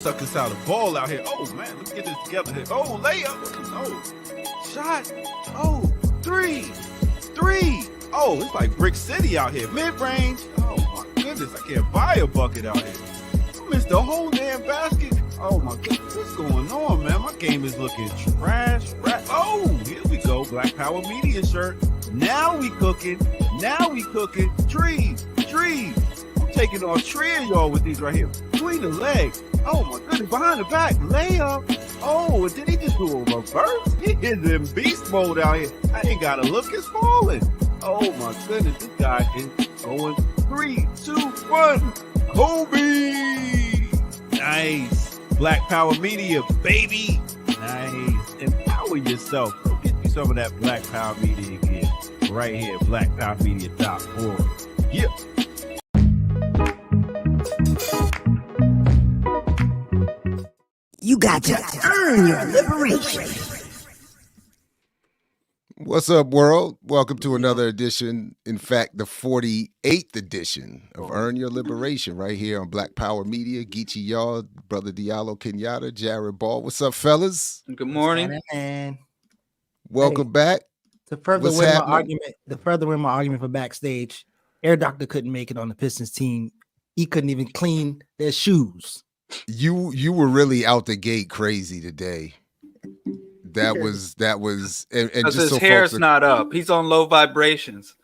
Suck us out a ball out here. Oh man, let's get this together here. Oh, layup. Oh, shot. Oh, three. Oh, it's like Brick City out here. Mid-range. Oh my goodness, I can't buy a bucket out here. I missed the whole damn basket. Oh my goodness, what's going on, man? My game is looking trash. Oh, here we go. Black Power Media shirt. Now we cooking. Trees. I'm taking on three of y'all with these right here. Between the legs. Oh my goodness, behind the back, layup. Oh, did he just do a reverse? He is in beast mode out here. I ain't gotta look, it's falling. Oh my goodness, this guy is going 3, 2, 1. Kobe! Nice. Black Power Media, baby. Nice. Empower yourself. Go get you some of that Black Power Media again. Right here, blackpowermedia.org. Yeah. You got to earn your liberation. What's up, world? Welcome to another edition, in fact, the 48th edition of Earn Your Liberation right here on Black Power Media. Geechee y'all, brother Diallo Kenyatta, Jared Ball. What's up, fellas? Good morning. Man. Welcome back. To further What's win happening? my argument for backstage, Air Doctor couldn't make it on the Pistons team. He couldn't even clean their shoes. You were really out the gate crazy today. That was and Because just his so hair's folks not up. He's on low vibrations.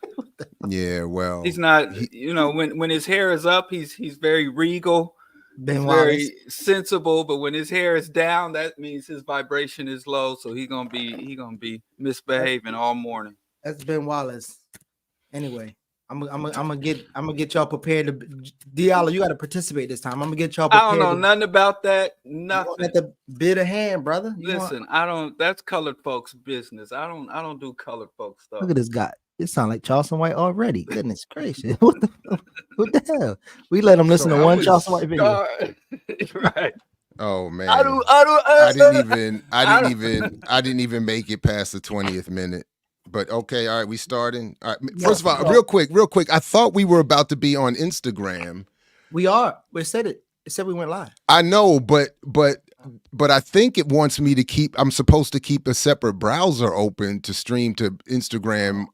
yeah, well, He's not, when his hair is up, he's very regal, Ben Wallace. very sensible. But when his hair is down, that means his vibration is low. So he's gonna be misbehaving all morning. That's Ben Wallace. Anyway, I'm gonna get y'all prepared. Diallo, you got to participate this time. I'm gonna get y'all prepared. I don't know nothing about that. Nothing. At the bit of hand, brother. Listen, I don't. That's colored folks' business. I don't do colored folks stuff. Look at this guy. It sounds like Charleston White already. Goodness gracious. What the hell? We let him listen to one Charleston White video. Right. oh man, I didn't even make it past the 20th minute. But okay, all right, we starting. All right. First of all, real quick. I thought we were about to be on Instagram. We are. We said it. It said we went live. I know, but I think it wants me to keep. I'm supposed to keep a separate browser open to stream to Instagram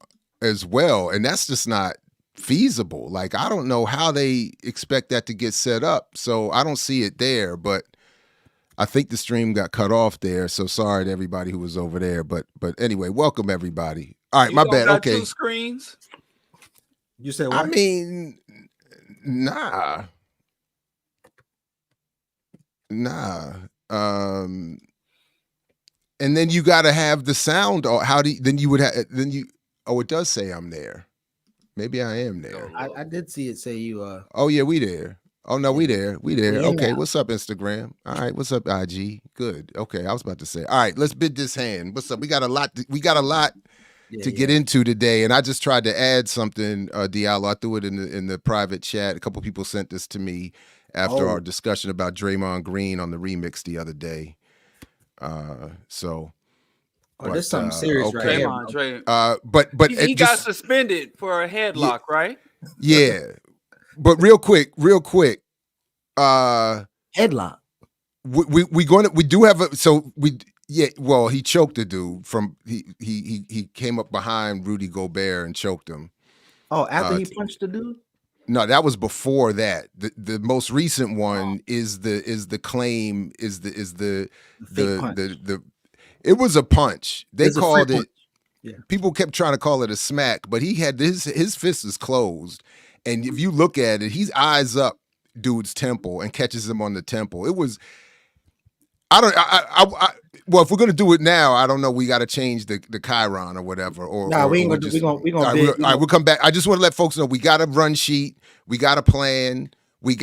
as well, and that's just not feasible. Like, I don't know how they expect that to get set up, so I don't see it there. But I think the stream got cut off there, so sorry to everybody who was over there. But anyway, welcome everybody. All right, my bad. Okay, 2 screens. You said what? I mean, nah. And then you got to have the sound. Or how do you, then you would have then you? Oh, it does say I'm there. Maybe I am there. I did see it say you. Oh yeah, we there. Oh no, we there. We there. We in Okay, now. what's up, Instagram? All right, what's up, IG? Good. Okay, I was about to say. All right, let's bid this hand. What's up? We got a lot. To get into today, and I just tried to add something. Diallo, I threw it in the private chat. A couple people sent this to me after our discussion about Draymond Green on the remix the other day. There's something serious okay. right here. Draymond. But He got suspended for a headlock, right? Yeah, but real quick. Headlock. We do have a well, he choked the dude from he came up behind Rudy Gobert and choked him. Oh, after he punched the dude? No, that was before that. The most recent one is the claim is the it was a punch. They It's a called free it punch. Yeah. People kept trying to call it a smack, but he had his fist is closed. And if you look at it, he's eyes up dude's temple and catches him on the temple. It was well, if we're gonna do it now, I don't know. We got to change the Chiron or whatever. We ain't gonna. We all right, we'll come back. I just want to let folks know we got a run sheet, we got a plan, we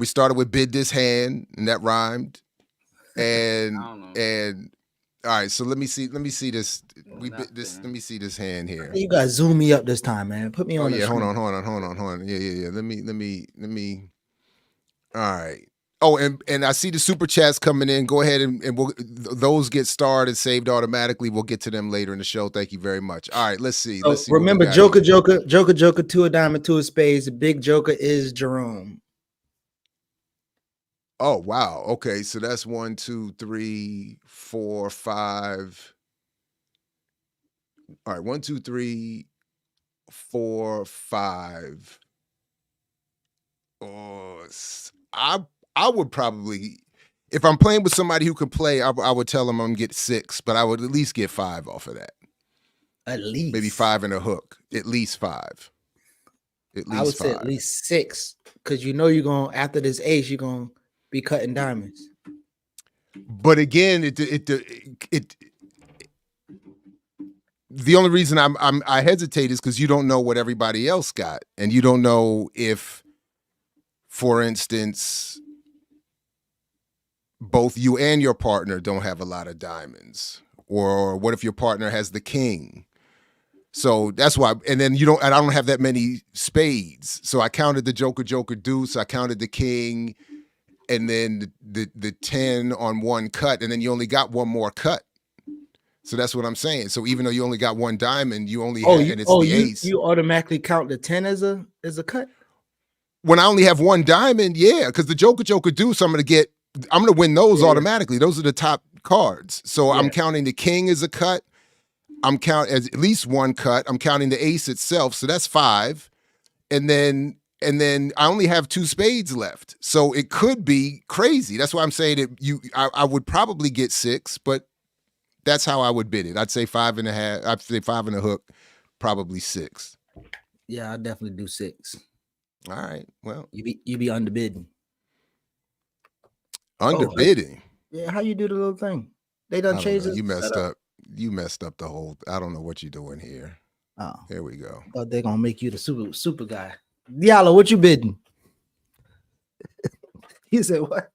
started with bid this hand, and that rhymed, and all right. So let me see this. Let me see this hand here. You guys zoom me up this time, man. Put me on. Yeah, hold on. Yeah. Let me. All right. Oh, and I see the super chats coming in. Go ahead and those get started, saved automatically. We'll get to them later in the show. Thank you very much. All right, let's see. Remember, Joker, 2 of diamond, 2 of spades. The big Joker is Jerome. Oh wow. Okay, so that's 1, 2, 3, 4, 5. All right, 1, 2, 3, 4, 5. Oh, I would probably, if I'm playing with somebody who can play, I would tell them I'm gonna get 6, but I would at least get 5 off of that. At least Maybe 5 and a hook. At least 5. At least I would say 5. at least 6, because you know you're gonna after this ace, you're gonna be cutting diamonds. But again, the only reason I hesitate is because you don't know what everybody else got, and you don't know if, for instance, both you and your partner don't have a lot of diamonds, or what if your partner has the king? So that's why, and then I don't have that many spades. So I counted the Joker, deuce. I counted the king, and then the 10 on one cut, and then you only got one more cut. So that's what I'm saying. So even though you only got one diamond, you only and it's the ace. You automatically count the 10 as a cut? When I only have one diamond, yeah, because the Joker, deuce, I'm gonna win those automatically. Those are the top cards. So I'm counting the king as a cut. I'm counting as at least one cut. I'm counting the ace itself, so that's 5. And then I only have 2 spades left. So it could be crazy. That's why I'm saying that I would probably get 6, but that's how I would bid it. I'd say 5.5. I'd say 5 and a hook, probably 6. Yeah, I'd definitely do 6. All right. Well, You be underbidding. Underbidding. Yeah, how you do the little thing? They done changed it. You messed up. You messed up the whole. I don't know what you're doing here. Oh, here we go. Thought they're gonna make you the super guy. Diallo, what you bidding? He said what?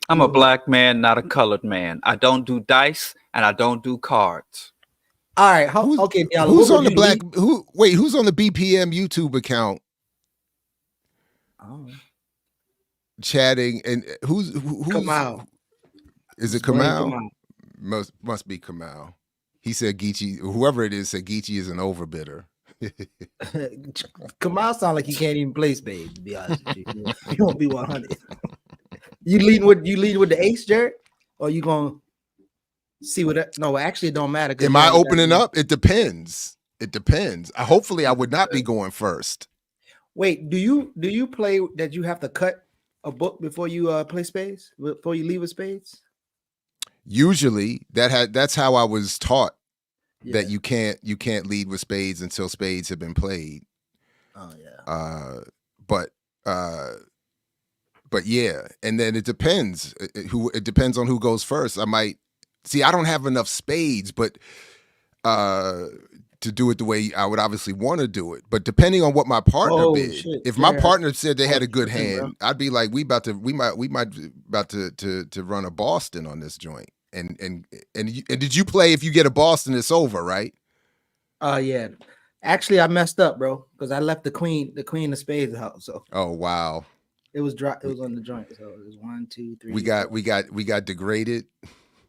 I'm a black man, not a colored man. I don't do dice and I don't do cards. All right. Okay, Diallo. Who's on the black? Who's on the BPM YouTube account? Oh. Chatting, and who's Kamal? Is it Kamal? Must be Kamal. He said Geechee, whoever it is, said Geechee is an overbidder. Kamal sound like he can't even play spades, to be honest with you. You won't be 100. You leading with the ace, Jared? Or you gonna see what no, actually it don't matter. Am I opening up? It depends. It depends. Hopefully I would not be going first. Wait, do you play that you have to cut a book before you play spades? Before you leave with spades? Usually that's how I was taught, that you can't lead with spades until spades have been played. Oh yeah. But yeah, and then it depends it depends on who goes first. I might see, I don't have enough spades, but to do it the way I would obviously want to do it. But depending on what my partner bid, if my partner said they had a good hand, I'd be like, we might about to run a Boston on this joint. And did you play, if you get a Boston, it's over, right? Yeah. Actually, I messed up, bro, because I left the queen of spades out. So oh wow. It was dry, it was on the joint. So it was 1, 2, 3. We got degraded.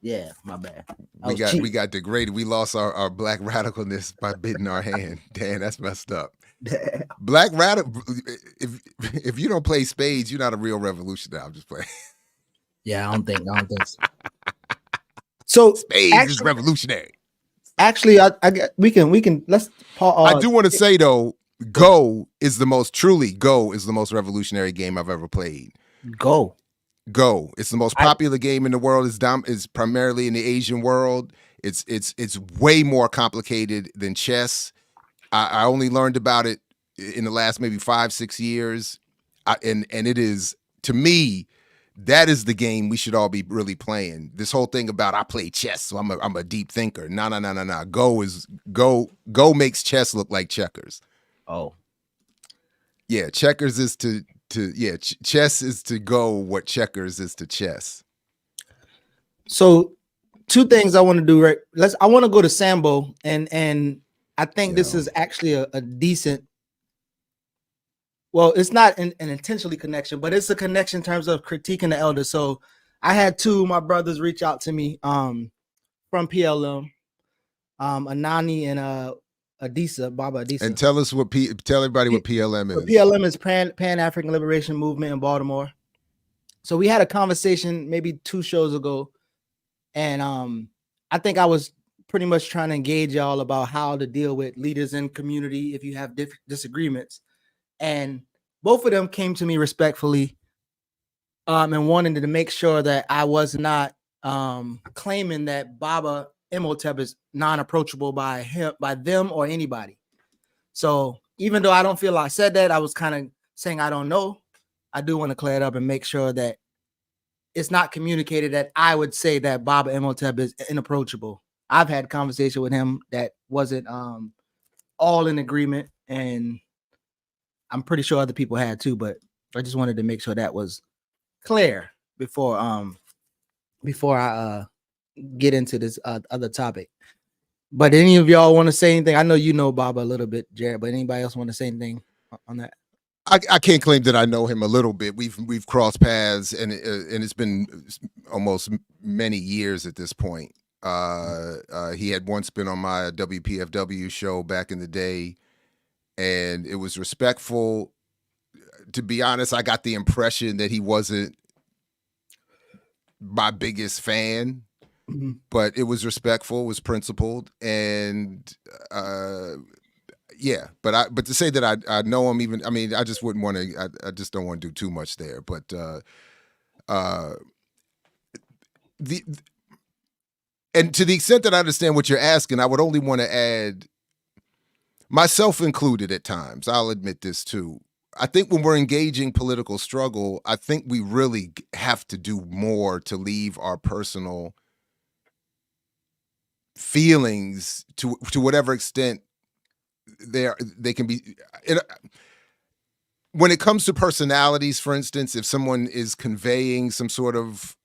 Yeah, my bad. We got degraded. We lost our black radicalness by bidding our hand. Damn, that's messed up. Black radical. If you don't play spades, you're not a real revolutionary. I'm just playing. Yeah, I don't think so. So spades is revolutionary. Actually, we can let's pause. I do want to say though, Go is the most revolutionary game I've ever played. Go. It's the most popular game in the world. Is primarily in the Asian world. It's way more complicated than chess. I only learned about it in the last maybe 5-6 years, and it is, to me, that is the game we should all be really playing. This whole thing about I play chess, so I'm a deep thinker. No. Go makes chess look like checkers. Oh, yeah, checkers is chess is to Go what checkers is to chess. So 2 things I want to do, right? I want to go to Sambo, and I think this is actually a decent. Well, it's not an intentionally connection, but it's a connection in terms of critiquing the elders. So I had 2 of my brothers reach out to me from PLM, Anani and Baba Adisa. And tell everybody what PLM is. PLM is Pan African Liberation Movement in Baltimore. So we had a conversation maybe 2 shows ago, and I think I was pretty much trying to engage y'all about how to deal with leaders in community if you have disagreements. And both of them came to me respectfully, and wanted to make sure that I was not claiming that Baba Imhotep is non-approachable by them or anybody. So even though I don't feel I said that, I was kind of saying I don't know. I do want to clear it up and make sure that it's not communicated that I would say that Baba Imhotep is inapproachable. I've had conversation with him that wasn't all in agreement, and I'm pretty sure other people had too, but I just wanted to make sure that was clear before I get into this other topic. But any of y'all want to say anything? I know you know Baba a little bit, Jared, but anybody else want to say anything on that? I can't claim that I know him a little bit. We've crossed paths, and it's been almost many years at this point. He had once been on my WPFW show back in the day, and it was respectful. To be honest, I got the impression that he wasn't my biggest fan, but it was respectful, it was principled, and yeah. But to say that I know him, even, I mean, I just wouldn't want to. I just don't want to do too much there. But and to the extent that I understand what you're asking, I would only want to add, myself included at times, I'll admit this too. I think when we're engaging political struggle, I think we really have to do more to leave our personal feelings to whatever extent they can be. When it comes to personalities, for instance, if someone is conveying some sort of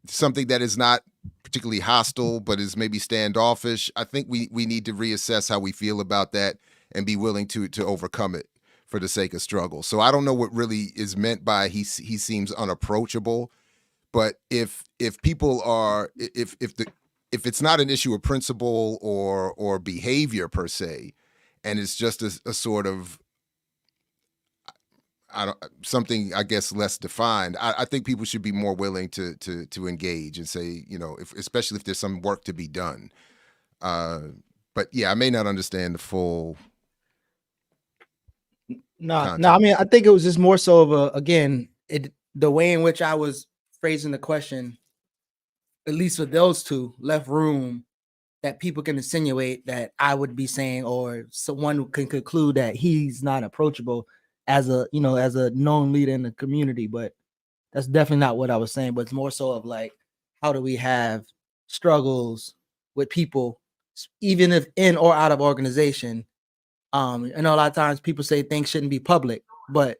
something that is not particularly hostile, but is maybe standoffish, I think we need to reassess how we feel about that and be willing to overcome it for the sake of struggle. So I don't know what really is meant by he seems unapproachable, but if people are, if it's not an issue of principle or behavior per se, and it's just a sort of something, I guess, less defined, I think people should be more willing to engage and say, you know, especially if there's some work to be done. But yeah, I may not understand the full. No, I mean, I think it was just more so of the way in which I was phrasing the question, at least for those two, left room that people can insinuate that I would be saying, or someone can conclude that he's not approachable as a known leader in the community. But that's definitely not what I was saying. But it's more so of like, how do we have struggles with people, even if in or out of organization? I know a lot of times people say things shouldn't be public, but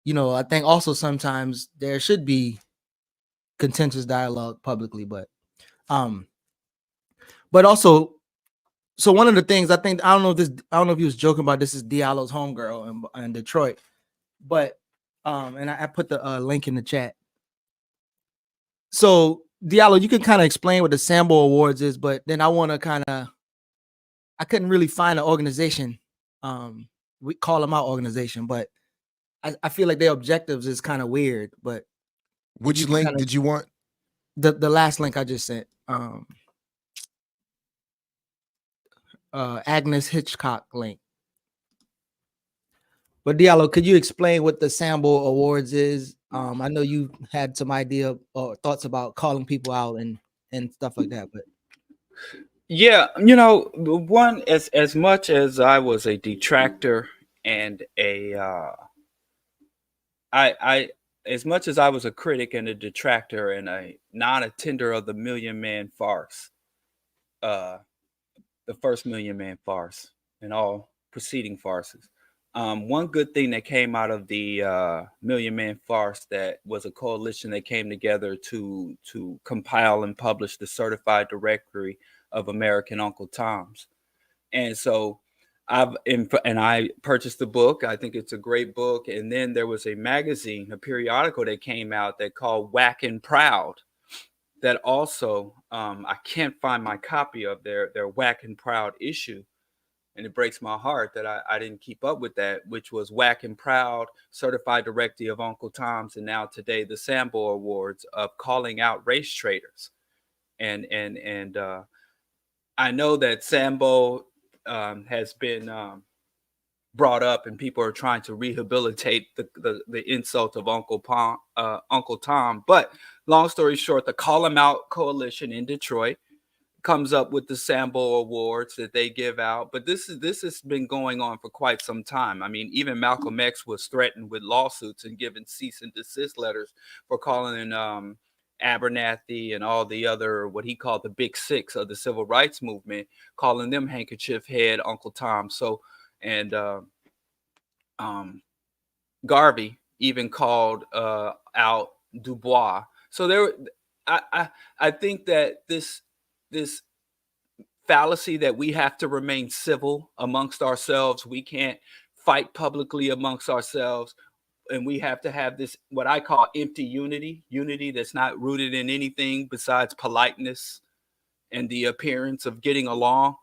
I think also sometimes there should be contentious dialogue publicly, but also, so one of the things I think, I don't know if he was joking about this, is Diallo's homegirl in Detroit, but and I put the link in the chat. So Diallo, you can kind of explain what the Sambo Awards is, but then I couldn't really find an organization. We call them out organization, but I feel like their objectives is kind of weird. But which link did you want? The last link I just sent. Agnes Hitchcock link. But Diallo, could you explain what the Sambo Awards is? I know you had some idea or thoughts about calling people out and stuff like that, but yeah, one, as much as I was a detractor and I as much as I was a critic and a detractor and a non-attender of the Million Man farce, the first Million Man farce and all preceding farces. One good thing that came out of the Million Man farce, that was a coalition that came together to compile and publish the Certified Directory of American Uncle Toms. And so I purchased the book. I think it's a great book. And then there was a magazine, a periodical that came out that called Whack and Proud, that also, I can't find my copy of their Whack and Proud issue. and it breaks my heart that I didn't keep up with that, which was Whack and Proud, Certified Directee of Uncle Tom's, and now today the Sambo Awards, of calling out race traitors. And I know that Sambo has been brought up, and people are trying to rehabilitate the insult of Uncle Tom. But long story short, the Call 'Em Out Coalition in Detroit comes up with the Sambo Awards that they give out. But this has been going on for quite some time. I mean, even Malcolm X was threatened with lawsuits and given cease and desist letters for calling Abernathy and all the other, what he called the big six of the civil rights movement, calling them handkerchief head Uncle Tom. So, and Garvey even called out Dubois. So there, I think that this fallacy that we have to remain civil amongst ourselves, we can't fight publicly amongst ourselves, and we have to have this, what I call empty unity that's not rooted in anything besides politeness and the appearance of getting along.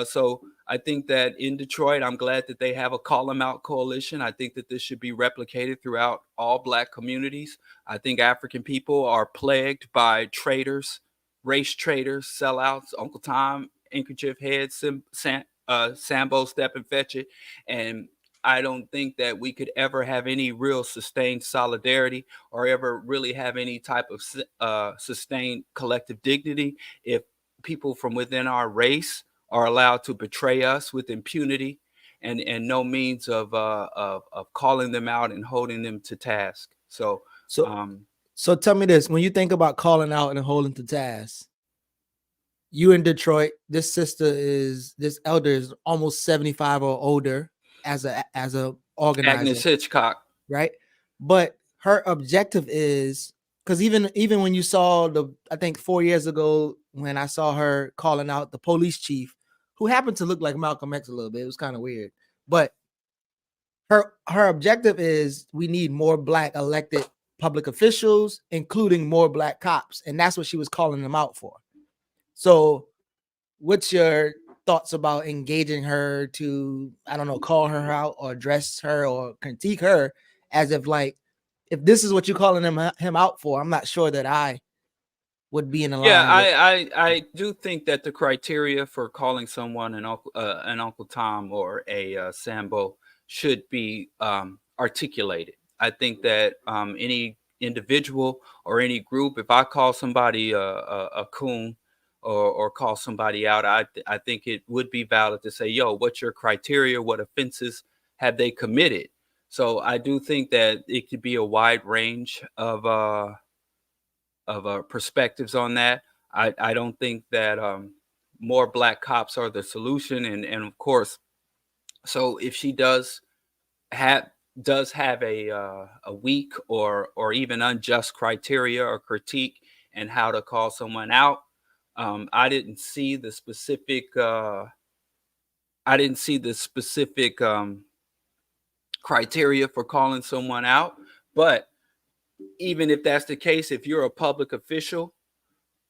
So I think that in Detroit, I'm glad that they have a Call 'Em Out coalition. I think that this should be replicated throughout all Black communities. I think African people are plagued by traitors, race traitors, sellouts, Uncle Tom, handkerchief head, Sambo, step and fetch it. And I don't think that we could ever have any real sustained solidarity or ever really have any type of sustained collective dignity if people from within our race are allowed to betray us with impunity and no means of calling them out and holding them to task. So tell me this: when you think about calling out and holding to task, you in Detroit, this elder is almost 75 or older as a organizer. Agnes Hitchcock, right? But her objective is, because even when you saw I think 4 years ago when I saw her calling out the police chief, who happened to look like Malcolm X a little bit, it was kind of weird. But her objective is, we need more Black elected public officials, including more Black cops, and that's what she was calling them out for. So what's your thoughts about engaging her to, I don't know, call her out or address her or critique her, as if like, if this is what you're calling him out for, I'm not sure that I would be in a line. Yeah, I do think that the criteria for calling someone an Uncle Tom or a Sambo should be articulated. I think that any individual or any group, if I call somebody a coon or call somebody out, I think it would be valid to say, yo, what's your criteria? What offenses have they committed? So I do think that it could be a wide range of perspectives on that. I don't think that more Black cops are the solution, and of course, so if she does have a weak or even unjust criteria or critique and how to call someone out, I didn't see the specific criteria for calling someone out. But even if that's the case, if you're a public official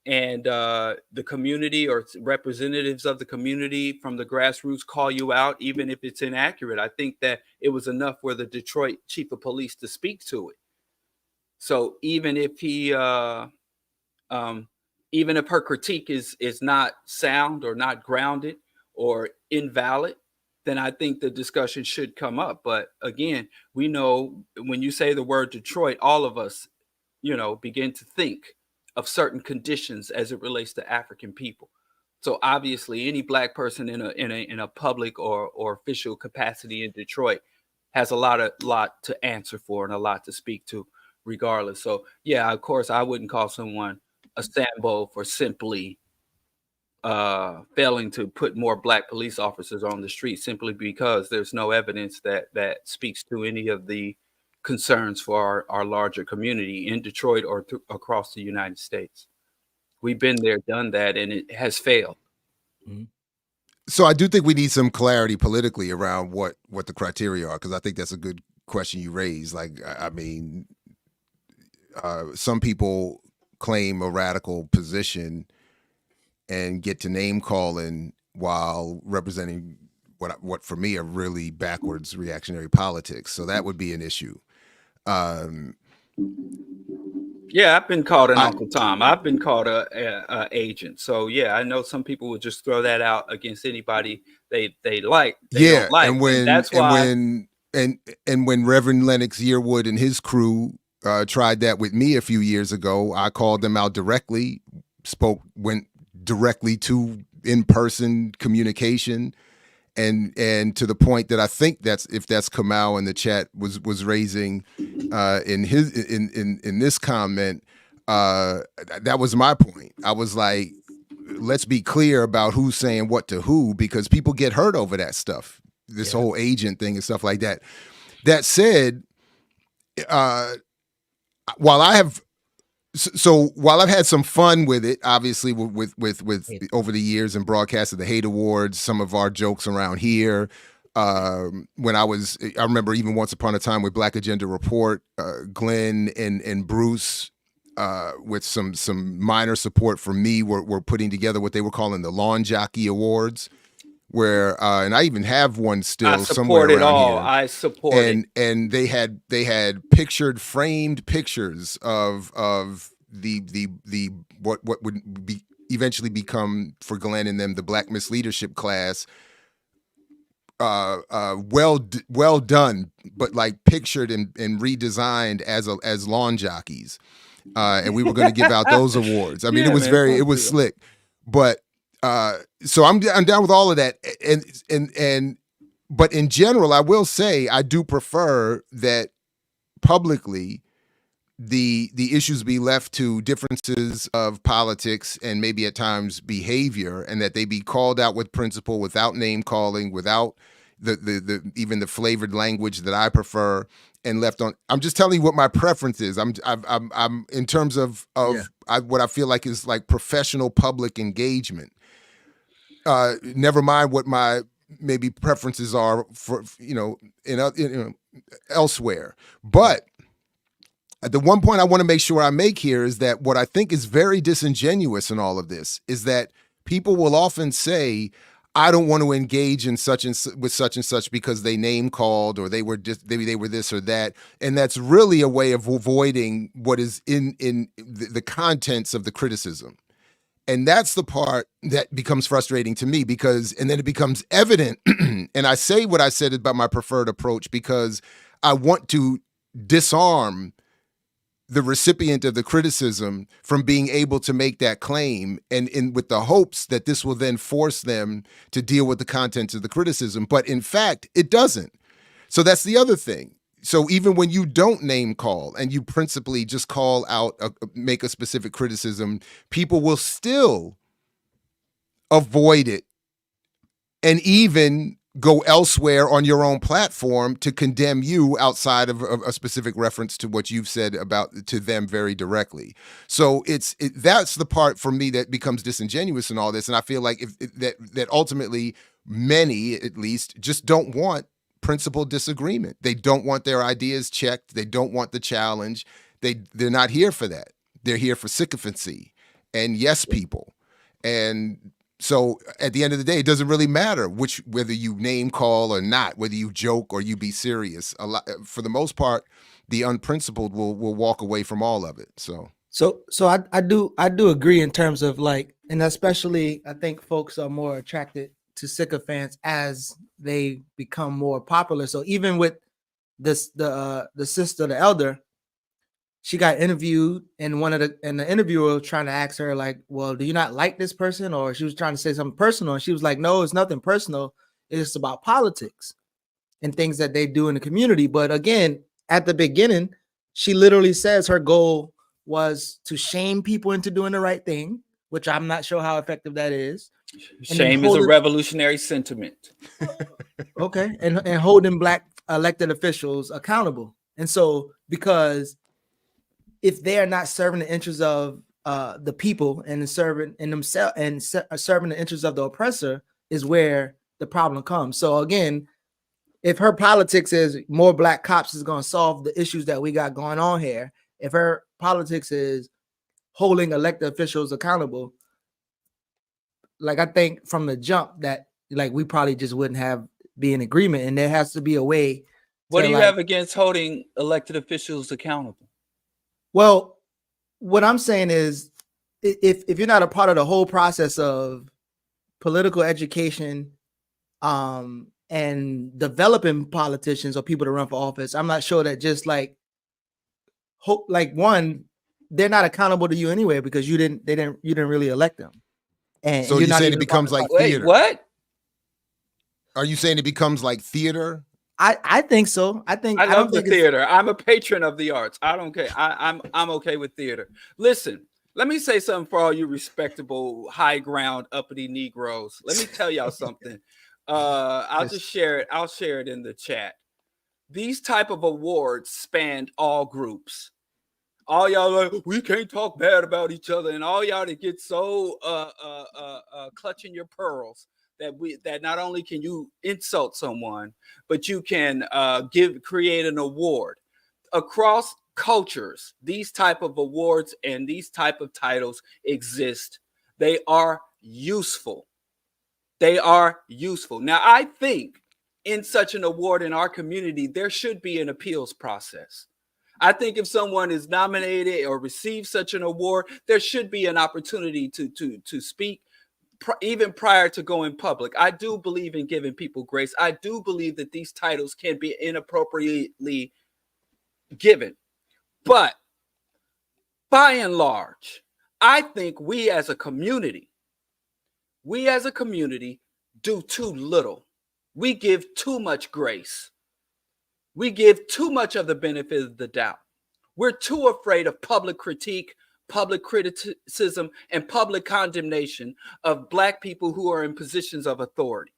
and the community or representatives of the community from the grassroots call you out, even if it's inaccurate, I think that it was enough for the Detroit chief of police to speak to it. So even if even if her critique is not sound or not grounded or invalid, then I think the discussion should come up. But again, we know when you say the word Detroit, all of us, begin to think of certain conditions as it relates to African people. So obviously, any Black person in a public or official capacity in Detroit has a lot to answer for and a lot to speak to, regardless. So yeah, of course, I wouldn't call someone a Sambo for simply failing to put more Black police officers on the street simply because there's no evidence that speaks to any of the concerns for our larger community in Detroit or across the United States. We've been there, done that, and it has failed. Mm-hmm. So I do think we need some clarity politically around what the criteria are, because I think that's a good question you raised. Like, I mean, some people claim a radical position and get to name calling while representing what for me are really backwards reactionary politics. So that would be an issue. Yeah, I've been called an Uncle Tom. I've been called a agent. So yeah, I know some people would just throw that out against anybody they like. They don't like. And when that's why. And when Reverend Lennox Yearwood and his crew tried that with me a few years ago, I called them out directly, went directly to in-person communication, and to the point that I think that's Kamau in the chat was raising in this comment, that was my point. I was like, let's be clear about who's saying what to who, because people get hurt over that stuff, this whole agent thing and stuff like that. That said, while I've had some fun with it, obviously with over the years and broadcasted the hate awards, some of our jokes around here. When I remember even once upon a time with Black Agenda Report, Glenn and Bruce, with some minor support from me, were putting together what they were calling the Lawn Jockey Awards, where and I even have one still somewhere around here. I support it. And they had framed pictures of the what would be eventually become for Glenn and them the Black Misleadership class. Well done, but like pictured and redesigned as lawn jockeys, and we were going to give out those awards. I mean, it was slick, but so I'm down with all of that, but in general, I will say I do prefer that publicly the issues be left to differences of politics and maybe at times behavior, and that they be called out with principle, without name calling, without the even the flavored language that I prefer, and left on. I'm just telling you what my preference is. I'm in terms of what I feel like is like professional public engagement. Never mind what my maybe preferences are for elsewhere, but the one point I want to make sure I make here is that what I think is very disingenuous in all of this is that people will often say, I don't want to engage in such and such because they name called, or they were this or that, and that's really a way of avoiding what is in the contents of the criticism. And that's the part that becomes frustrating to me, and then it becomes evident. And I say what I said about my preferred approach because I want to disarm the recipient of the criticism from being able to make that claim, and with the hopes that this will then force them to deal with the contents of the criticism. But in fact, it doesn't. So that's the other thing. So even when you don't name call and you principally just call out, make a specific criticism, people will still avoid it and even go elsewhere on your own platform to condemn you outside of a specific reference to what you've said to them very directly. So that's the part for me that becomes disingenuous in all this. And I feel like that ultimately many, at least, just don't want principled disagreement. They don't want their ideas checked. They don't want the challenge. They're not here for that. They're here for sycophancy and yes people. And so at the end of the day, it doesn't really matter whether you name call or not, whether you joke or you be serious. For the most part, the unprincipled will walk away from all of it. So I do agree in terms of like, and especially I think folks are more attracted to sycophants as they become more popular. So even with this, the sister, the elder, she got interviewed, and the interviewer was trying to ask her like, well, do you not like this person? Or she was trying to say something personal, and she was like, no, it's nothing personal. It's about politics and things that they do in the community. But again, at the beginning, she literally says her goal was to shame people into doing the right thing, which I'm not sure how effective that is. Shame is a revolutionary sentiment. Okay. And holding Black elected officials accountable. And so, because if they are not serving the interests of the people and serving in themselves and serving the interests of the oppressor, is where the problem comes. So again, if her politics is more Black cops is going to solve the issues that we got going on here, if her politics is holding elected officials accountable, like I think from the jump that like we probably just wouldn't have be in agreement, and there has to be a way. What to, do you like, have against holding elected officials accountable? Well, what I'm saying is, if you're not a part of the whole process of political education, and developing politicians or people to run for office, I'm not sure that just like one, they're not accountable to you anyway because you didn't really elect them, and So you're you're not saying even it becomes part like of the theater? What? Are you saying it becomes like theater? I think so. I I love don't the think it's- theater. I'm a patron of the arts. I don't care. I'm okay with theater. Listen, let me say something for all you respectable, high ground, uppity Negroes. Let me tell y'all something. I'll just share it. I'll share it in the chat. These type of awards spanned all groups. All y'all like, we can't talk bad about each other, and all y'all that get so clutching your pearls that not only can you insult someone, but you can create an award across cultures. These type of awards and these type of titles exist. They are useful. They are useful. Now, I think in such an award in our community, there should be an appeals process. I think if someone is nominated or receives such an award, there should be an opportunity to speak even prior to going public. I do believe in giving people grace. I do believe that these titles can be inappropriately given. But by and large, I think we as a community do too little. We give too much grace. We give too much of the benefit of the doubt. We're too afraid of public critique, public criticism, and public condemnation of Black people who are in positions of authority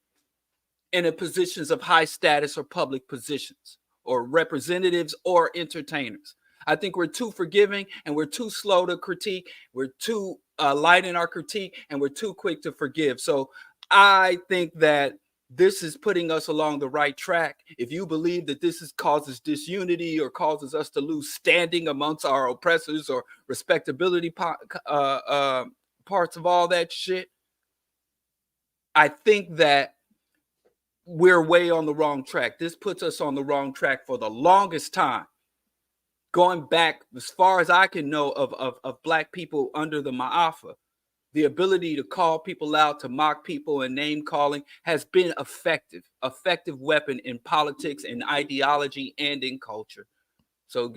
and in positions of high status or public positions or representatives or entertainers. I think we're too forgiving and we're too slow to critique. We're too light in our critique and we're too quick to forgive. So I think that this is putting us along the right track. If you believe that this causes disunity or causes us to lose standing amongst our oppressors or respectability parts of all that shit, I think that we're way on the wrong track. This puts us on the wrong track for the longest time. Going back as far as I can know of Black people under the Ma'afa, the ability to call people out, to mock people, and name calling has been effective weapon in politics, in ideology, and in culture. So,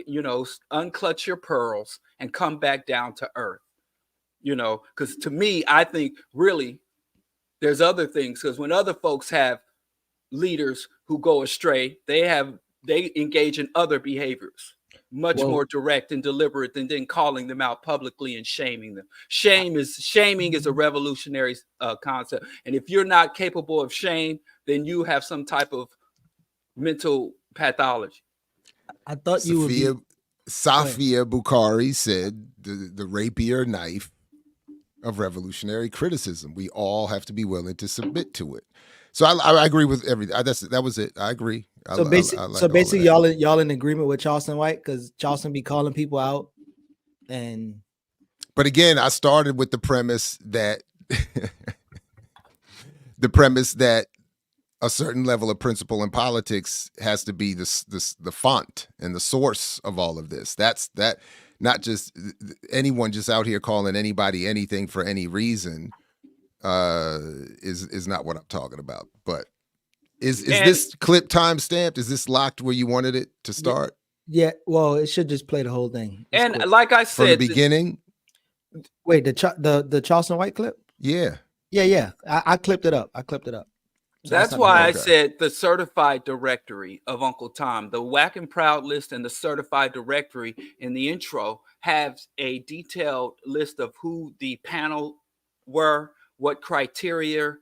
unclutch your pearls and come back down to earth, because to me, I think really there's other things, because when other folks have leaders who go astray, they engage in other behaviors. Much more direct and deliberate than then calling them out publicly and shaming them. Shaming is a revolutionary concept. And if you're not capable of shame, then you have some type of mental pathology. I thought you would be. Safia Bukhari said the rapier knife of revolutionary criticism. We all have to be willing to submit to it. So I agree with everything. That was it. I agree. So basically, y'all in agreement with Charleston White, because Charleston be calling people out, and. But again, I started with the premise that a certain level of principle in politics has to be the font and the source of all of this. That's not just anyone just out here calling anybody anything for any reason is not what I'm talking about. But is this clip time stamped? Is this locked where you wanted it to start? Yeah, well, it should just play the whole thing. And quick. Like I said, from the beginning. Wait, the Charleston White clip? Yeah. I clipped it up. So that's why I said the certified directory of Uncle Tom, the Whack and Proud list and the certified directory in the intro have a detailed list of who the panel were, what criteria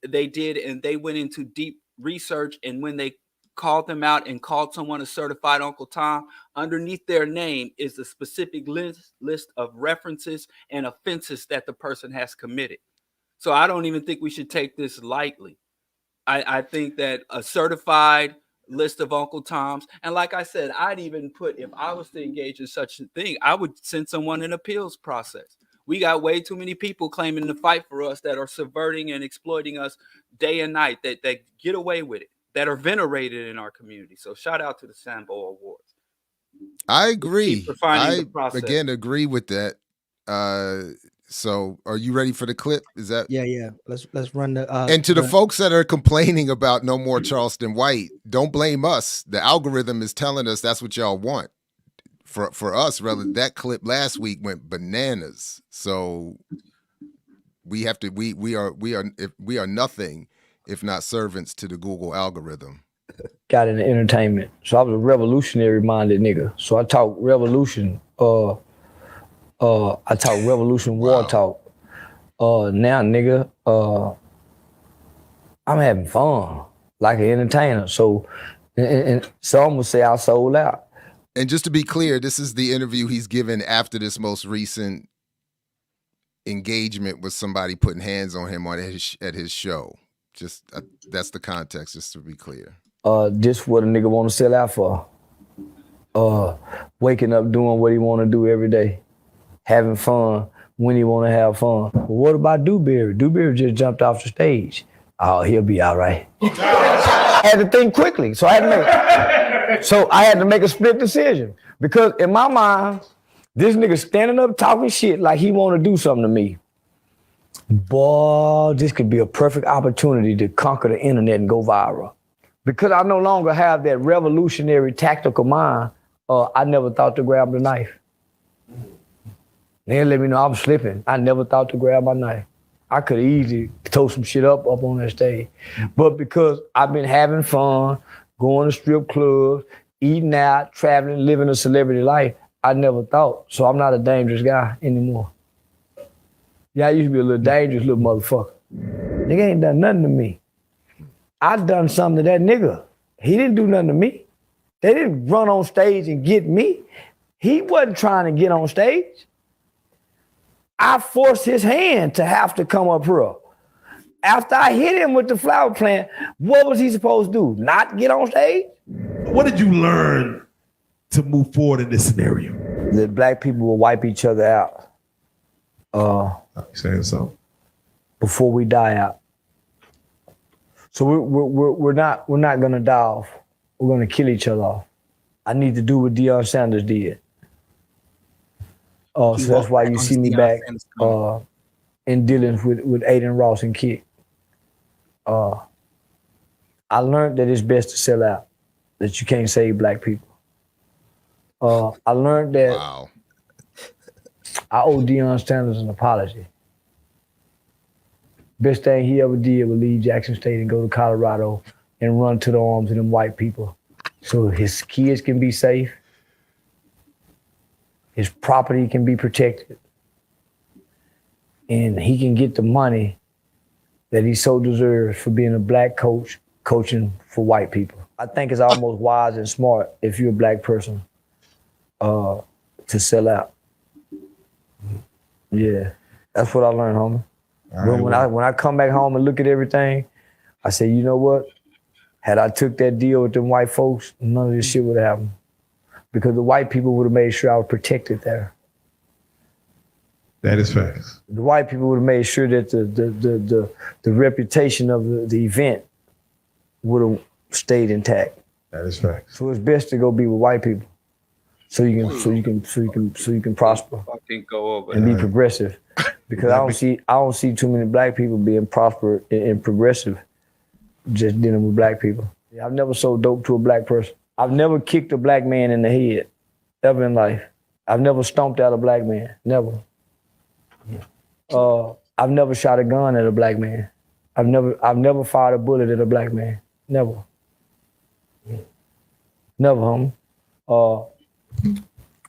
they did, and they went into deep research. And when they called them out and called someone a certified Uncle Tom, underneath their name is a specific list of references and offenses that the person has committed. So I don't even think we should take this lightly. I think that a certified list of Uncle Toms, and like I said, I'd even put, if I was to engage in such a thing, I would send someone an appeals process. We got way too many people claiming to fight for us that are subverting and exploiting us day and night, that get away with it, that are venerated in our community. So shout out to the Sambo Awards. I agree. Refining the process. Again agree with that. So are you ready for the clip? Is that Yeah. Let's run the and to the folks that are complaining about no more Charleston White, don't blame us. The algorithm is telling us that's what y'all want. For us, rather, that clip last week went bananas. So we have to we are nothing if not servants to the Google algorithm. Got into entertainment. So I was a revolutionary minded nigga. So I talk revolution. I talk revolution war talk. Now nigga, I'm having fun like an entertainer. So and some would say I sold out. And just to be clear, this is the interview he's given after this most recent engagement with somebody putting hands on him at his show. Just that's the context, just to be clear. This what a nigga want to sell out for. Waking up doing what he want to do every day. Having fun when he want to have fun. But what about Dewberry? Dewberry just jumped off the stage. Oh, he'll be all right. I had to think quickly, so I had to make a split decision. Because in my mind, this nigga standing up talking shit like he want to do something to me. Boy, this could be a perfect opportunity to conquer the internet and go viral. Because I no longer have that revolutionary tactical mind, I never thought to grab the knife. They let me know I'm slipping. I never thought to grab my knife. I could easily tow some shit up on that stage. But because I've been having fun, going to strip clubs, eating out, traveling, living a celebrity life, I never thought. So I'm not a dangerous guy anymore. Yeah, I used to be a little dangerous little motherfucker. Nigga ain't done nothing to me. I done something to that nigga. He didn't do nothing to me. They didn't run on stage and get me. He wasn't trying to get on stage. I forced his hand to have to come up here. After I hit him with the flower plant, what was he supposed to do? Not get on stage? What did you learn to move forward in this scenario? That black people will wipe each other out. Saying so. Before we die out. So we're not gonna die off. We're gonna kill each other off. I need to do what Deion Sanders did. So that's why you see me back in dealing with Aiden Ross and Kick. I learned that it's best to sell out, that you can't save black people. I learned that I owe Deion Sanders an apology. Best thing he ever did was leave Jackson State and go to Colorado and run to the arms of them white people so his kids can be safe, his property can be protected, and he can get the money that he so deserves for being a black coach coaching for white people. I think it's almost wise and smart if you're a black person to sell out. Yeah, that's what I learned, homie. When I come back home and look at everything, I say, you know what? Had I took that deal with them white folks, none of this shit would have happened. Because the white people would have made sure I was protected there. That is facts. The white people would have made sure that the reputation of the event would have stayed intact. That is facts. So it's best to go be with white people, so you can prosper and be progressive. Because I don't see too many black people being prosperous and progressive just dealing with black people. I've never sold dope to a black person. I've never kicked a black man in the head ever in life. I've never stomped out a black man, never. I've never shot a gun at a black man. I've never fired a bullet at a black man, never. Never, homie.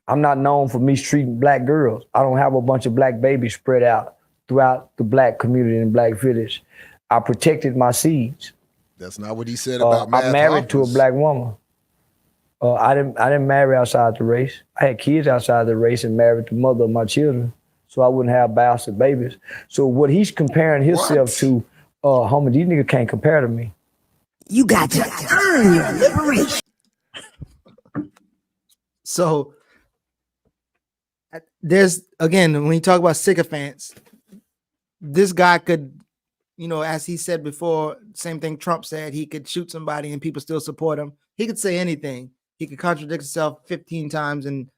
I'm not known for mistreating black girls. I don't have a bunch of black babies spread out throughout the black community and black village. I protected my seeds. That's not what he said about I'm married to a black woman. I didn't marry outside the race. I had kids outside the race and married the mother of my children, so I wouldn't have bastard babies. So what he's comparing himself to, homie, these niggas can't compare to me. You got to earn your liberation. So there's, again, when you talk about sycophants, this guy could, you know, as he said before, same thing Trump said, he could shoot somebody and people still support him. He could say anything. He could contradict himself 15 times in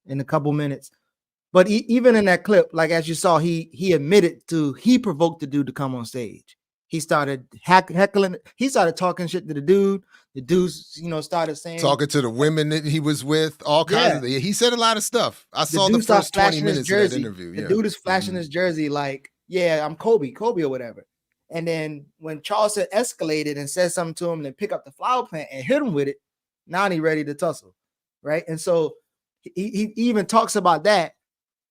a couple minutes. But even in that clip, like as you saw, he admitted he provoked the dude to come on stage. He started heckling. He started talking shit to the dude. The dudes, you know, started saying, talking to the women that he was with, all kinds of. He said a lot of stuff. I saw the dude started first 20 flashing his minutes of that jersey. interview. The Yeah. dude is flashing his jersey like, yeah, I'm Kobe or whatever. And then when Charleston escalated and said something to him, and then pick up the flower plant and hit him with it, now he ready to tussle, right? And so he even talks about that.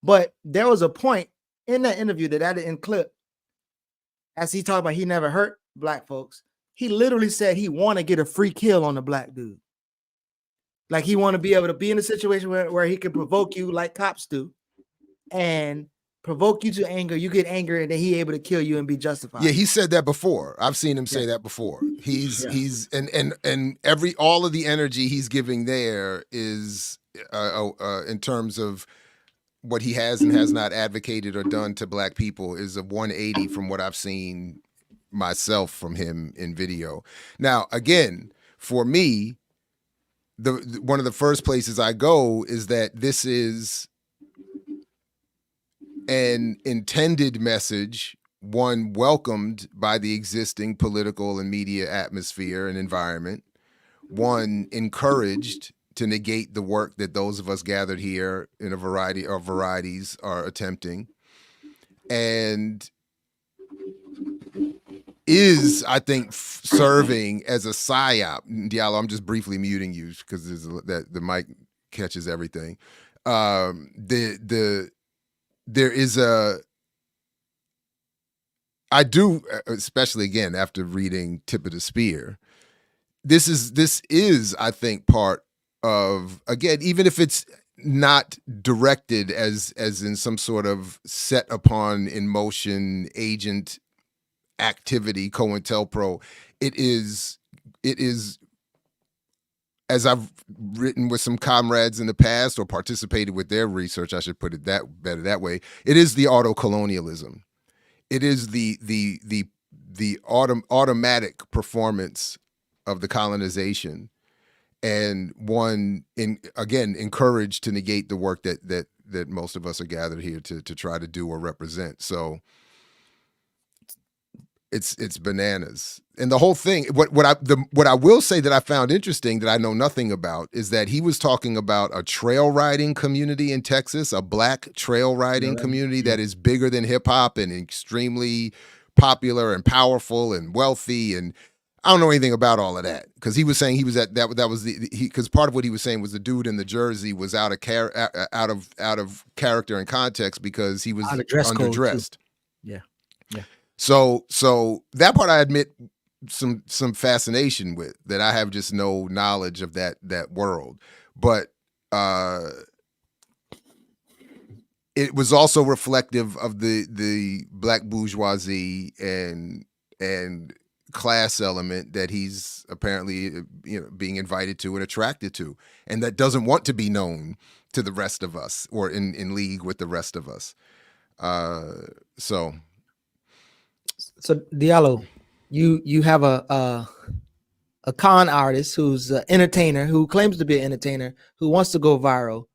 But there was a point in that interview that I didn't clip, as he talked about he never hurt black folks. He literally said he want to get a free kill on the black dude. Like he want to be able to be in a situation where he can provoke you like cops do and provoke you to anger. You get angry and then he able to kill you and be justified. Yeah, he said that before. I've seen him say that before. He's all of the energy he's giving there is in terms of what he has and has not advocated or done to black people is a 180 from what I've seen myself from him in video. Now, again, for me, one of the first places I go is that this is an intended message, one welcomed by the existing political and media atmosphere and environment, one encouraged to negate the work that those of us gathered here in a variety of varieties are attempting, and is, I think, serving as a psyop. Diallo, I'm just briefly muting you because the mic catches everything. There is I do, especially again after reading Tip of the Spear, this is I think part of, again, even if it's not directed as in some sort of set upon in motion agent activity, COINTELPRO, it is, as I've written with some comrades in the past or participated with their research, I should put it better that way. It is the auto-colonialism. It is the automatic performance of the colonization, and one again encouraged to negate the work that most of us are gathered here to try to do or represent. So it's bananas. And the whole thing, what I will say that I found interesting that I know nothing about is that he was talking about a trail riding community in Texas, a black trail riding community that is bigger than hip hop and extremely popular and powerful and wealthy. And I don't know anything about all of that, because he was saying he was at that was because part of what he was saying was the dude in the jersey was out of character and context because he was underdressed. Yeah. So that part I admit some fascination with, that I have just no knowledge of that world. But it was also reflective of the black bourgeoisie and class element that he's apparently being invited to and attracted to, and that doesn't want to be known to the rest of us or in league with the rest of us. So Diallo, you have a con artist who's an entertainer, who claims to be an entertainer, who wants to go viral.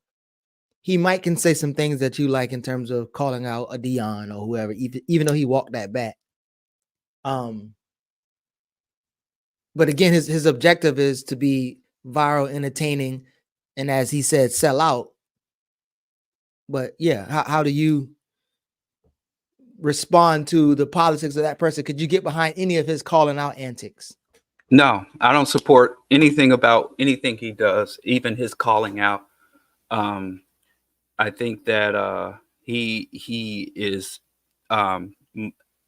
He might can say some things that you like in terms of calling out a Dion or whoever, even though he walked that back. But again, his objective is to be viral, entertaining, and as he said, sell out. But yeah, how do you respond to the politics of that person? Could you get behind any of his calling out antics? No, I don't support anything about anything he does, even his calling out. I think that he is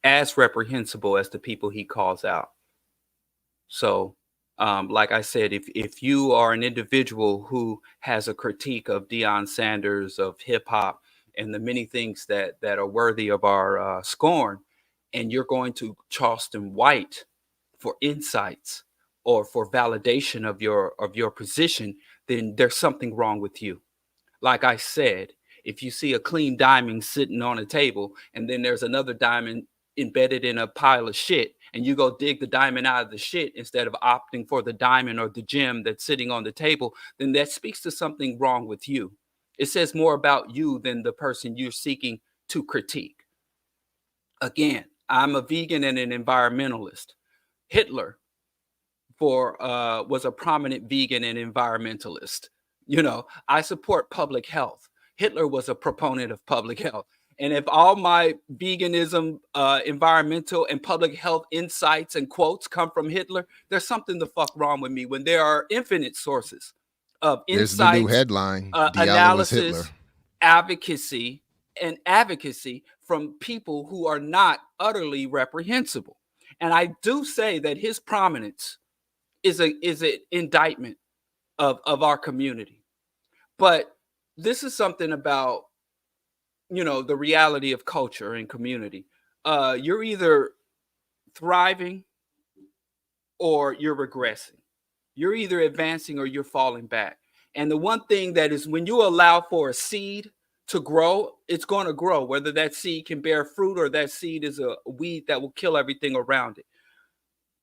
as reprehensible as the people he calls out. So, like I said, if you are an individual who has a critique of Deion Sanders, of hip hop, and the many things that are worthy of our scorn, and you're going to Charleston White for insights or for validation of your position, then there's something wrong with you. Like I said, if you see a clean diamond sitting on a table and then there's another diamond embedded in a pile of shit, and you go dig the diamond out of the shit instead of opting for the diamond or the gem that's sitting on the table, then that speaks to something wrong with you. It says more about you than the person you're seeking to critique. Again, I'm a vegan and an environmentalist. Hitler was a prominent vegan and environmentalist. You know, I support public health. Hitler was a proponent of public health. And if all my veganism, environmental, and public health insights and quotes come from Hitler, there's something the fuck wrong with me when there are infinite sources of There's insights, the new headline. Diallo is analysis, Hitler. advocacy from people who are not utterly reprehensible. And I do say that his prominence is an indictment of our community. But this is something about, you know, the reality of culture and community. You're either thriving or you're regressing. You're either advancing or you're falling back. And the one thing that is, when you allow for a seed to grow, it's going to grow, whether that seed can bear fruit or that seed is a weed that will kill everything around it.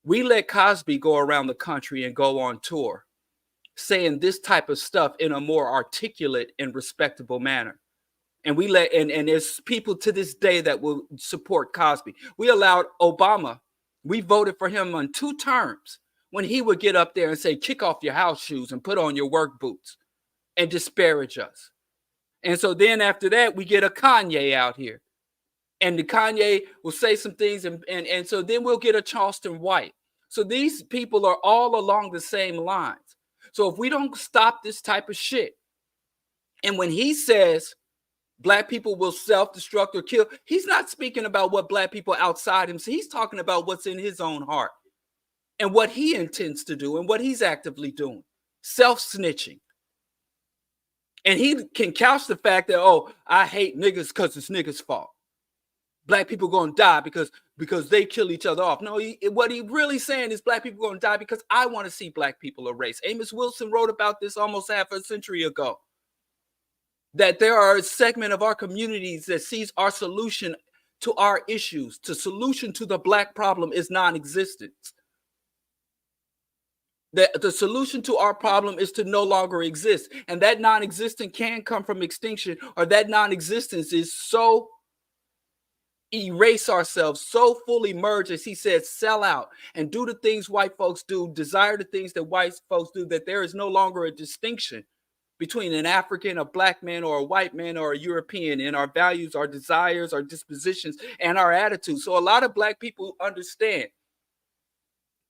We let Cosby go around the country and go on tour saying this type of stuff in a more articulate and respectable manner. And we let, and there's people to this day that will support Cosby. We allowed Obama, we voted for him on 2 terms when he would get up there and say, kick off your house shoes and put on your work boots and disparage us. And so then after that, we get a Kanye out here. And the Kanye will say some things, and so then we'll get a Charleston White. So these people are all along the same lines. So if we don't stop this type of shit, and when he says Black people will self-destruct or kill, he's not speaking about what Black people outside him. So he's talking about what's in his own heart and what he intends to do and what he's actively doing, self-snitching. And he can couch the fact that, oh, I hate niggas because it's niggas' fault. Black people going to die because they kill each other off. No, what he really saying is Black people going to die because I want to see Black people erased. Amos Wilson wrote about this almost half a century ago. That there are a segment of our communities that sees our solution to our issues, to solution to the Black problem is non-existence. That the solution to our problem is to no longer exist. And that non-existence can come from extinction, or that non-existence is so erase ourselves, so fully merge, as he said, sell out and do the things white folks do, desire the things that white folks do, that there is no longer a distinction between an African, a Black man, or a white man, or a European in our values, our desires, our dispositions, and our attitudes. So a lot of Black people understand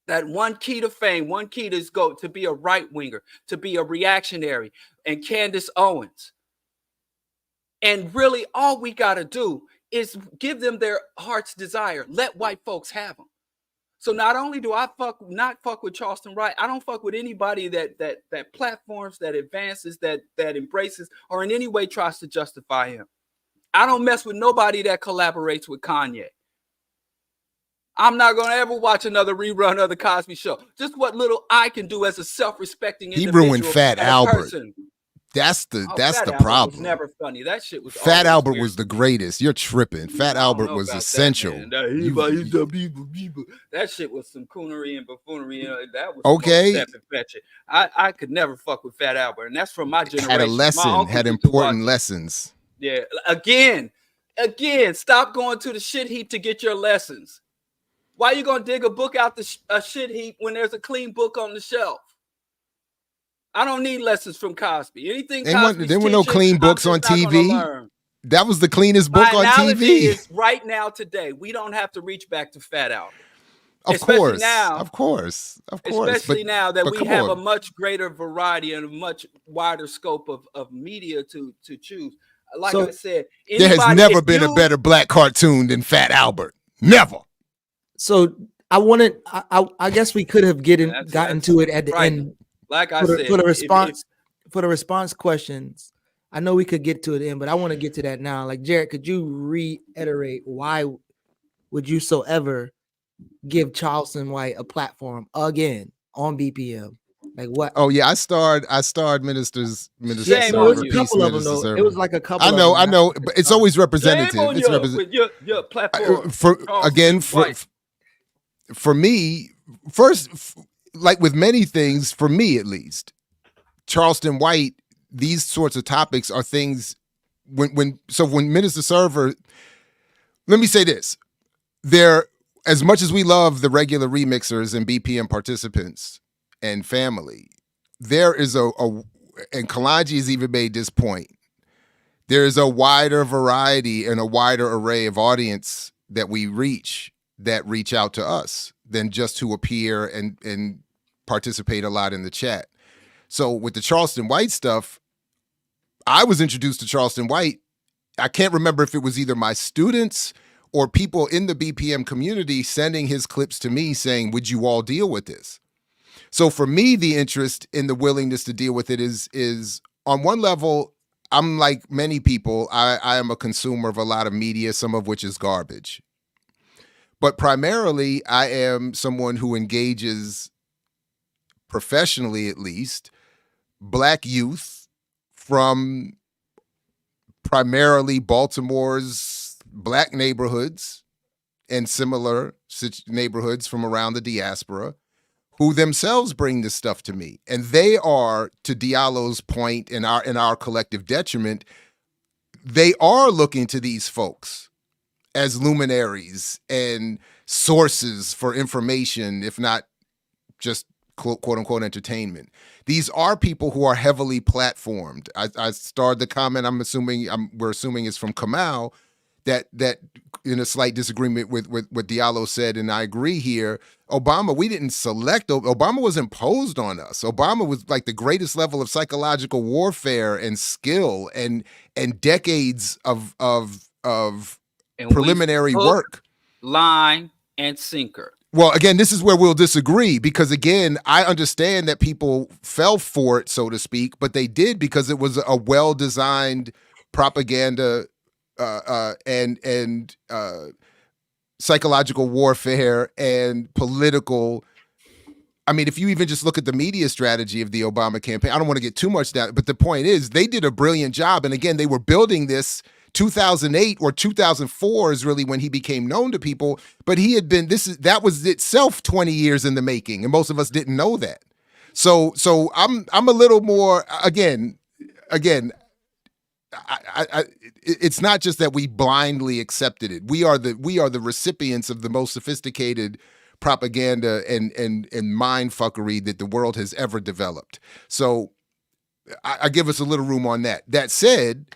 that one key to fame, one key to be a right winger, to be a reactionary, and Candace Owens. And really all we got to do is give them their heart's desire. Let white folks have them. So not only do I not fuck with Charleston Wright, I don't fuck with anybody that platforms, that advances, that embraces, or in any way tries to justify him. I don't mess with nobody that collaborates with Kanye. I'm not going to ever watch another rerun of the Cosby Show. Just what little I can do as a self-respecting individual. He ruined Fat Albert. Person. That's the Albert problem. Was never funny. That shit was. Fat Albert weird. was the greatest. You're tripping. Fat Albert was essential. That shit was some coonery and buffoonery. That was okay. I could never fuck with Fat Albert, and that's from my generation. Had a lesson. Had important lessons. Yeah. Again, stop going to the shit heap to get your lessons. Why are you gonna dig a book out a shit heap when there's a clean book on the shelf? I don't need lessons from Cosby. Anything there were no clean books on TV. That was the cleanest book on TV. Is right now, today, we don't have to reach back to Fat Albert. Of course. Especially now that we have a much greater variety and a much wider scope of media to choose. Like I said, there has never been a better Black cartoon than Fat Albert. Never. So I guess we could have gotten to it at the end. Like I said, for the response questions, I know we could get to it in, but I want to get to that now. Like, Jared, could you reiterate why would you ever give Charleston White a platform again on BPM? Like what? Oh yeah, I starred Minister Yeah, Shame no, on it's a you. couple of them Minister though. Server. It was like a couple. I know, but it's always Shame representative. on It's you with your platform. for Charleston White. for me, first, like with many things, for me at least, Charleston White, these sorts of topics are things when Minister Server, let me say this, there, as much as we love the regular remixers and BPM participants and family, there is and Kalonji has even made this point, there is a wider variety and a wider array of audience that we reach out to us than just who appear and participate a lot in the chat. So with the Charleston White stuff, I was introduced to Charleston White. I can't remember if it was either my students or people in the BPM community sending his clips to me saying, would you all deal with this? So for me, the interest in the willingness to deal with it is on one level, I'm like many people, I am a consumer of a lot of media, some of which is garbage. But primarily, I am someone who engages, professionally at least, Black youth from primarily Baltimore's Black neighborhoods and similar neighborhoods from around the diaspora, who themselves bring this stuff to me. And they are, to Diallo's point, in our collective detriment, they are looking to these folks as luminaries and sources for information, if not just quote unquote entertainment. These are people who are heavily platformed. I started the comment, we're assuming is from Kamal, that in a slight disagreement with what Diallo said, and I agree here, Obama, we didn't select, Obama was imposed on us. Obama was like the greatest level of psychological warfare and skill and decades of And preliminary work. Line and sinker. Well, again, this is where we'll disagree, because again, I understand that people fell for it, so to speak, but they did because it was a well-designed propaganda and psychological warfare and political. I mean, if you even just look at the media strategy of the Obama campaign, I don't want to get too much down, but the point is they did a brilliant job. And again, they were building this 2008 or 2004 is really when he became known to people, but he had been, that was itself 20 years in the making. And most of us didn't know that. So I'm a little more, again, it's not just that we blindly accepted it. We are the recipients of the most sophisticated propaganda and mind fuckery that the world has ever developed. So I give us a little room on that. That said,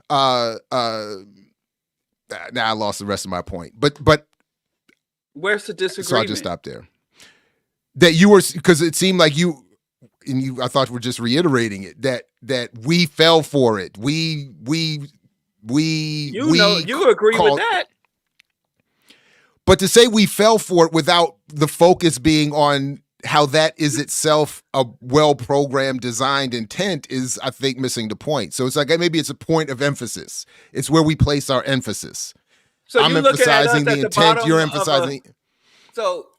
now I lost the rest of my point. But where's the disagreement? So I'll just stop there. That you were, because it seemed like you I thought we're just reiterating it, that we fell for it. You agree with that. But to say we fell for it without the focus being on how that is itself a well-programmed, designed intent is, I think, missing the point. So it's like maybe it's a point of emphasis. It's where we place our emphasis. So I'm emphasizing the intent. You're emphasizing.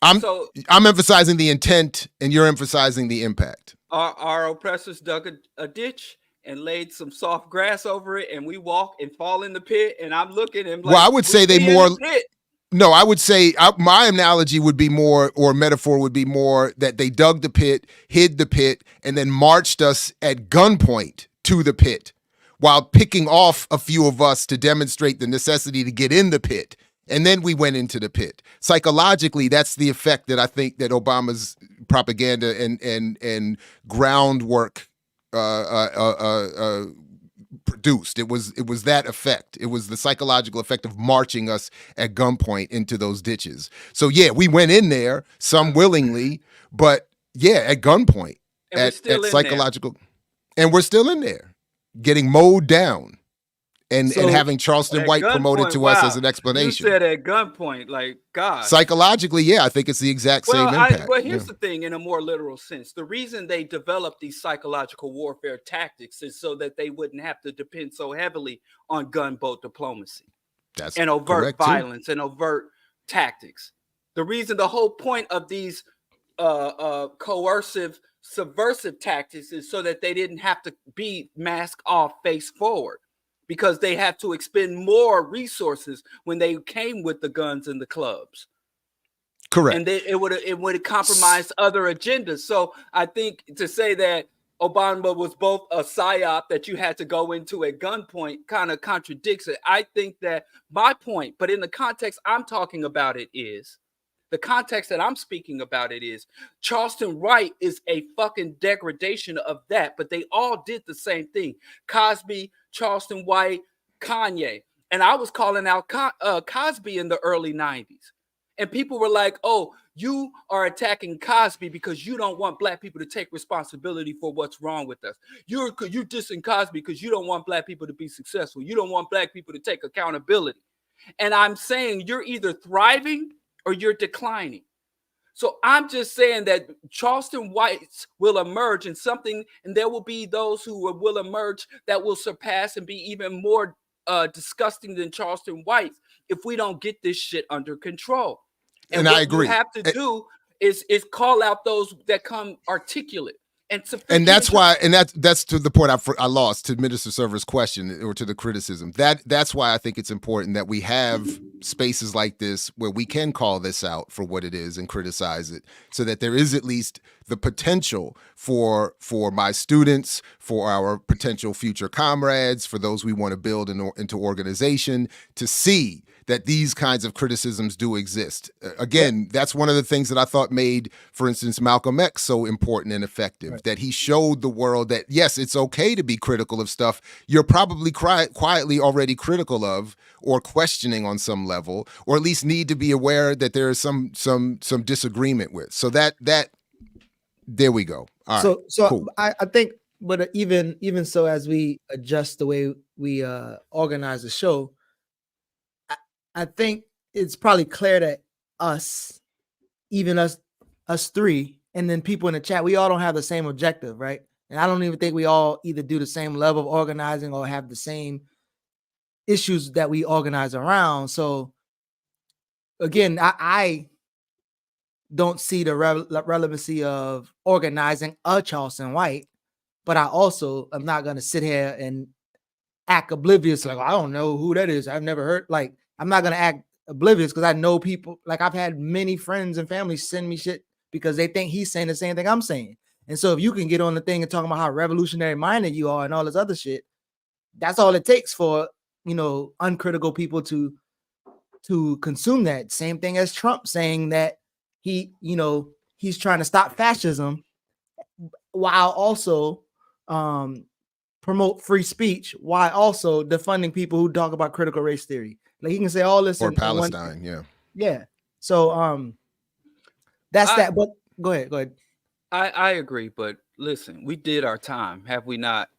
I'm emphasizing the intent, and you're emphasizing the impact. Our oppressors dug a ditch and laid some soft grass over it, and we walk and fall in the pit. And I'm looking and like, well, I would say they more. No, I would say my analogy would be more, or metaphor would be more, that they dug the pit, hid the pit, and then marched us at gunpoint to the pit while picking off a few of us to demonstrate the necessity to get in the pit. And then we went into the pit. Psychologically, that's the effect that I think that Obama's propaganda and groundwork produced. It was that effect. It was the psychological effect of marching us at gunpoint into those ditches. So yeah, we went in there, some willingly, but yeah, at gunpoint, at psychological, and we're still in there, getting mowed down. And having Charleston White promoted to us as an explanation. You said at gunpoint, like, God. Psychologically, yeah, I think it's the exact same impact. But here's the thing, in a more literal sense. The reason they developed these psychological warfare tactics is so that they wouldn't have to depend so heavily on gunboat diplomacy. And overt violence and overt tactics. The reason, the whole point of these coercive subversive tactics is so that they didn't have to be mask off, face forward, because they have to expend more resources when they came with the guns and the clubs. Correct. And it would have compromised other agendas. So I think to say that Obama was both a psyop that you had to go into at gunpoint kind of contradicts it. I think that my point, but in the context I'm talking about it is, the context that I'm speaking about it is, Charleston White is a fucking degradation of that, but they all did the same thing. Cosby, Charleston White, Kanye. And I was calling out Cosby in the early 90s. And people were like, oh, you are attacking Cosby because you don't want black people to take responsibility for what's wrong with us. You're dissing Cosby because you don't want black people to be successful. You don't want black people to take accountability. And I'm saying you're either thriving or you're declining. So I'm just saying that Charleston Whites will emerge in something, and there will be those who will emerge that will surpass and be even more disgusting than Charleston Whites if we don't get this shit under control. And what I agree. you have to do is call out those that come articulate. And that's why, and that's to the point I lost to Minister Server's question or to the criticism. That's why I think it's important that we have spaces like this where we can call this out for what it is and criticize it, so that there is at least the potential for my students, for our potential future comrades, for those we want to build into organization, to see that these kinds of criticisms do exist. Again, that's one of the things that I thought made, for instance, Malcolm X so important and effective, right? That he showed the world that, yes, it's okay to be critical of stuff you're probably quietly already critical of or questioning on some level, or at least need to be aware that there is some disagreement with. So that there we go. All right, so cool. I think, but even so, as we adjust the way we organize the show, I think it's probably clear that us three, and then people in the chat, we all don't have the same objective, right? And I don't even think we all either do the same level of organizing or have the same issues that we organize around. So again, I don't see the relevancy of organizing a Charleston White, but I also am not going to sit here and act oblivious. Like, I don't know who that is. I've never heard. Like, I'm not going to act oblivious because I know people. Like, I've had many friends and family send me shit because they think he's saying the same thing I'm saying. And so if you can get on the thing and talk about how revolutionary minded you are and all this other shit, that's all it takes for, uncritical people to consume that. Same thing as Trump saying that he's trying to stop fascism while also promote free speech, while also defunding people who talk about critical race theory. Like, he can say all this or Palestine, yeah. So that's that. But go ahead. I agree, but listen, we did our time, have we not?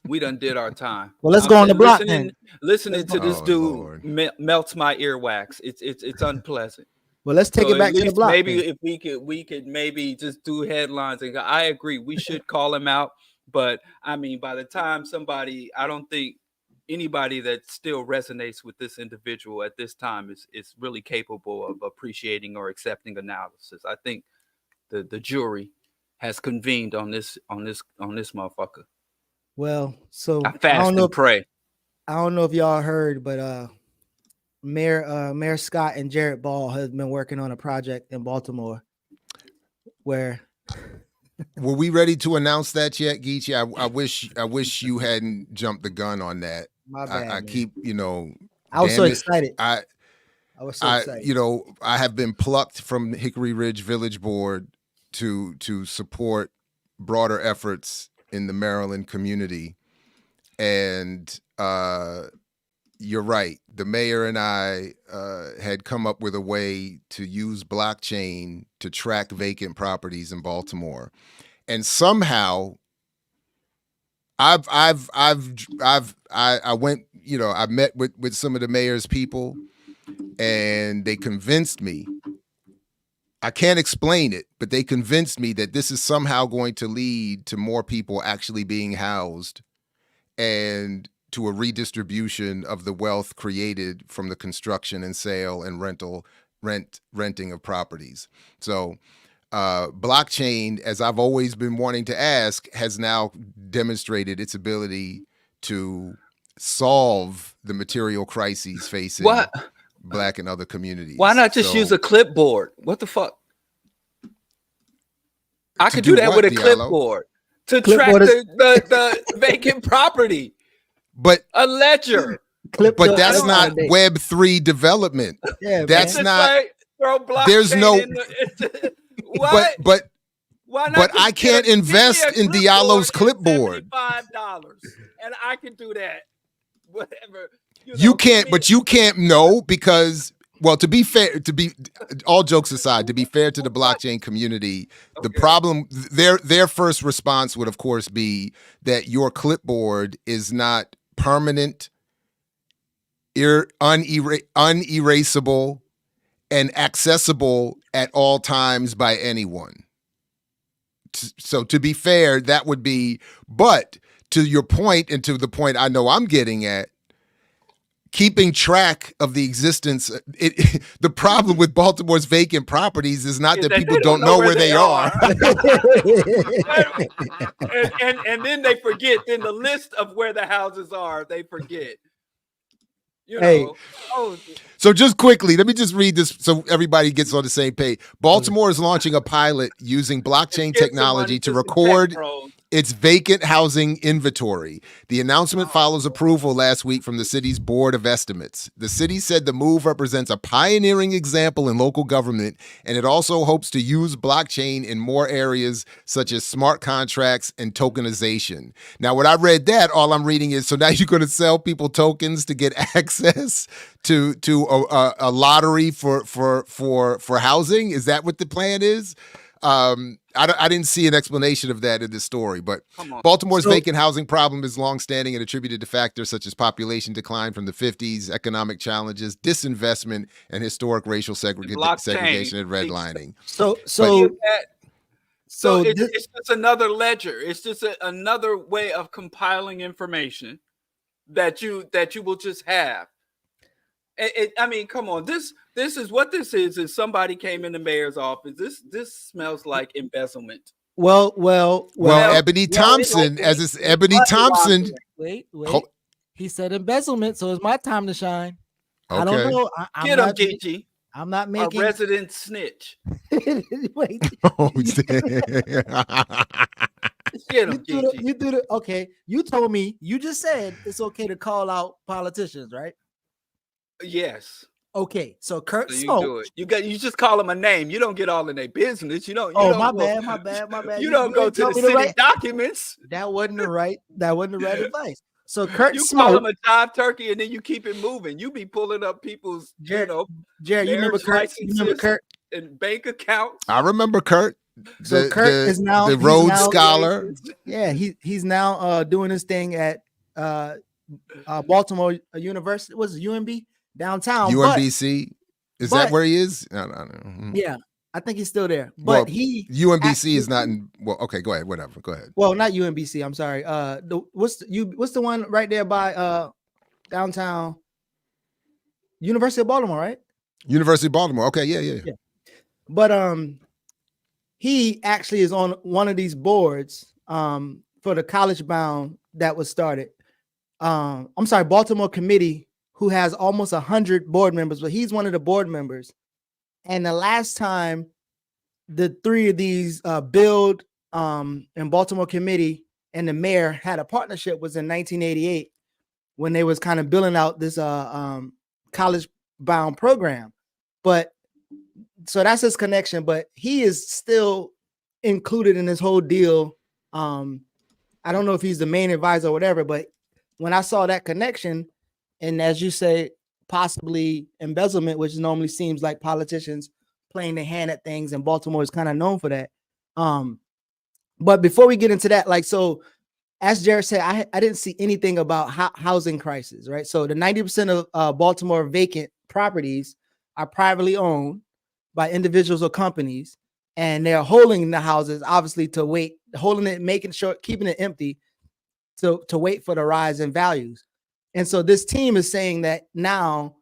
We done did our time. Well, let's go on the block. Listening to this dude melts my earwax. It's unpleasant. Well, let's take it back to the block. Maybe if we could maybe just do headlines. And I agree, we should call him out. But I mean, by the time I don't think anybody that still resonates with this individual at this time is really capable of appreciating or accepting analysis. I think the jury has convened on this motherfucker. Well, so I fast and pray. I don't know if y'all heard, but Mayor Scott and Jared Ball have been working on a project in Baltimore were we ready to announce that yet, Geechee? I wish you hadn't jumped the gun on that. My bad, I keep, I was so excited. I was so excited. I have been plucked from Hickory Ridge Village Board to support broader efforts in the Maryland community. And you're right. The mayor and I had come up with a way to use blockchain to track vacant properties in Baltimore. And somehow I went, I met with some of the mayor's people, and they convinced me. I can't explain it, but they convinced me that this is somehow going to lead to more people actually being housed and to a redistribution of the wealth created from the construction and sale and renting of properties. So blockchain, as I've always been wanting to ask, has now demonstrated its ability to solve the material crises facing What? Black and other communities. Why not just use a clipboard? What the fuck? I could do that what, with a Diallo? clipboard to track Clipboard is- the vacant property. But A ledger. but that's not Web3 development. Yeah, That's Just not. like throw blockchain There's no- in the, what? But Why not but just I can't give me invest a in Diallo's clipboard. $75, and I can do that. Whatever. You can't. But you can't know because. Well, to be fair, all jokes aside, to be fair to the blockchain community, the problem, their first response would, of course, be that your clipboard is not permanent, unerasable, and accessible at all times by anyone. So to be fair, that would be, but to your point and to the point I know I'm getting at, keeping track of the existence, the problem with Baltimore's vacant properties is not that people don't know where they are. and then they forget. Then the list of where the houses are, they forget. You know. Hey. Oh, So just quickly, let me just read this so everybody gets on the same page. Baltimore is launching a pilot using blockchain get technology to somebody some record tech pros. its vacant housing inventory. The announcement follows approval last week from the city's Board of Estimates. The city said the move represents a pioneering example in local government, and it also hopes to use blockchain in more areas such as smart contracts and tokenization. Now, when I read that, all I'm reading is, so now you're going to sell people tokens to get access to a lottery for housing? Is that what the plan is? I didn't see an explanation of that in this story, but Baltimore's vacant housing problem is longstanding and attributed to factors such as population decline from the 50s, economic challenges, disinvestment, and historic racial segregation and redlining. So it's just another ledger. It's just another way of compiling information that you will just have. I mean, come on. This is what this is somebody came in the mayor's office. This smells like embezzlement. Well, Ebony Thompson, as it's Ebony Thompson. Wait. He said embezzlement, so it's my time to shine. Okay. I don't know. Get him, Gigi. I'm not A making resident snitch. Wait. Oh, Get him, Gigi. You do the okay. You told me. You just said it's okay to call out politicians, right? Yes. Okay, so Kurt So you Smoke. do it. You just call them a name. You don't get all in their business. You don't. My bad. You don't go to the city documents. That wasn't the right advice. So Kurt You Smoke. call them a jive turkey, and then you keep it moving. You be pulling up people's, Jared, you remember Kurt? And bank accounts. I remember Kurt. So Kurt is now the Rhodes Scholar. Yeah, he's now doing his thing at Baltimore University. Was it UMB downtown? UMBC. Is that where he is? I don't know. Yeah, I think he's still there. But UMBC is not in. Well, okay, go ahead. Whatever. Go ahead. Well, not UMBC. I'm sorry. What's the one right there by downtown? University of Baltimore, right? University of Baltimore. Okay, yeah. But he actually is on one of these boards for the college bound that was started. I'm sorry, Baltimore committee, who has almost 100 board members, but he's one of the board members. And the last time the three of these Build and Baltimore committee and the mayor had a partnership was in 1988 when they was kind of building out this college bound program. But so that's his connection, but he is still included in this whole deal. I don't know if he's the main advisor or whatever, but when I saw that connection, and as you say, possibly embezzlement, which normally seems like politicians playing their hand at things, and Baltimore is kind of known for that. But before we get into that, like, so as Jared said, I didn't see anything about housing crisis, right? So the 90% of Baltimore vacant properties are privately owned by individuals or companies, and they're holding the houses obviously to wait, holding it, making sure, keeping it empty to wait for the rise in values. And so this team is saying that now,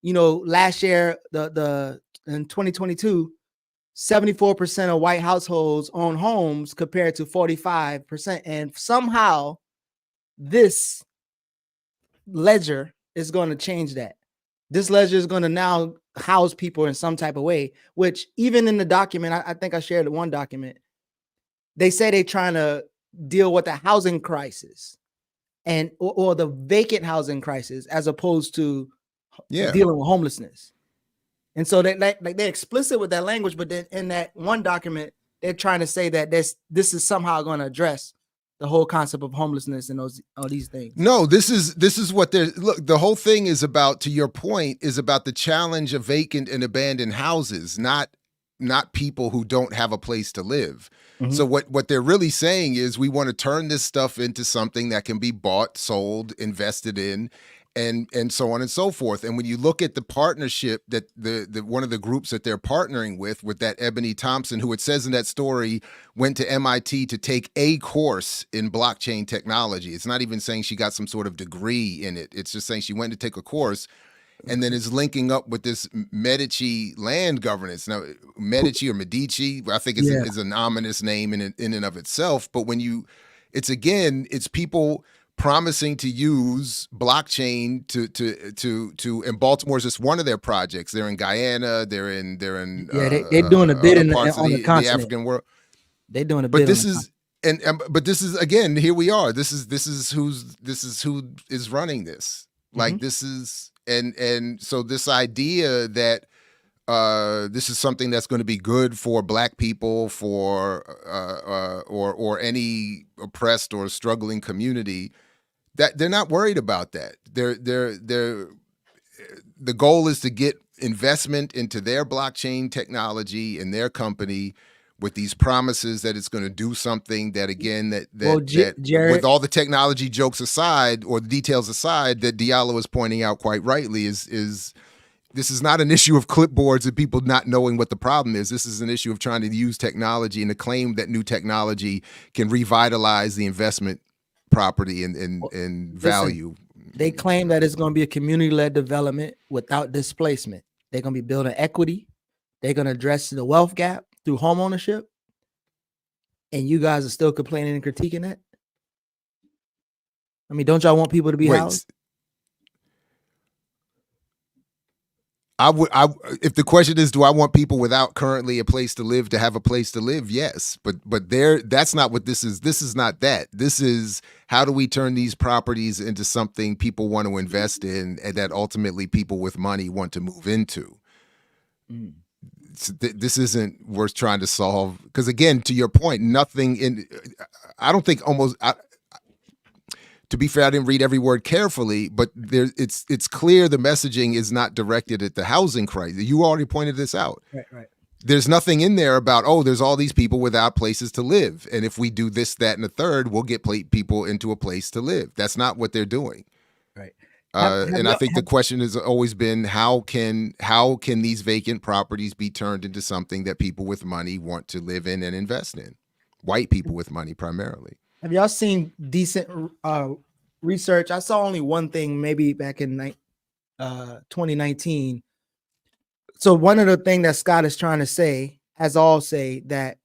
last year, in 2022, 74% of white households own homes compared to 45%. And somehow this ledger is going to change that. This ledger is going to now house people in some type of way, which even in the document, I think I shared one document, they say they're trying to deal with the housing crisis and or the vacant housing crisis as opposed to dealing with homelessness. And so they like they're explicit with that language, but then in that one document, they're trying to say that this is somehow going to address the whole concept of homelessness and all these things. No, this is what they're look. The whole thing is about, to your point, is about the challenge of vacant and abandoned houses, not people who don't have a place to live. Mm-hmm. So what they're really saying is we want to turn this stuff into something that can be bought, sold, invested in, and so on and so forth. And when you look at the partnership that the one of the groups that they're partnering with that Ebony Thompson, who it says in that story went to MIT to take a course in blockchain technology. It's not even saying she got some sort of degree in it. It's just saying she went to take a course, and then is linking up with this Medici land governance. Now, Medici or Medici, I think is an ominous name in and of itself. But when it's people promising to use blockchain to and Baltimore is just one of their projects. They're in Guyana. They're in they're doing a bit on the continent. The African world. They're doing a bit. But this is but this is, again, here we are. This is who is running this. Like, this is and so this idea that this is something that's going to be good for Black people, for or any oppressed or struggling community, that they're not worried about that. The goal is to get investment into their blockchain technology and their company with these promises that it's going to do something that, again, Jared, with all the technology jokes aside or the details aside, that Diallo is pointing out quite rightly is this is not an issue of clipboards and people not knowing what the problem is. This is an issue of trying to use technology and to claim that new technology can revitalize the investment property and value. They claim that it's going to be a community-led development without displacement. They're going to be building equity. They're going to address the wealth gap through home ownership. And you guys are still complaining and critiquing that? I mean, don't y'all want people to be housed? If the question is, do I want people without currently a place to live to have a place to live? Yes, but that's not what this is. This is not that. This is, how do we turn these properties into something people want to invest in and that ultimately people with money want to move into? This isn't worth trying to solve, because, again, to your point, to be fair, I didn't read every word carefully, but it's clear the messaging is not directed at the housing crisis. You already pointed this out. Right. There's nothing in there about, there's all these people without places to live, and if we do this, that, and the third, we'll get people into a place to live. That's not what they're doing. Right. And I think the question has always been, how can these vacant properties be turned into something that people with money want to live in and invest in? White people with money primarily. Have y'all seen decent research? I saw only one thing, maybe back in 2019. So one of the things that Scott is trying to say, as all say, that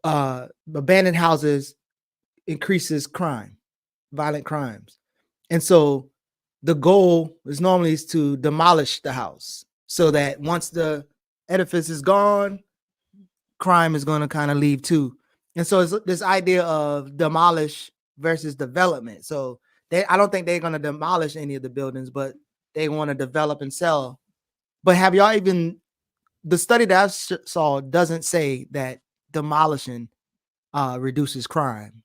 abandoned houses increases crime, violent crimes. And so the goal is normally to demolish the house so that once the edifice is gone, crime is going to kind of leave too. And so it's this idea of demolish versus development. So I don't think they're going to demolish any of the buildings, but they want to develop and sell. But have y'all the study that I saw doesn't say that demolishing reduces crime.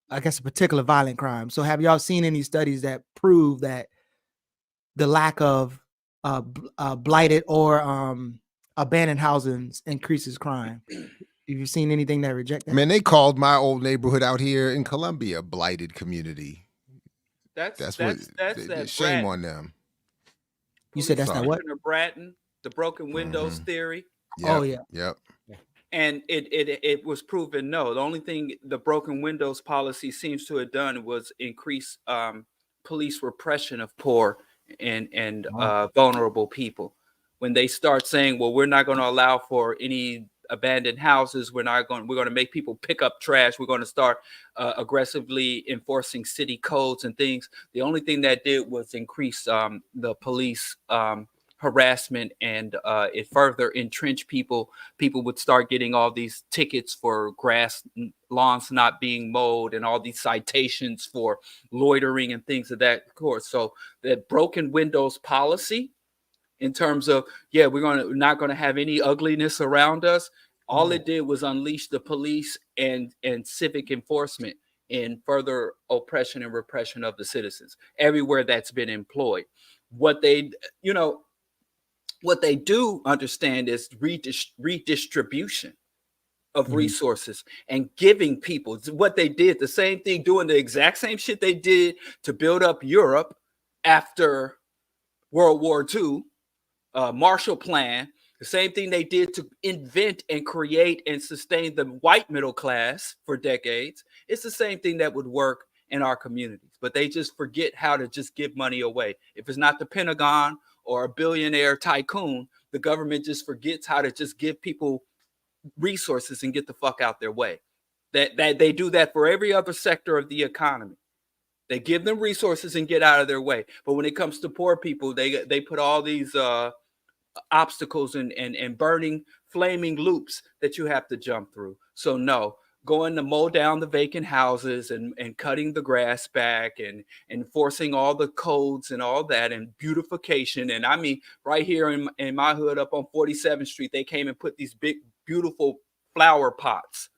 I guess a particular violent crime. So have y'all seen any studies that prove that the lack of blighted or abandoned housings increases crime? Have you seen anything that reject that? Man, they called my old neighborhood out here in Columbia a blighted community. That's shame on them. You said that's not what? Bratton, the broken windows theory. Yep, Yep. And it was proven no. The only thing the broken windows policy seems to have done was increase police repression of poor and vulnerable people. when they start saying, well, we're not going to allow for any abandoned houses, we're going to make people pick up trash, we're going to start aggressively enforcing city codes and things. The only thing that did was increase the police harassment, and it further entrenched people. People would start getting all these tickets for grass lawns not being mowed, and all these citations for loitering and things of that sort. So that broken windows policy, in terms of, yeah, we're not going to have any ugliness around us. All it did was unleash the police and civic enforcement in further oppression and repression of the citizens everywhere that's been employed. What they do understand is redistribution of resources and giving people what they did, the same thing, doing the exact same shit they did to build up Europe after World War II. Marshall Plan, the same thing they did to invent and create and sustain the white middle class for decades. It's the same thing that would work in our communities, but they just forget how to just give money away. If it's not the Pentagon or a billionaire tycoon, the government just forgets how to just give people resources and get the fuck out their way. That they do that for every other sector of the economy. They give them resources and get out of their way. But when it comes to poor people, they put all these obstacles and burning, flaming loops that you have to jump through. So no, going to mow down the vacant houses and cutting the grass back and enforcing all the codes and all that, and beautification. And I mean, right here in my hood up on 47th Street, they came and put these big, beautiful flower pots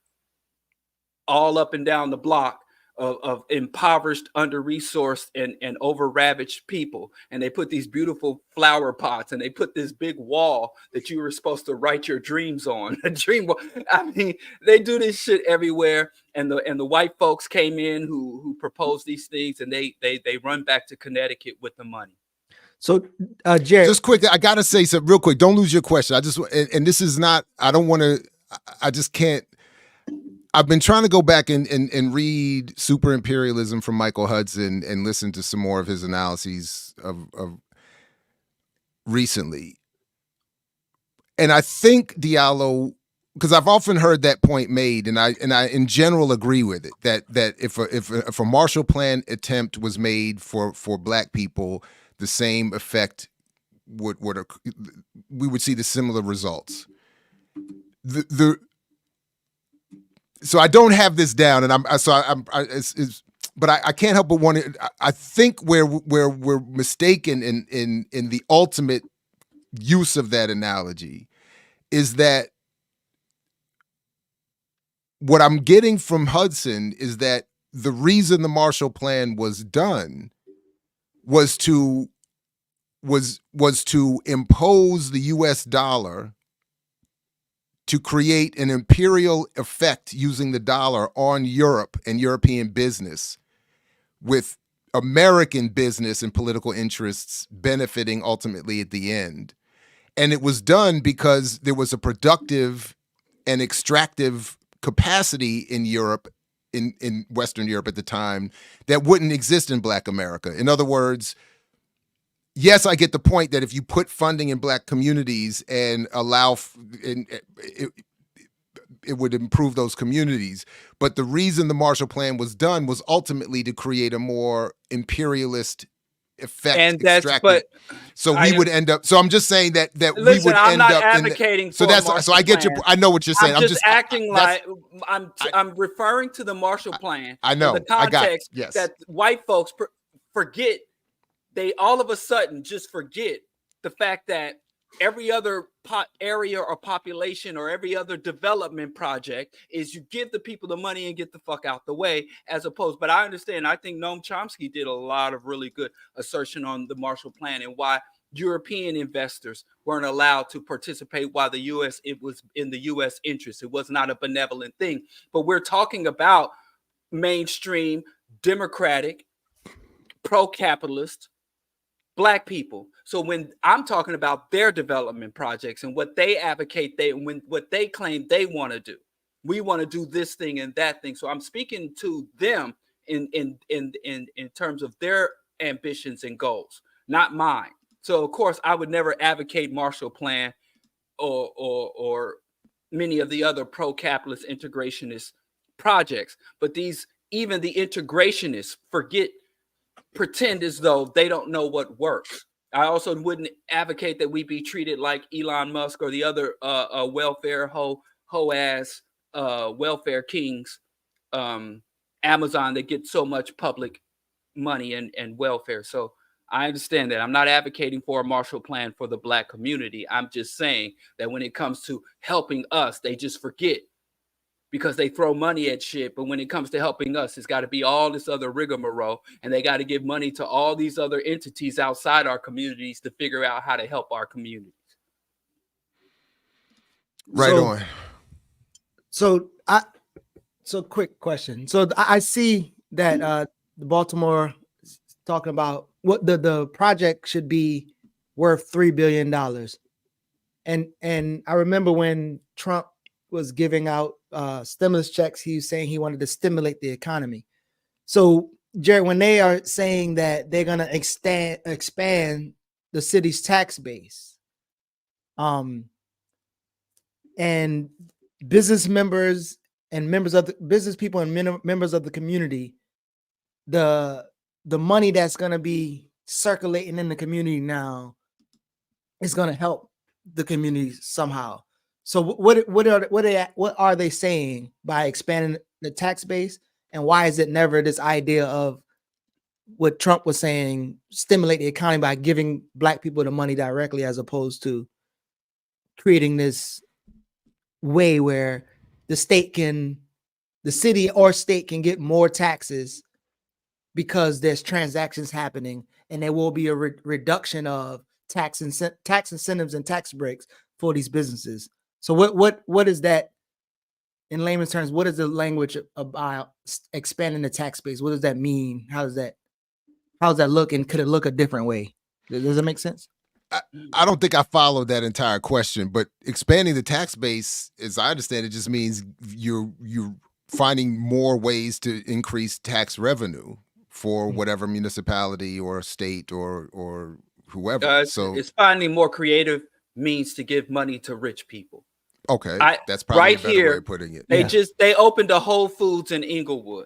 all up and down the block of impoverished, under-resourced, and over-ravaged people. And they put these beautiful flower pots, and they put this big wall that you were supposed to write your dreams on. A dream wall. I mean, they do this shit everywhere. And the white folks came in who proposed these things, and they run back to Connecticut with the money. So, Jared, just quick, I gotta say something real quick. Don't lose your question. And this is not, I don't want to, I just can't. I've been trying to go back and read Super Imperialism from Michael Hudson and listen to some more of his analyses of recently. And I think Diallo, because I've often heard that point made, and I in general agree with it, that if a Marshall Plan attempt was made for Black people, the same effect we would see the similar results. So I don't have this down, and but I can't help but wonder. I think where we're mistaken in the ultimate use of that analogy is that what I'm getting from Hudson is that the reason the Marshall Plan was done was to impose the U.S. dollar, to create an imperial effect using the dollar on Europe and European business, with American business and political interests benefiting ultimately at the end. And it was done because there was a productive and extractive capacity in Europe, in Western Europe at the time, that wouldn't exist in Black America. In other words, yes, I get the point that if you put funding in Black communities and allow, it would improve those communities. But the reason the Marshall Plan was done was ultimately to create a more imperialist effect. And that's, but so we would end up. So I'm just saying that listen, we would I'm end not up advocating. So that's so I get your. I know what you're saying. I'm just acting like I'm referring to the Marshall Plan. I know. In the context yes. that white folks forget. They all of a sudden just forget the fact that every other area or population or every other development project is you give the people the money and get the fuck out the way, as opposed. But I understand. I think Noam Chomsky did a lot of really good assertion on the Marshall Plan and why European investors weren't allowed to participate while it was in the U.S. interest. It was not a benevolent thing. But we're talking about mainstream, democratic, pro-capitalist Black people. So when I'm talking about their development projects and what they advocate, what they claim they want to do, we want to do this thing and that thing. So I'm speaking to them in terms of their ambitions and goals, not mine. So of course I would never advocate Marshall Plan or many of the other pro-capitalist integrationist projects. But even the integrationists pretend as though they don't know what works. I also wouldn't advocate that we be treated like Elon Musk or the other welfare ho-ass welfare kings, Amazon, that get so much public money and welfare. So I understand that. I'm not advocating for a Marshall Plan for the Black community. I'm just saying that when it comes to helping us, they just forget because they throw money at shit. But when it comes to helping us, it's got to be all this other rigmarole, and they got to give money to all these other entities outside our communities to figure out how to help our communities. Right on. So quick question. So I see that Baltimore is talking about what the project should be worth $3 billion. And I remember when Trump was giving out stimulus checks, he was saying he wanted to stimulate the economy. So Jared, when they are saying that they're gonna expand the city's tax base, and business members and members of the business people and members of the community, the money that's going to be circulating in the community now is going to help the community somehow. So what are they saying by expanding the tax base, and why is it never this idea of what Trump was saying, stimulate the economy by giving Black people the money directly, as opposed to creating this way where the city or state can get more taxes because there's transactions happening, and there will be a reduction of tax incentives and tax breaks for these businesses. So what is that in layman's terms? What is the language about expanding the tax base? What does that mean? How does that look, and could it look a different way? Does it make sense? I don't think I followed that entire question, but expanding the tax base, as I understand it, just means you're finding more ways to increase tax revenue for whatever municipality or state or whoever. So it's finding more creative means to give money to rich people. Okay, that's probably right a better here, way of putting it. They opened a Whole Foods in Inglewood.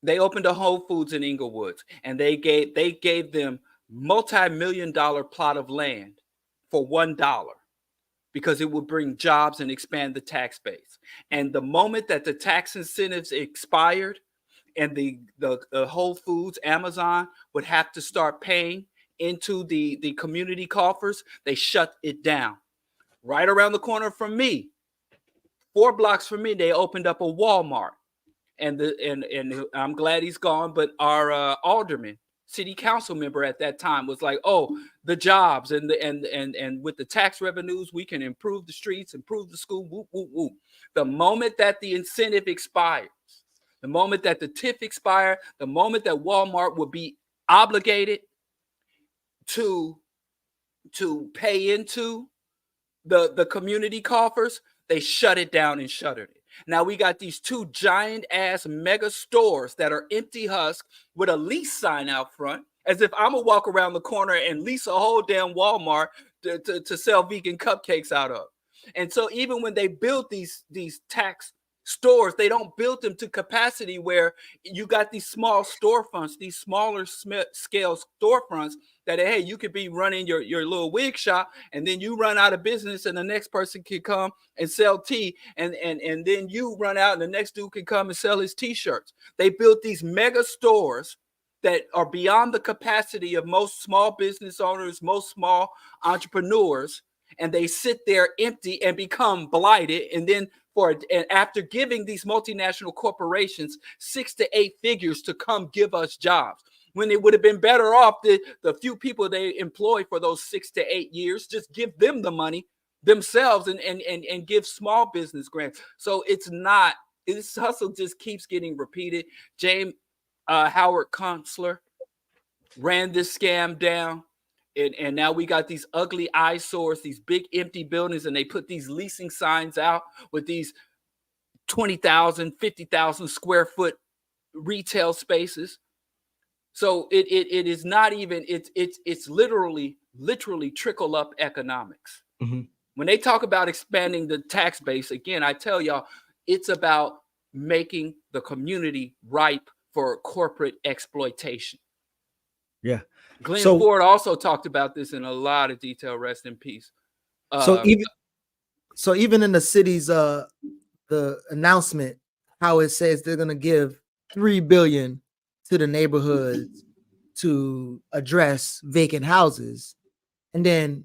They opened a Whole Foods in Inglewood, and they gave them multi-million-dollar plot of land for $1 because it would bring jobs and expand the tax base. And the moment that the tax incentives expired, and the Whole Foods, Amazon would have to start paying into the community coffers, they shut it down. Right around the corner from me, 4 blocks from me, they opened up a Walmart. And I'm glad he's gone, but our alderman, city council member at that time, was like, "Oh, the jobs and with the tax revenues, we can improve the streets, improve the school." Whoop, whoop, whoop. The moment that the incentive expires, the moment that the TIF expired, the moment that Walmart would be obligated to pay into the community coffers, they shut it down and shuttered it. Now we got these 2 giant ass mega stores that are empty husk with a lease sign out front, as if I'm gonna walk around the corner and lease a whole damn Walmart to sell vegan cupcakes out of. And so even when they build these tax stores, they don't build them to capacity where you got these small storefronts, these smaller scale storefronts that, hey, you could be running your little wig shop, and then you run out of business, and the next person can come and sell tea, and then you run out, and the next dude can come and sell his t-shirts. They built these mega stores that are beyond the capacity of most small business owners, most small entrepreneurs, and they sit there empty and become blighted. And then after giving these multinational corporations 6 to 8 figures to come give us jobs, when it would have been better off the few people they employ for those 6 to 8 years, just give them the money themselves and give small business grants. So this hustle just keeps getting repeated. James Howard Kunstler ran this scam down. And now we got these ugly eyesores, these big empty buildings, and they put these leasing signs out with these 20,000, 50,000 square foot retail spaces. So it is not even, it's literally trickle up economics. Mhm. When they talk about expanding the tax base, again, I tell y'all, it's about making the community ripe for corporate exploitation. Yeah. Glenn So- Ford also talked about this in a lot of detail. Rest in peace. So even in the city's the announcement, how it says they're gonna give $3 billion to the neighborhoods to address vacant houses, and then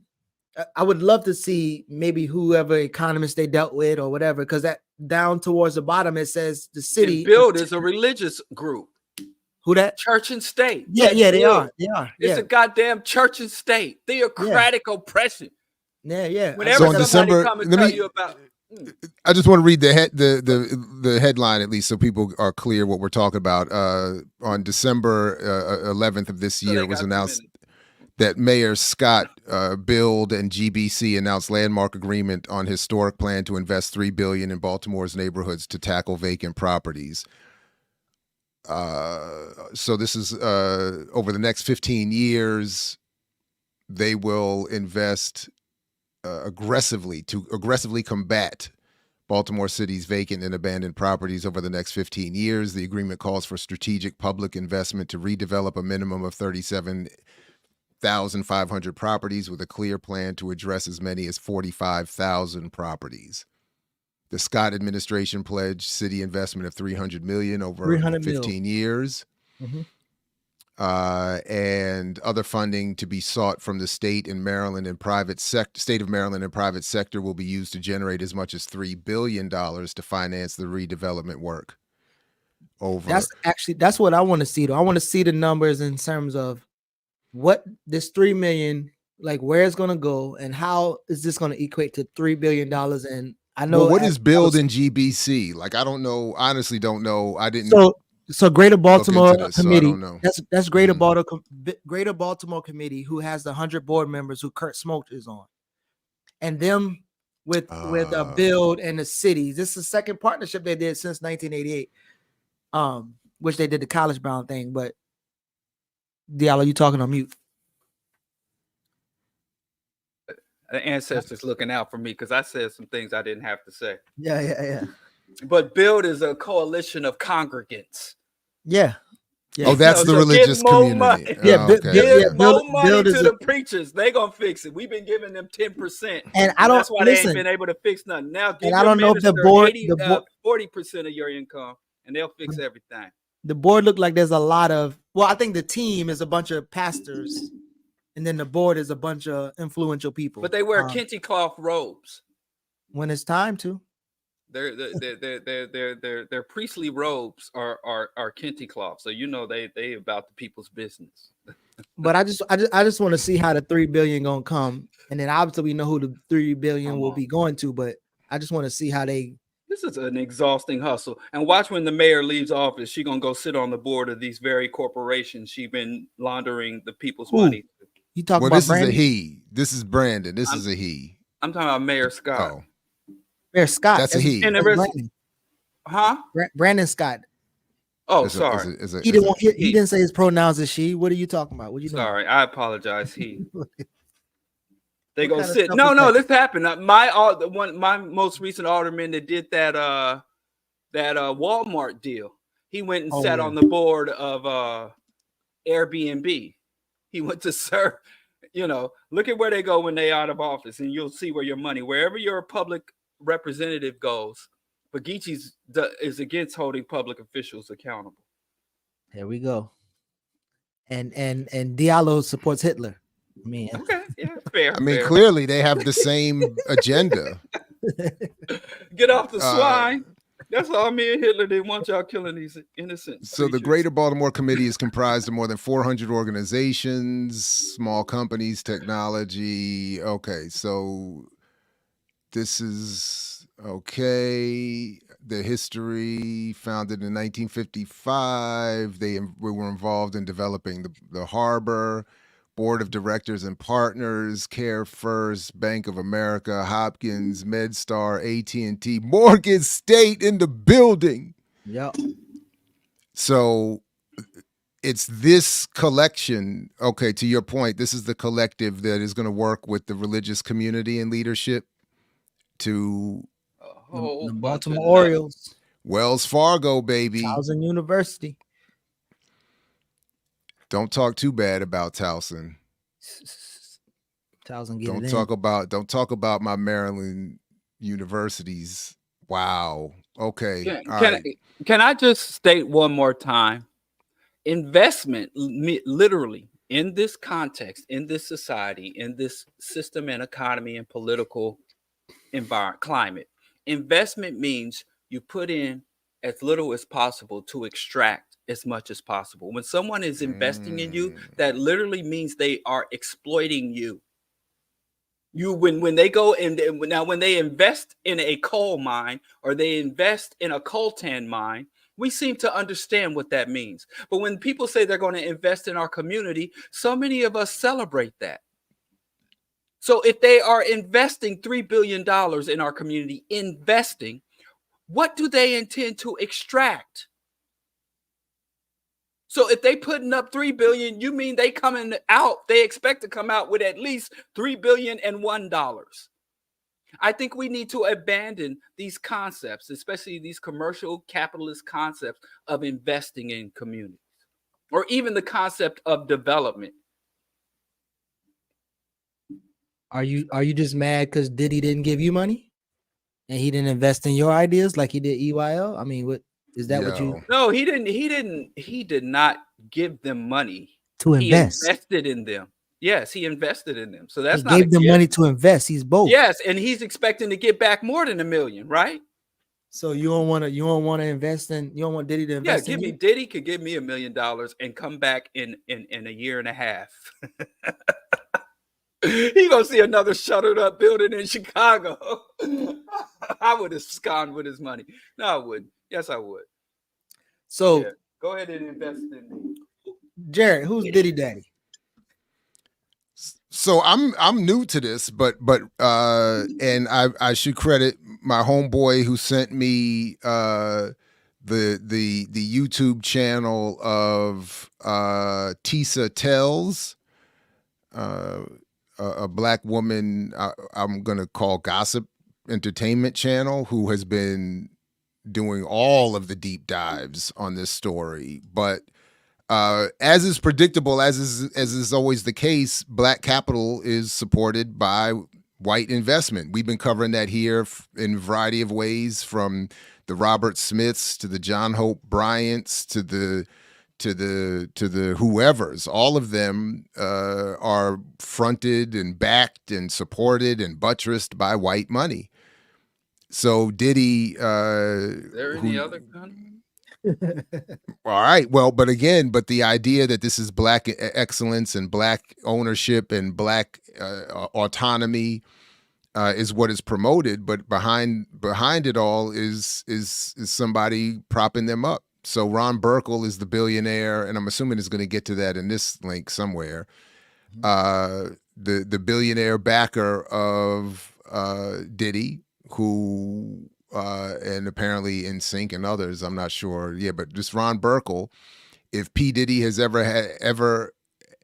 I would love to see maybe whoever economist they dealt with or whatever, because that down towards the bottom it says the city Build is a religious group. Who that? Church and state. Yeah, they Build. are. It's a goddamn church and state. Theocratic oppression. Yeah. Whenever So in somebody December, come and let tell me- you about, I just want to read the headline at least so people are clear what we're talking about. On December 11th of this So they year, it was got 2 announced minutes. that Mayor Scott Build and GBC announced landmark agreement on historic plan to invest $3 billion in Baltimore's neighborhoods to tackle vacant properties. So this is over the next 15 years, they will invest aggressively combat Baltimore City's vacant and abandoned properties over the next 15 years. The agreement calls for strategic public investment to redevelop a minimum of 37,500 properties with a clear plan to address as many as 45,000 properties. The Scott administration pledged city investment of $300 million over 15 years. Mhm. And other funding to be sought from the state and Maryland and state of Maryland and private sector will be used to generate as much as $3 billion to finance the redevelopment work. That's what I want to see though. I want to see the numbers in terms of what this 3 million, like where it's gonna go and how is this gonna equate to $3 billion. And I know what is build in GBC? Like, I don't know, honestly don't know. I didn't. So Greater Baltimore this, so I Committee. don't know. That's Greater Baltimore Committee, who has the 100 board members who Kurt Smoke is on, and them with Build and the cities. This is the second partnership they did since 1988, which they did the College Bound thing. But Diallo, you talking on mute? The ancestors looking out for me because I said some things I didn't have to say. Yeah. But Build is a coalition of congregants. Yeah. Oh, that's the religious community. Money. Yeah, more money Build to is the preachers. They gonna fix it. We've been giving them 10%, and that's why they ain't been able to fix nothing. Now, give I don't know if the board, 40% of your income, and they'll fix everything. The board looked like there's a lot of. Well, I think the team is a bunch of pastors, and then the board is a bunch of influential people. But they wear kente cloth robes when it's time to. Their priestly robes are kente cloth, so you know they about the people's business. But I just want to see how the $3 billion gonna come, and then obviously we know who the $3 billion will be going to. But I just want to see how they. This is an exhausting hustle, and watch when the mayor leaves office, she gonna go sit on the board of these very corporations she been laundering the people's money. You talking well, about this Brandon? is a he. This is Brandon. This is a he. I'm talking about Mayor Scott. Oh. Mayor Scott. That's a he. And Brandon. Huh? Brandon Scott. Oh, sorry. He didn't say his pronouns is she. What are you talking about? What you doing? Sorry, I apologize. He. They What gonna kind of sit. stuff No, is no, that? this happened. My most recent alderman that did that Walmart deal. He went and sat on the board of Airbnb. He went to serve. Look at where they go when they out of office, and you'll see where your money, wherever your public representative goes. But Geechee's is against holding public officials accountable. Here we go. And Diallo supports Hitler. I mean, okay, yeah, fair. I mean, fair. clearly they have the same agenda. Get off the swine. That's all. Me and Hitler didn't want y'all killing these innocent. So the Greater Baltimore Committee is comprised of more than 400 organizations, small companies, technology. Okay, so this is okay. The history, founded in 1955. We were involved in developing the harbor. Board of Directors and Partners, Care First, Bank of America, Hopkins, MedStar, AT&T, Morgan State in the building. Yep. So it's this collection. Okay, to your point, this is the collective that is going to work with the religious community and leadership to The bunch Baltimore of nuts. Orioles, Wells Fargo, baby. Charleston University. Don't talk too bad about Towson. Towson, get Don't it talk about my Maryland universities. Wow. Okay. Can I just state one more time? Investment, literally, in this context, in this society, in this system and economy and political environment, climate, investment means you put in as little as possible to extract as much as possible. When someone is investing in you, that literally means they are exploiting you. When they go in, now when they invest in a coal mine or they invest in a coltan mine, we seem to understand what that means. But when people say they're going to invest in our community, so many of us celebrate that. So if they are investing $3 billion in our community, investing, what do they intend to extract? So if they putting up $3 billion, you mean they expect to come out with at least $3,000,000,001. I think we need to abandon these concepts, especially these commercial capitalist concepts of investing in communities, or even the concept of development. Are you just mad because Diddy didn't give you money and he didn't invest in your ideas like he did EYL? I mean, what is that? What you? No, he didn't. He did not give them money to invest. He invested in them. Yes, he invested in them. So that's he not gave them money to invest. He's both. Yes, and he's expecting to get back more than $1 million, right? So you don't want to invest in. You don't want Diddy to invest. Yeah, Diddy could give me $1 million and come back in a year and a half. He gonna see another shuttered up building in Chicago. I would have gone with his money. No, I wouldn't. Yes, I would. So yeah, go ahead and invest in me. Jared, who's Diddy Daddy? So I'm new to this, but and I should credit my homeboy who sent me the YouTube channel of Tisa Tells, a black woman I'm gonna call gossip entertainment channel, who has been doing all of the deep dives on this story. But as is predictable, as is always the case, black capital is supported by white investment. We've been covering that here in a variety of ways, from the Robert Smiths to the John Hope Bryants to the whoever's. All of them are fronted and backed and supported and buttressed by white money. So Diddy, is there any other country? All right. Well, but the idea that this is black excellence and black ownership and black autonomy is what is promoted, but behind it all is somebody propping them up. So Ron Burkle is the billionaire, and I'm assuming is going to get to that in this link somewhere. The billionaire backer of Diddy, who and apparently NSYNC and others, I'm not sure. Yeah, but just Ron Burkle. If P. Diddy has ever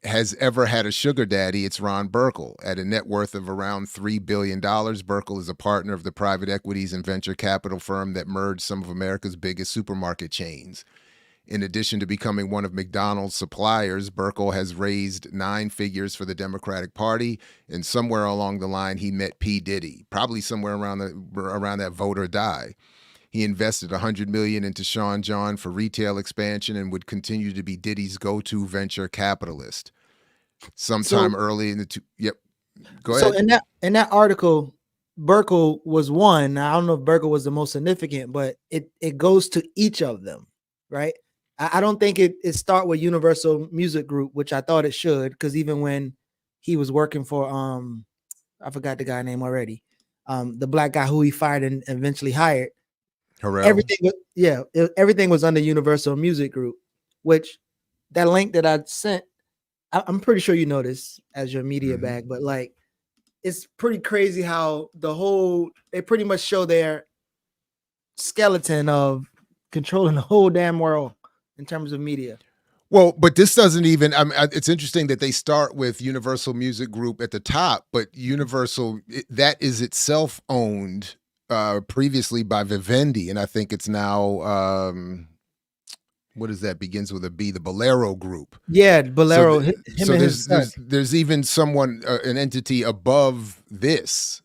had a sugar daddy, it's Ron Burkle. At a net worth of around $3 billion, Burkle is a partner of the private equities and venture capital firm that merged some of America's biggest supermarket chains. In addition to becoming one of McDonald's suppliers, Burkle has raised 9 figures for the Democratic Party, and somewhere along the line, he met P. Diddy, probably somewhere around that vote or die. He invested $100 million into Sean John for retail expansion and would continue to be Diddy's go-to venture capitalist. Sometime early in the Yep. Go ahead. So in that article, Burkle was one. Now, I don't know if Burkle was the most significant, but it goes to each of them, right? I don't think it start with Universal Music Group, which I thought it should, because even when he was working for I forgot the guy name already, the black guy who he fired and eventually hired. Everything was under Universal Music Group, which that link that I sent, I'm pretty sure you know this as your media bag, but like, it's pretty crazy how they pretty much show their skeleton of controlling the whole damn world in terms of media. Well, but this doesn't even. It's interesting that they start with Universal Music Group at the top, but Universal that is itself owned previously by Vivendi, and I think it's now what is that? Begins with a B. The Bolero Group. Yeah, Bolero. So, him so and his son. there's even someone, an entity above this.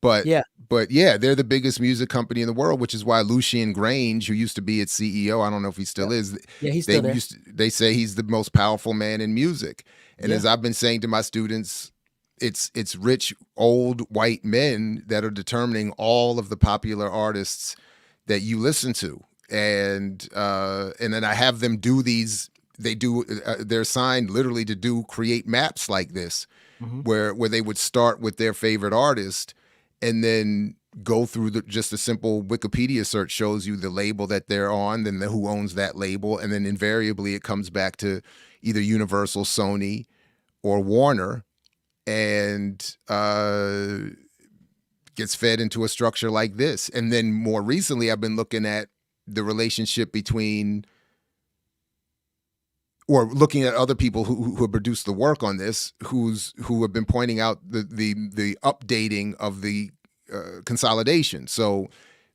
But Yeah. They're the biggest music company in the world, which is why Lucian Grange, who used to be its CEO, I don't know if he still is. Yeah, he's still there. They say he's the most powerful man in music. And as I've been saying to my students, it's rich old white men that are determining all of the popular artists that you listen to. And then I have them do these. They're assigned literally to create maps like this, where they would start with their favorite artist. And then go through just a simple Wikipedia search shows you the label that they're on, then who owns that label, and then invariably it comes back to either Universal, Sony, or Warner, and gets fed into a structure like this. And then more recently, I've been looking at the relationship between, or looking at other people who have produced the work on this, who have been pointing out the updating of the consolidation. So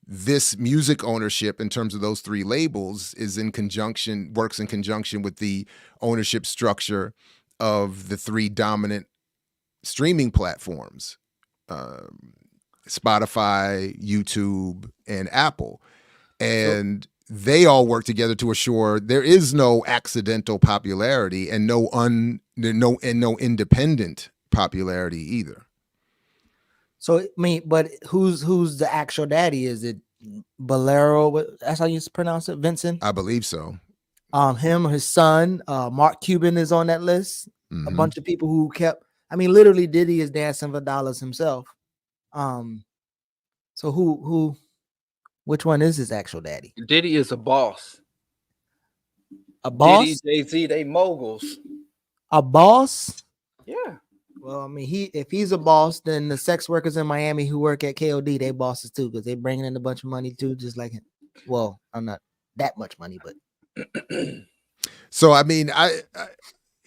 this music ownership in terms of those three labels works in conjunction with the ownership structure of the three dominant streaming platforms, Spotify, YouTube, and Apple. And they all work together to assure there is no accidental popularity and no independent popularity either. So but who's the actual daddy? Is it Bolero? That's how you pronounce it, Vincent? I believe so. Him, his son, Mark Cuban is on that list. Mm-hmm. A bunch of people who literally Diddy is dancing for dollars himself. So which one is his actual daddy? Diddy is a boss. A boss? Diddy, Jay-Z, they moguls. A boss? Yeah. Well, if he's a boss, then the sex workers in Miami who work at KOD, they bosses too, because they bringing in a bunch of money too, just like him. Well, I'm not that much money, but so I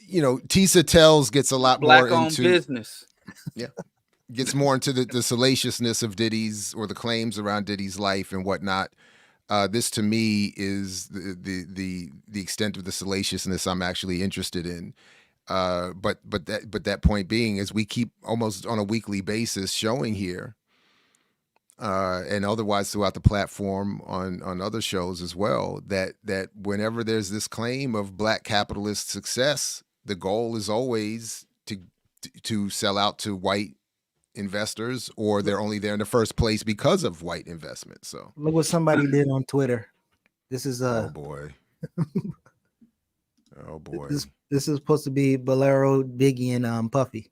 Tisa Tells gets a lot more into business. Yeah. Gets more into the salaciousness of Diddy's, or the claims around Diddy's life and whatnot. This to me is the extent of the salaciousness I'm actually interested in. But that point being is we keep almost on a weekly basis showing here, and otherwise throughout the platform on other shows as well, that whenever there's this claim of Black capitalist success, the goal is always to sell out to white investors, or they're only there in the first place because of white investment. So look what somebody did on Twitter. This is oh boy. Oh boy. This is supposed to be Bolero, Biggie, and Puffy.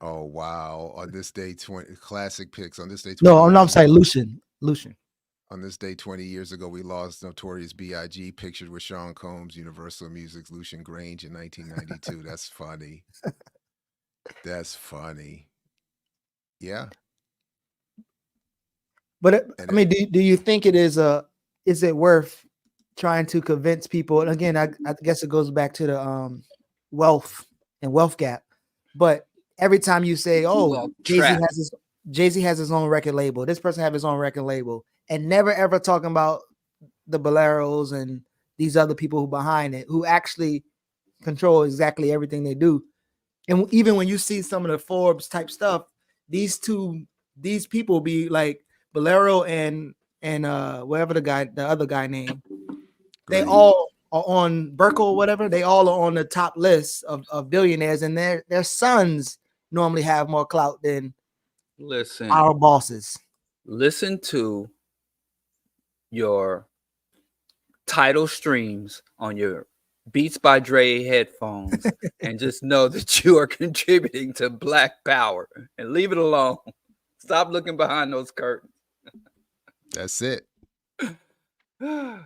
Oh wow! On this day, 20 classic picks. On this day, 20 no, I'm sorry, Lucian. On this day 20 years ago, we lost Notorious B.I.G. pictured with Sean Combs, Universal Music's Lucian Grange in 1992. That's funny. That's funny. Yeah. But do you think is it worth trying to convince people? And again, I guess it goes back to the wealth gap. But every time you say, "Oh, Jay-Z has his own record label," this person have his own record label, and never ever talking about the Boleros and these other people who behind it, who actually control exactly everything they do. And even when you see some of the Forbes type stuff, these people be like Bolero and whatever the other guy named, they all are on Burkle or whatever. They all are on the top list of billionaires, and their sons normally have more clout than our bosses. Listen to your title streams on your Beats by Dre headphones and just know that you are contributing to Black power, and leave it alone. Stop looking behind those curtains. That's it. I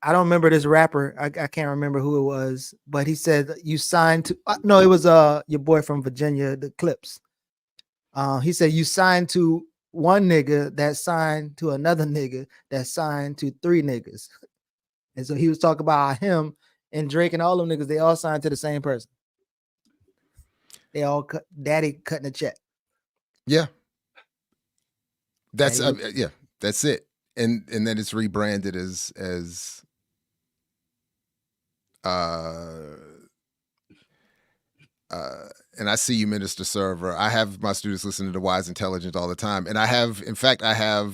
don't remember this rapper. I can't remember who it was, but he said you signed to no, it was your boy from Virginia, the Clips. He said you signed to one nigga that signed to another nigga that signed to three niggas. And so he was talking about how him and Drake and all them niggas, they all signed to the same person. They all daddy cutting a check. Yeah. That's Daddy- yeah, that's it. And then it's rebranded as and I see you, Minister Server. I have my students listening to Wise Intelligent all the time. And I have, in fact, and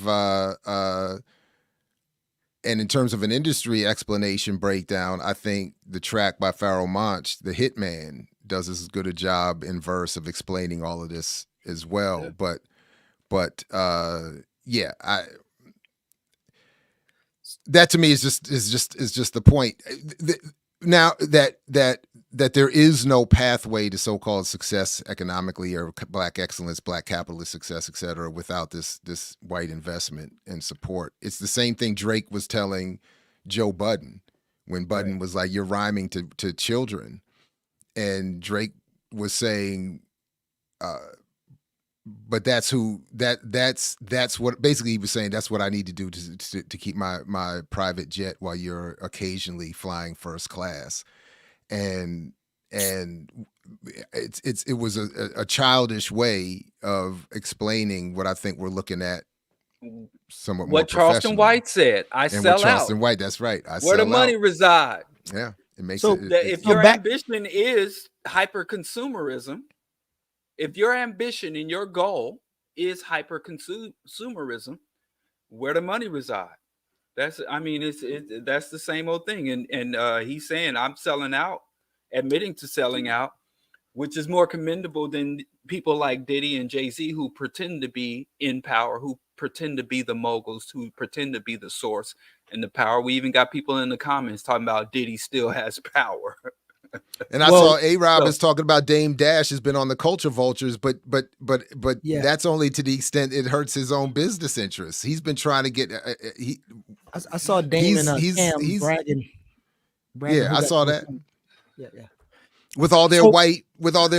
in terms of an industry explanation breakdown, I think the track by Pharoah Monch, The Hitman, does as good a job in verse of explaining all of this as well. Yeah. But yeah, that to me is just the point. Now that there is no pathway to so-called success economically, or Black excellence, Black capitalist success, et cetera, without this white investment and support. It's the same thing Drake was telling Joe Budden when Budden was like, "You're rhyming to children," and Drake was saying, but that's what basically he was saying. That's what I need to do to keep my private jet while you're occasionally flying first class, and it was a childish way of explaining what I think we're looking at. Somewhat What more Charleston White said, "I and sell what Charleston out." White, that's right. Where the money reside. Yeah, it makes So it. If So your back- ambition is hyper consumerism, if your ambition and your goal is hyper consumerism, where the money reside? That's, I mean, that's the same old thing. And he's saying, I'm selling out, admitting to selling out, which is more commendable than people like Diddy and Jay-Z, who pretend to be in power, who pretend to be the moguls, who pretend to be the source and the power. We even got people in the comments talking about Diddy still has power. And I saw A-Rob is talking about Dame Dash has been on the culture vultures, but Yeah. that's only to the extent it hurts his own business interests. He's been trying to get I saw Damon Cam bragging. Yeah, who I got saw the- that. Yeah. with all their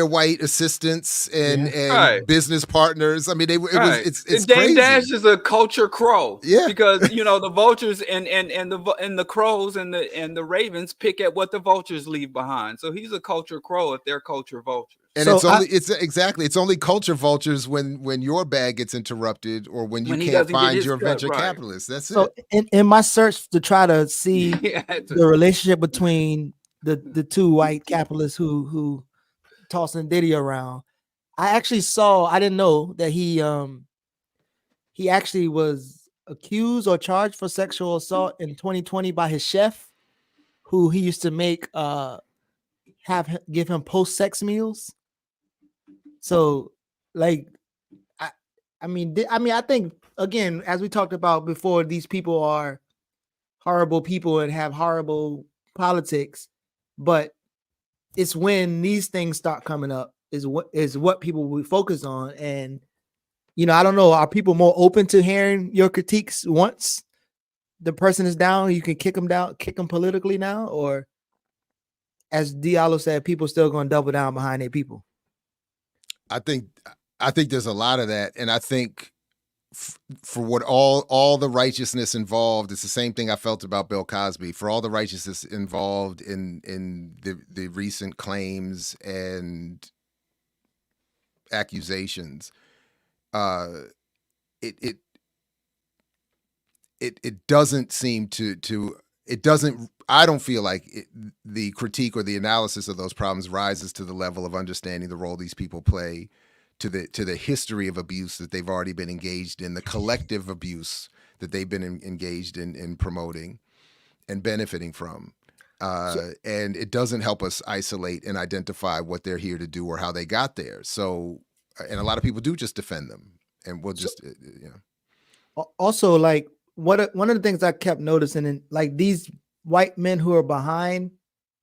white assistants and Right. business partners. I mean, it's And Dame crazy. Dash is a culture crow. Yeah. Because the vultures and the crows and the ravens pick at what the vultures leave behind. So he's a culture crow if they're culture vultures. And it's only culture vultures when your bag gets interrupted or when When he can't doesn't get find his your cut, venture right. capitalist. That's So it. in my search to try to see It's the relationship between the two white capitalists who tossing Diddy around, I didn't know that he actually was accused or charged for sexual assault in 2020 by his chef, who he used to make give him post-sex meals. So like I think, again, as we talked about before, these people are horrible people and have horrible politics, but it's when these things start coming up is what people will focus on. And I don't know, are people more open to hearing your critiques once the person is down? You can kick them politically now, or as Diallo said, people still going to double down behind their people? I think there's a lot of that, and I think for what all the righteousness involved, it's the same thing I felt about Bill Cosby. For all the righteousness involved in the recent claims and accusations, it doesn't seem to it doesn't. I don't feel like the critique or the analysis of those problems rises to the level of understanding the role these people play to the history of abuse that they've already been engaged in, the collective abuse that they've been engaged in promoting and benefiting from. And it doesn't help us isolate and identify what they're here to do or how they got there. So, and a lot of people do just defend them, and we'll just, Also, like, one of the things I kept noticing, in like these white men who are behind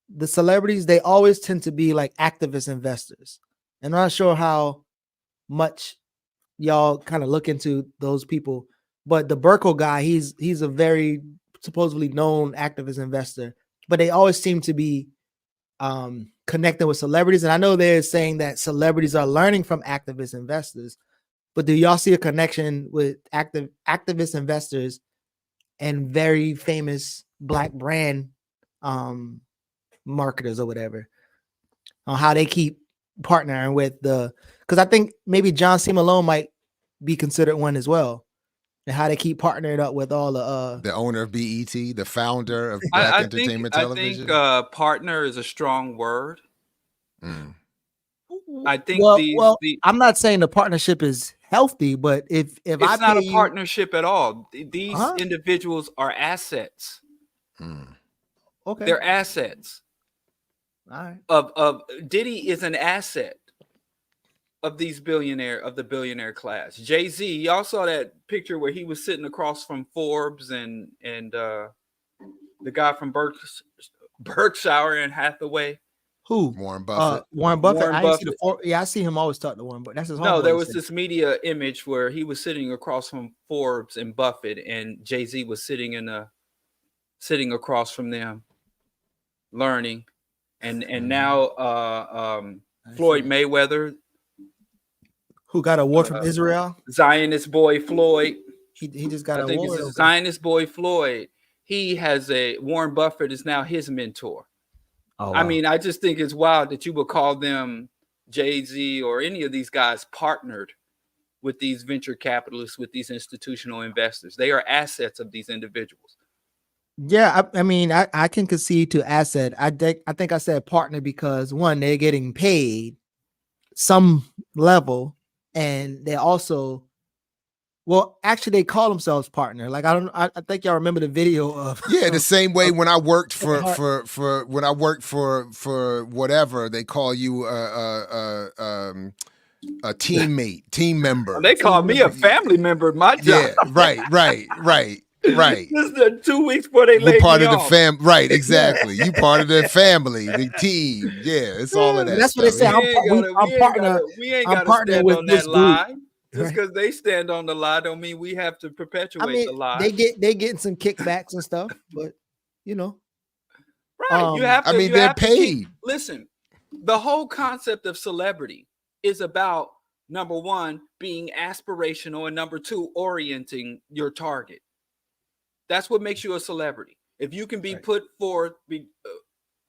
the celebrities, they always tend to be like activist investors. And I'm not sure how much y'all kind of look into those people, but the Burkle guy, he's a very supposedly known activist investor, but they always seem to be connected with celebrities. And I know they're saying that celebrities are learning from activist investors, but do y'all see a connection with activist investors and very famous black brand marketers or whatever on how they keep partnering with because I think maybe John C. Malone might be considered one as well, and how they keep partnering up with all the owner of BET, the founder of Black Entertainment Television. I think partner is a strong word. Mm. I think I'm not saying the partnership is healthy, but if it's not a partnership at all. These individuals are assets. Okay, they're assets. All right. Of Diddy is an asset of the billionaire class. Jay-Z, y'all saw that picture where he was sitting across from Forbes and the guy from Berkshire and Hathaway. Who? Warren Buffett. Warren Buffett. I see him always talk to Warren Buffett. That's his homeboy. No, there was this media image where he was sitting across from Forbes and Buffett, and Jay-Z was sitting across from them, learning. And now Floyd Mayweather, who got an award from Israel, Zionist boy Floyd. He just got an award. I think it's Zionist boy Floyd. He has Warren Buffett is now his mentor. Oh, wow. I mean, I just think it's wild that you would call them Jay-Z or any of these guys partnered with these venture capitalists, with these institutional investors. They are assets of these individuals. Yeah, I mean, I can concede to asset. I think I said partner because one, they're getting paid some level, and they also, well, actually, they call themselves partner. Like I think y'all remember the video of the same way when I worked for whatever, they call you a teammate, team member. They call me a family member at my job. Yeah, right. Right. This is the 2 weeks before they laid me off. Part of the fam, right? Exactly. You part of the family, the team. Yeah, it's all of that. That's what they say. We ain't got to stand on that lie. Just because they stand on the lie, don't mean we have to perpetuate the lie. They getting some kickbacks and stuff, but right. You have to. I mean, they're paid. Listen, the whole concept of celebrity is about number one, being aspirational, and number two, orienting your target. That's what makes you a celebrity. If you can be put forth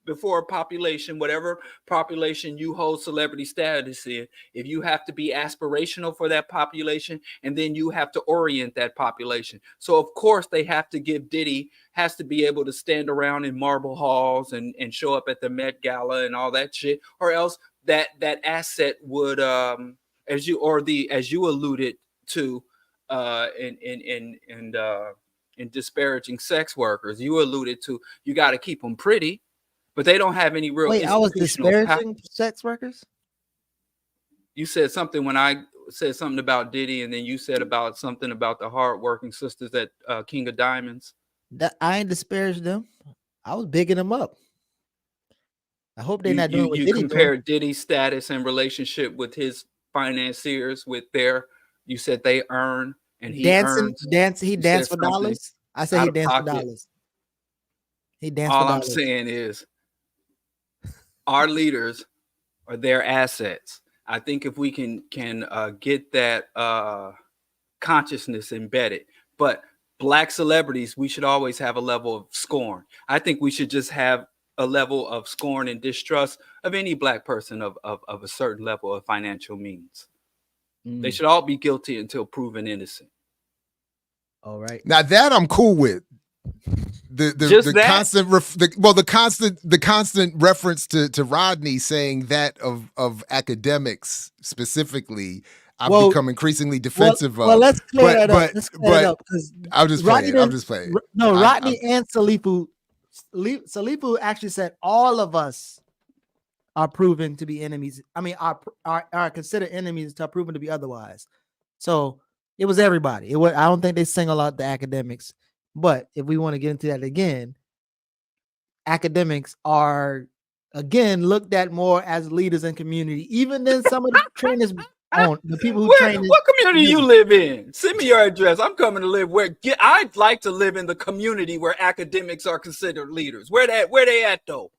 before a population, whatever population you hold celebrity status in, if you have to be aspirational for that population, and then you have to orient that population. So of course they have to give Diddy has to be able to stand around in marble halls and show up at the Met Gala and all that shit, or else that asset would as you alluded to in disparaging sex workers, you alluded to, you got to keep them pretty, but they don't have any real. Wait, I was disparaging sex workers? You said something when I said something about Diddy, and then you said about something about the hardworking sisters at King of Diamonds. That I ain't disparaged them. I was bigging them up. I hope they're not doing what Diddy compare Diddy's status and relationship with his financiers with their. You said they earn. And he danced for dollars. I said he danced for dollars. He danced for dollars. All I'm saying is our leaders are their assets. I think if we can get that consciousness embedded, but Black celebrities, we should always have a level of scorn. I think we should just have a level of scorn and distrust of any Black person of a certain level of financial means. They should all be guilty until proven innocent. All right. Now that I'm cool with. The constant reference to Rodney saying that of academics specifically, I've become increasingly defensive of. Well, let's clear that up. I'm just playing. No, Rodney and Salifu actually said all of us are proven to be enemies. I mean, are considered enemies to proven to be otherwise. So it was everybody. I don't think they single out the academics. But if we want to get into that again, academics are again looked at more as leaders in community, even than some of the trainers. The people who train. What community you live in? Send me your address. I'm coming to live where. I'd like to live in the community where academics are considered leaders. Where they at though?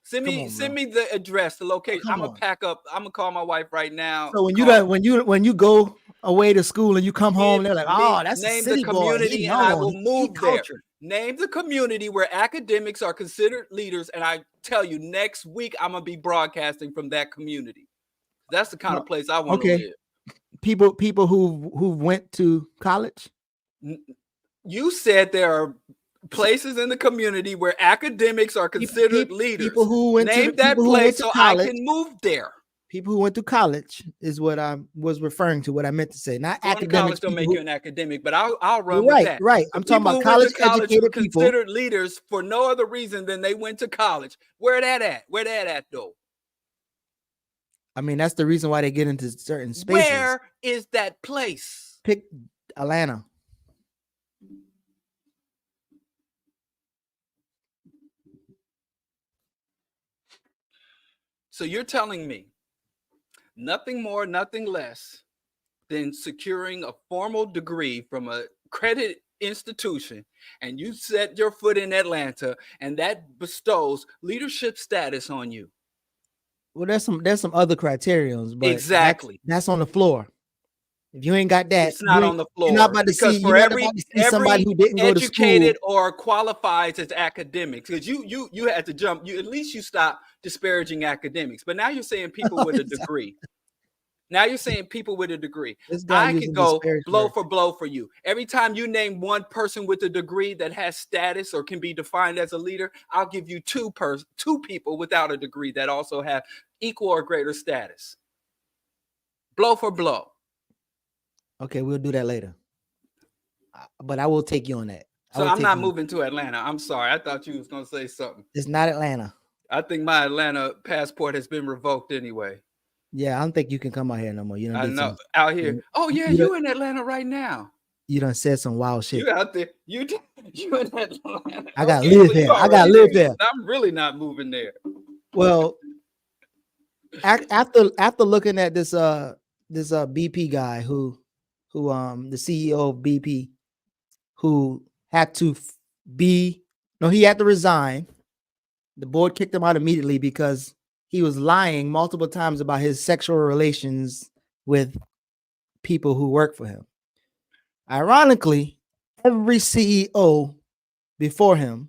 Send me the address, the location. I'm gonna pack up. I'm gonna call my wife right now. So when you go away to school and you come home and they're like, oh, that's a name city the boy. community He and I know, will he move there. cultured. Name the community where academics are considered leaders, and I tell you, next week I'm gonna be broadcasting from that community. That's the kind of place I want to live. People who went to college. You said there are places in the community where academics are considered leaders. People who went Name to that people place who went to so college. I can move there. People who went to college is what I was referring to. What I meant to say, not academics. College don't make you an academic, but I'll run right, with that. right. I'm talking about college educated people considered leaders for no other reason than they went to college. Where that at? Where that at though? I mean, that's the reason why they get into certain spaces. Where is that place? Pick Atlanta. So you're telling me nothing more, nothing less than securing a formal degree from a credit institution, and you set your foot in Atlanta, and that bestows leadership status on you. Well, there's some other criterions, but exactly that's on the floor. If you ain't got that, it's not on the floor. You're not about to see, for every somebody who didn't go to school, educated or qualifies as academics, because you had to jump. You at least you stop disparaging academics, but now you're saying people with a degree. Now you're saying people with a degree. I could go blow for blow for you. Every time you name one person with a degree that has status or can be defined as a leader, I'll give you two people without a degree that also have equal or greater status. Blow for blow. Okay, we'll do that later. But I will take you on that. So I'm not moving to Atlanta. I'm sorry. I thought you was going to say something. It's not Atlanta. I think my Atlanta passport has been revoked anyway. Yeah, I don't think you can come out here no more. You I know out here. Oh yeah, you in Atlanta right now. You done said some wild shit. You out there. You in Atlanta. I gotta live there. I gotta live there. I'm really not moving there. Well, after looking at this BP guy who the CEO of BP, who had to he had to resign. The board kicked him out immediately because he was lying multiple times about his sexual relations with people who work for him. Ironically, every CEO before him,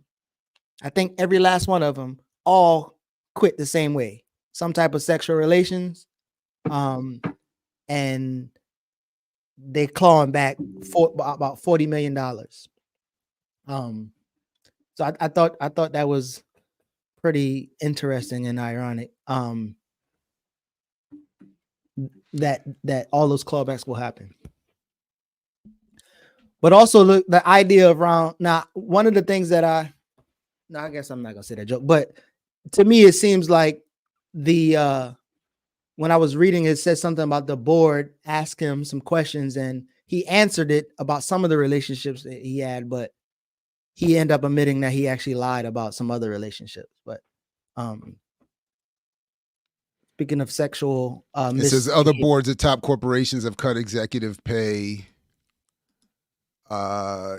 I think every last one of them, all quit the same way. Some type of sexual relations, and they clawing back for about $40 million. So I thought that was pretty interesting and ironic. That all those clawbacks will happen. But also look, the idea around now, one of the things that I guess I'm not gonna say that joke, but to me it seems like when I was reading, it said something about the board asked him some questions and he answered it about some of the relationships that he had, but he ended up admitting that he actually lied about some other relationships. But speaking of sexual, it says other boards at top corporations have cut executive pay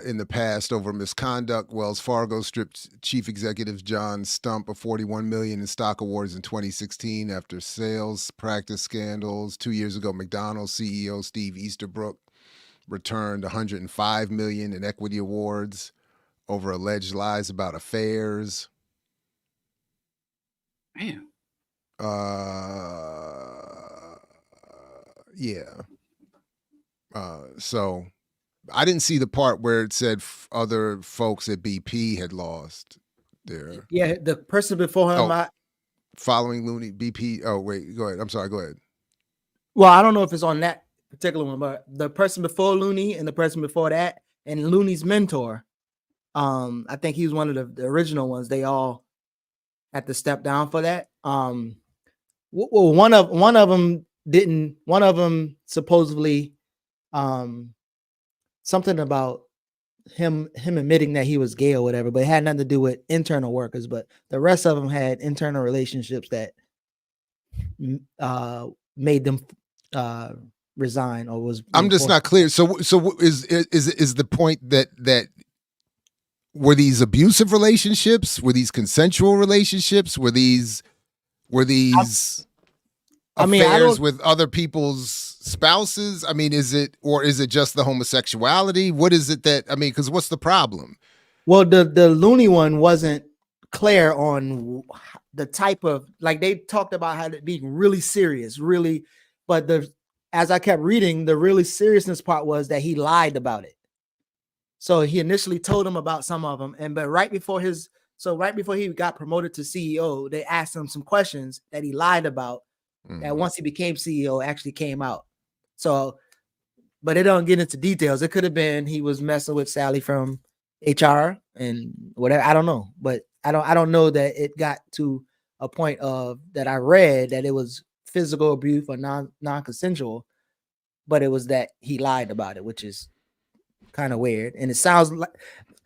in the past over misconduct. Wells Fargo stripped chief executive John Stump of $41 million in stock awards in 2016 after sales practice scandals. 2 years ago, McDonald's CEO Steve Easterbrook returned $105 million in equity awards over alleged lies about affairs. Man. Yeah. So I didn't see the part where it said other folks at BP had lost their. Yeah, the person before him. Following Looney, BP. Oh, wait, go ahead. I'm sorry, go ahead. Well, I don't know if it's on that particular one, but the person before Looney and the person before that, and Looney's mentor, I think he was one of the original ones. They all had to step down for that. Well, one of them didn't. One of them supposedly, something about him admitting that he was gay or whatever, but it had nothing to do with internal workers. But the rest of them had internal relationships that made them resign or was. I'm just not clear. So is the point that were these abusive relationships? Were these consensual relationships? Were these affairs with other people's spouses? I mean, is it just the homosexuality? What is it that, I mean, because what's the problem? Well, the loony one wasn't clear on the type of, like, they talked about how it being really serious, really, but as I kept reading, the really seriousness part was that he lied about it. So he initially told him about some of them, but right before he got promoted to CEO, they asked him some questions that he lied about. That once he became CEO actually came out. So, but it don't get into details. It could have been he was messing with Sally from HR and whatever. I don't know, but I don't know that it got to a point of that I read that it was physical abuse or non-consensual, but it was that he lied about it, which is kind of weird. And it sounds like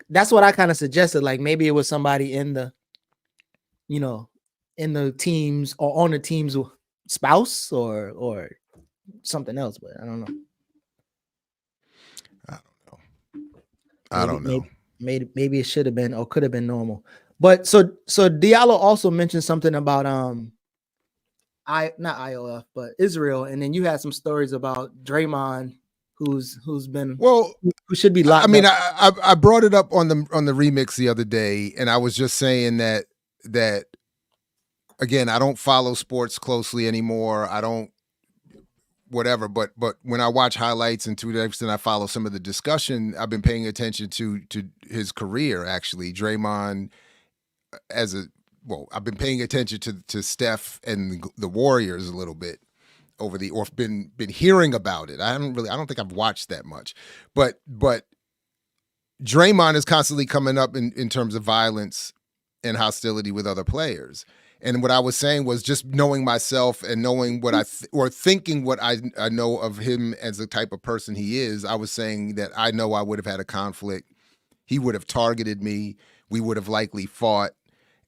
that's what I kind of suggested. Like maybe it was somebody in the, in the teams or on the team's spouse or something else, but I don't know. I don't know. Maybe it should have been or could have been normal. But so Diallo also mentioned something about not IOF but Israel, and then you had some stories about Draymond who's been who should be locked. I mean, I brought it up on the remix the other day, and I was just saying that again, I don't follow sports closely anymore. I don't whatever, but when I watch highlights and to the extent I follow some of the discussion, I've been paying attention to his career. Actually, Draymond I've been paying attention to Steph and the Warriors a little bit or been hearing about it. I don't think I've watched that much, but Draymond is constantly coming up in terms of violence and hostility with other players. And what I was saying was just knowing myself and knowing what thinking what I know of him as the type of person he is. I was saying that I know I would have had a conflict. He would have targeted me. We would have likely fought.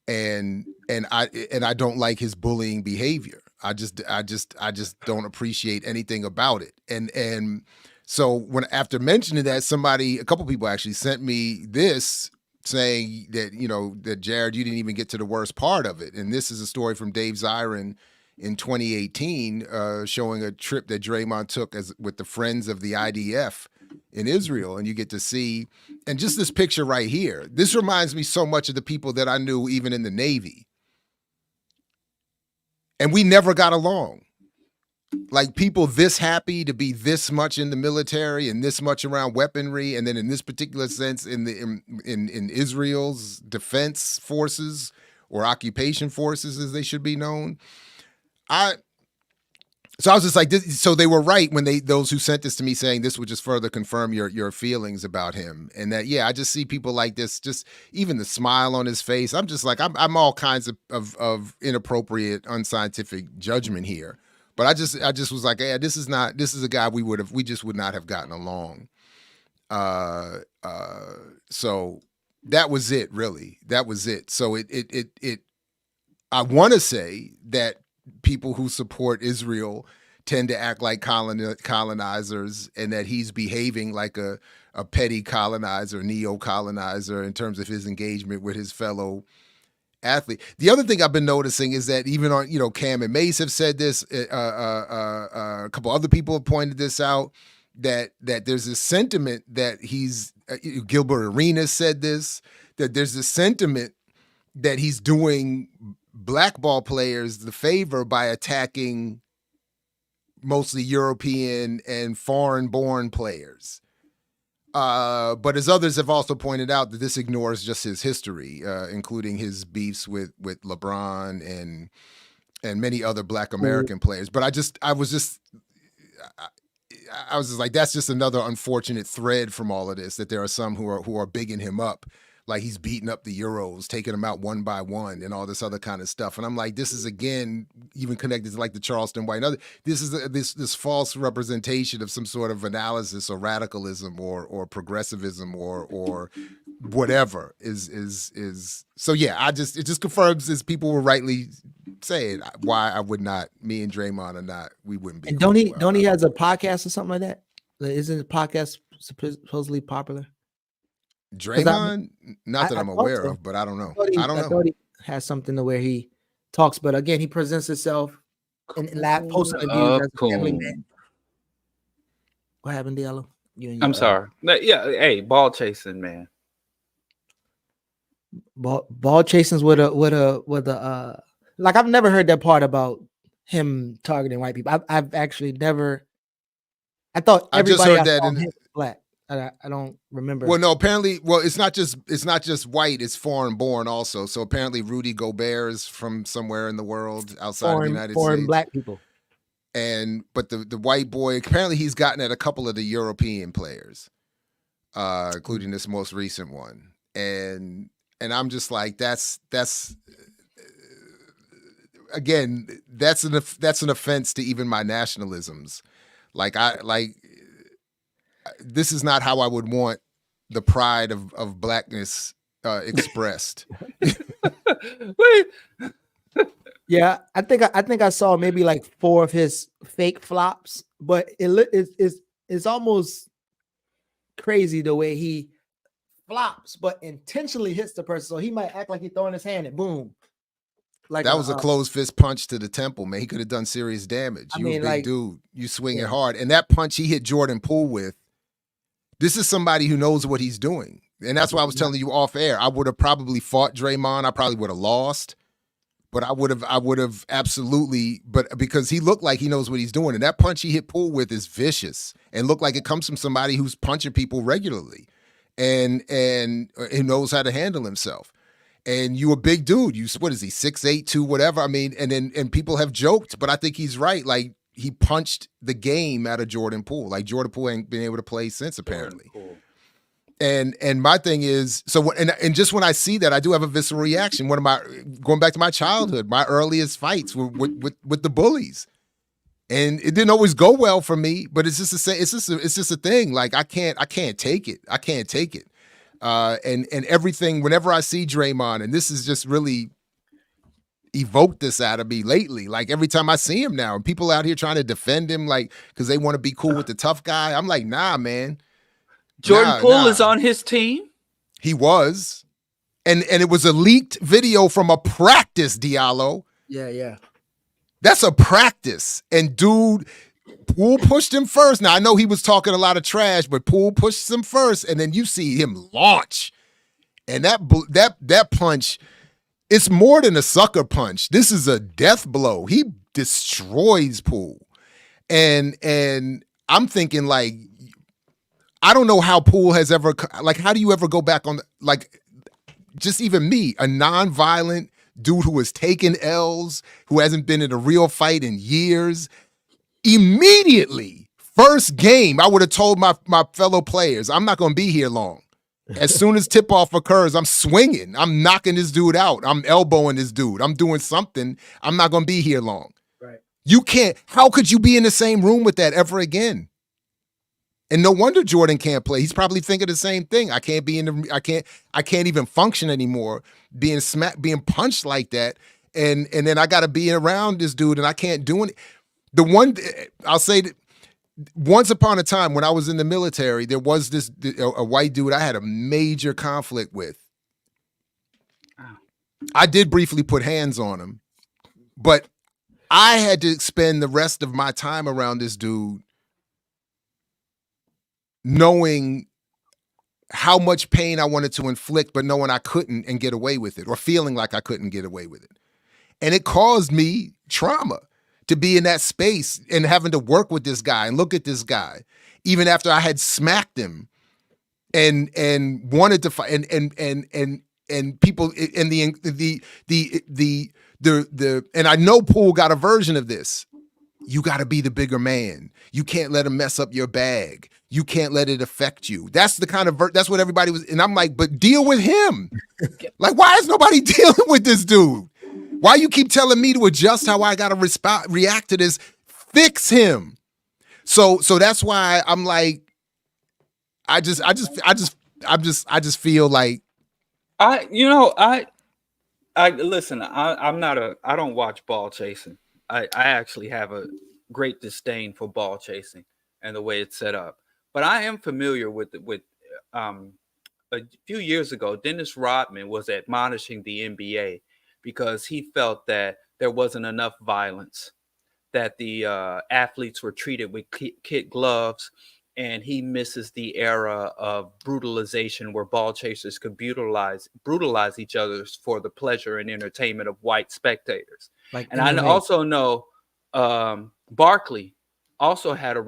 And I don't like his bullying behavior. I just don't appreciate anything about it. And so after mentioning that, a couple people actually sent me this saying that, that Jared, you didn't even get to the worst part of it. And this is a story from Dave Zirin in 2018, showing a trip that Draymond took with the Friends of the IDF in Israel. And you get to see, and just this picture right here, this reminds me so much of the people that I knew even in the Navy. And we never got along. Like people this happy to be this much in the military and this much around weaponry, and then in this particular sense in Israel's defense forces or occupation forces as they should be known. So I was just like, so they were right when those who sent this to me saying this would just further confirm your feelings about him. And that, yeah, I just see people like this, just even the smile on his face. I'm just like, I'm all kinds of inappropriate, unscientific judgment here. But I just was like, yeah, this is a guy we just would not have gotten along. So that was it, really. That was it. So I want to say that people who support Israel tend to act like colonizers, and that he's behaving like a petty colonizer, neo-colonizer in terms of his engagement with his fellow athlete. The other thing I've been noticing is that even on, Cam and Mace have said this, a couple other people have pointed this out, that there's this sentiment that Gilbert Arenas said this, that there's this sentiment that he's doing blackball players the favor by attacking mostly European and foreign-born players. But as others have also pointed out, that this ignores just his history, including his beefs with LeBron and many other Black American players. But I was just like, that's just another unfortunate thread from all of this, that there are some who are bigging him up, like he's beating up the Euros, taking them out one by one, and all this other kind of stuff. And I'm like, this is again even connected to like the Charleston White. This is this false representation of some sort of analysis or radicalism or progressivism or whatever is. So yeah, it just confirms, as people were rightly saying, why I would not, me and Draymond are not, we wouldn't be. And don't he has a podcast or something like that? Isn't the podcast supposedly popular? Draymond, not that I'm aware of, but I don't know. I don't know. I thought he has something to where he talks, but again, he presents himself in posting the views as a family man. What happened, Diallo? You and I'm your, sorry. Yeah, hey, ball chasing, man. ball chasings with a like I've never heard that part about him targeting white people. I've actually never. I thought I just everybody heard I that saw in. him was black. I don't remember. Well, no, apparently, it's not just white, it's foreign born also. So apparently Rudy Gobert is from somewhere in the world outside of the United foreign States. black people. But the white boy, apparently he's gotten at a couple of the European players, including this most recent one. And I'm just like, that's again, that's an offense to even my nationalisms. This is not how I would want the pride of blackness expressed. Wait. Yeah, I think I saw maybe like 4 of his fake flops, but it's almost crazy the way he flops, but intentionally hits the person. So he might act like he's throwing his hand and boom. Like that was a closed fist punch to the temple, man. He could have done serious damage. You a big dude. You swinging hard. And that punch he hit Jordan Poole with, this is somebody who knows what he's doing. And that's why I was telling you off air. I would have probably fought Draymond. I probably would have lost. But I would have absolutely, but because he looked like he knows what he's doing. And that punch he hit Poole with is vicious and looked like it comes from somebody who's punching people regularly and who knows how to handle himself. And you a big dude. What is he, 6'8", 2, whatever? I mean, and people have joked, but I think he's right. Like, he punched the game out of Jordan Poole. Like, Jordan Poole ain't been able to play since, apparently. And my thing is, and just when I see that, I do have a visceral reaction. Going back to my childhood, my earliest fights were with the bullies, and it didn't always go well for me. But it's just a thing. Like I can't take it. I can't take it. And everything. Whenever I see Draymond, and this has just really evoked this out of me lately. Like every time I see him now, and people out here trying to defend him, like because they want to be cool with the tough guy. I'm like, nah, man. Jordan Poole is on his team? He was. And it was a leaked video from a practice, Diallo. Yeah. That's a practice. And dude, Poole pushed him first. Now, I know he was talking a lot of trash, but Poole pushed him first. And then you see him launch. And that punch, it's more than a sucker punch. This is a death blow. He destroys Poole. And I'm thinking like, I don't know how Poole has ever, like, how do you ever go back on, like, just even me, a non-violent dude who has taken L's, who hasn't been in a real fight in years, immediately, first game, I would have told my fellow players, I'm not going to be here long. As soon as tip-off occurs, I'm swinging. I'm knocking this dude out. I'm elbowing this dude. I'm doing something. I'm not going to be here long. Right. You can't, how could you be in the same room with that ever again? And no wonder Jordan can't play. He's probably thinking the same thing. I can't even function anymore being punched like that. And then I got to be around this dude and I can't do it. I'll say that once upon a time when I was in the military, there was a white dude I had a major conflict with. I did briefly put hands on him, but I had to spend the rest of my time around this dude knowing how much pain I wanted to inflict, but knowing I couldn't and get away with it, or feeling like I couldn't get away with it. And it caused me trauma to be in that space and having to work with this guy and look at this guy, even after I had smacked him and wanted to fight and people and and I know Poole got a version of this. You got to be the bigger man. You can't let him mess up your bag. You can't let it affect you. That's the kind of that's what everybody was. And I'm like, but deal with him. Like, why is nobody dealing with this dude? Why you keep telling me to adjust how I got to react to this? Fix him. So that's why I'm like, I just feel like I listen, I don't watch ball chasing. I actually have a great disdain for ball chasing and the way it's set up. But I am familiar with a few years ago, Dennis Rodman was admonishing the NBA because he felt that there wasn't enough violence, that the athletes were treated with kid gloves, and he misses the era of brutalization where ball chasers could brutalize each other for the pleasure and entertainment of white spectators. Like And I MMA. also know Barkley also had a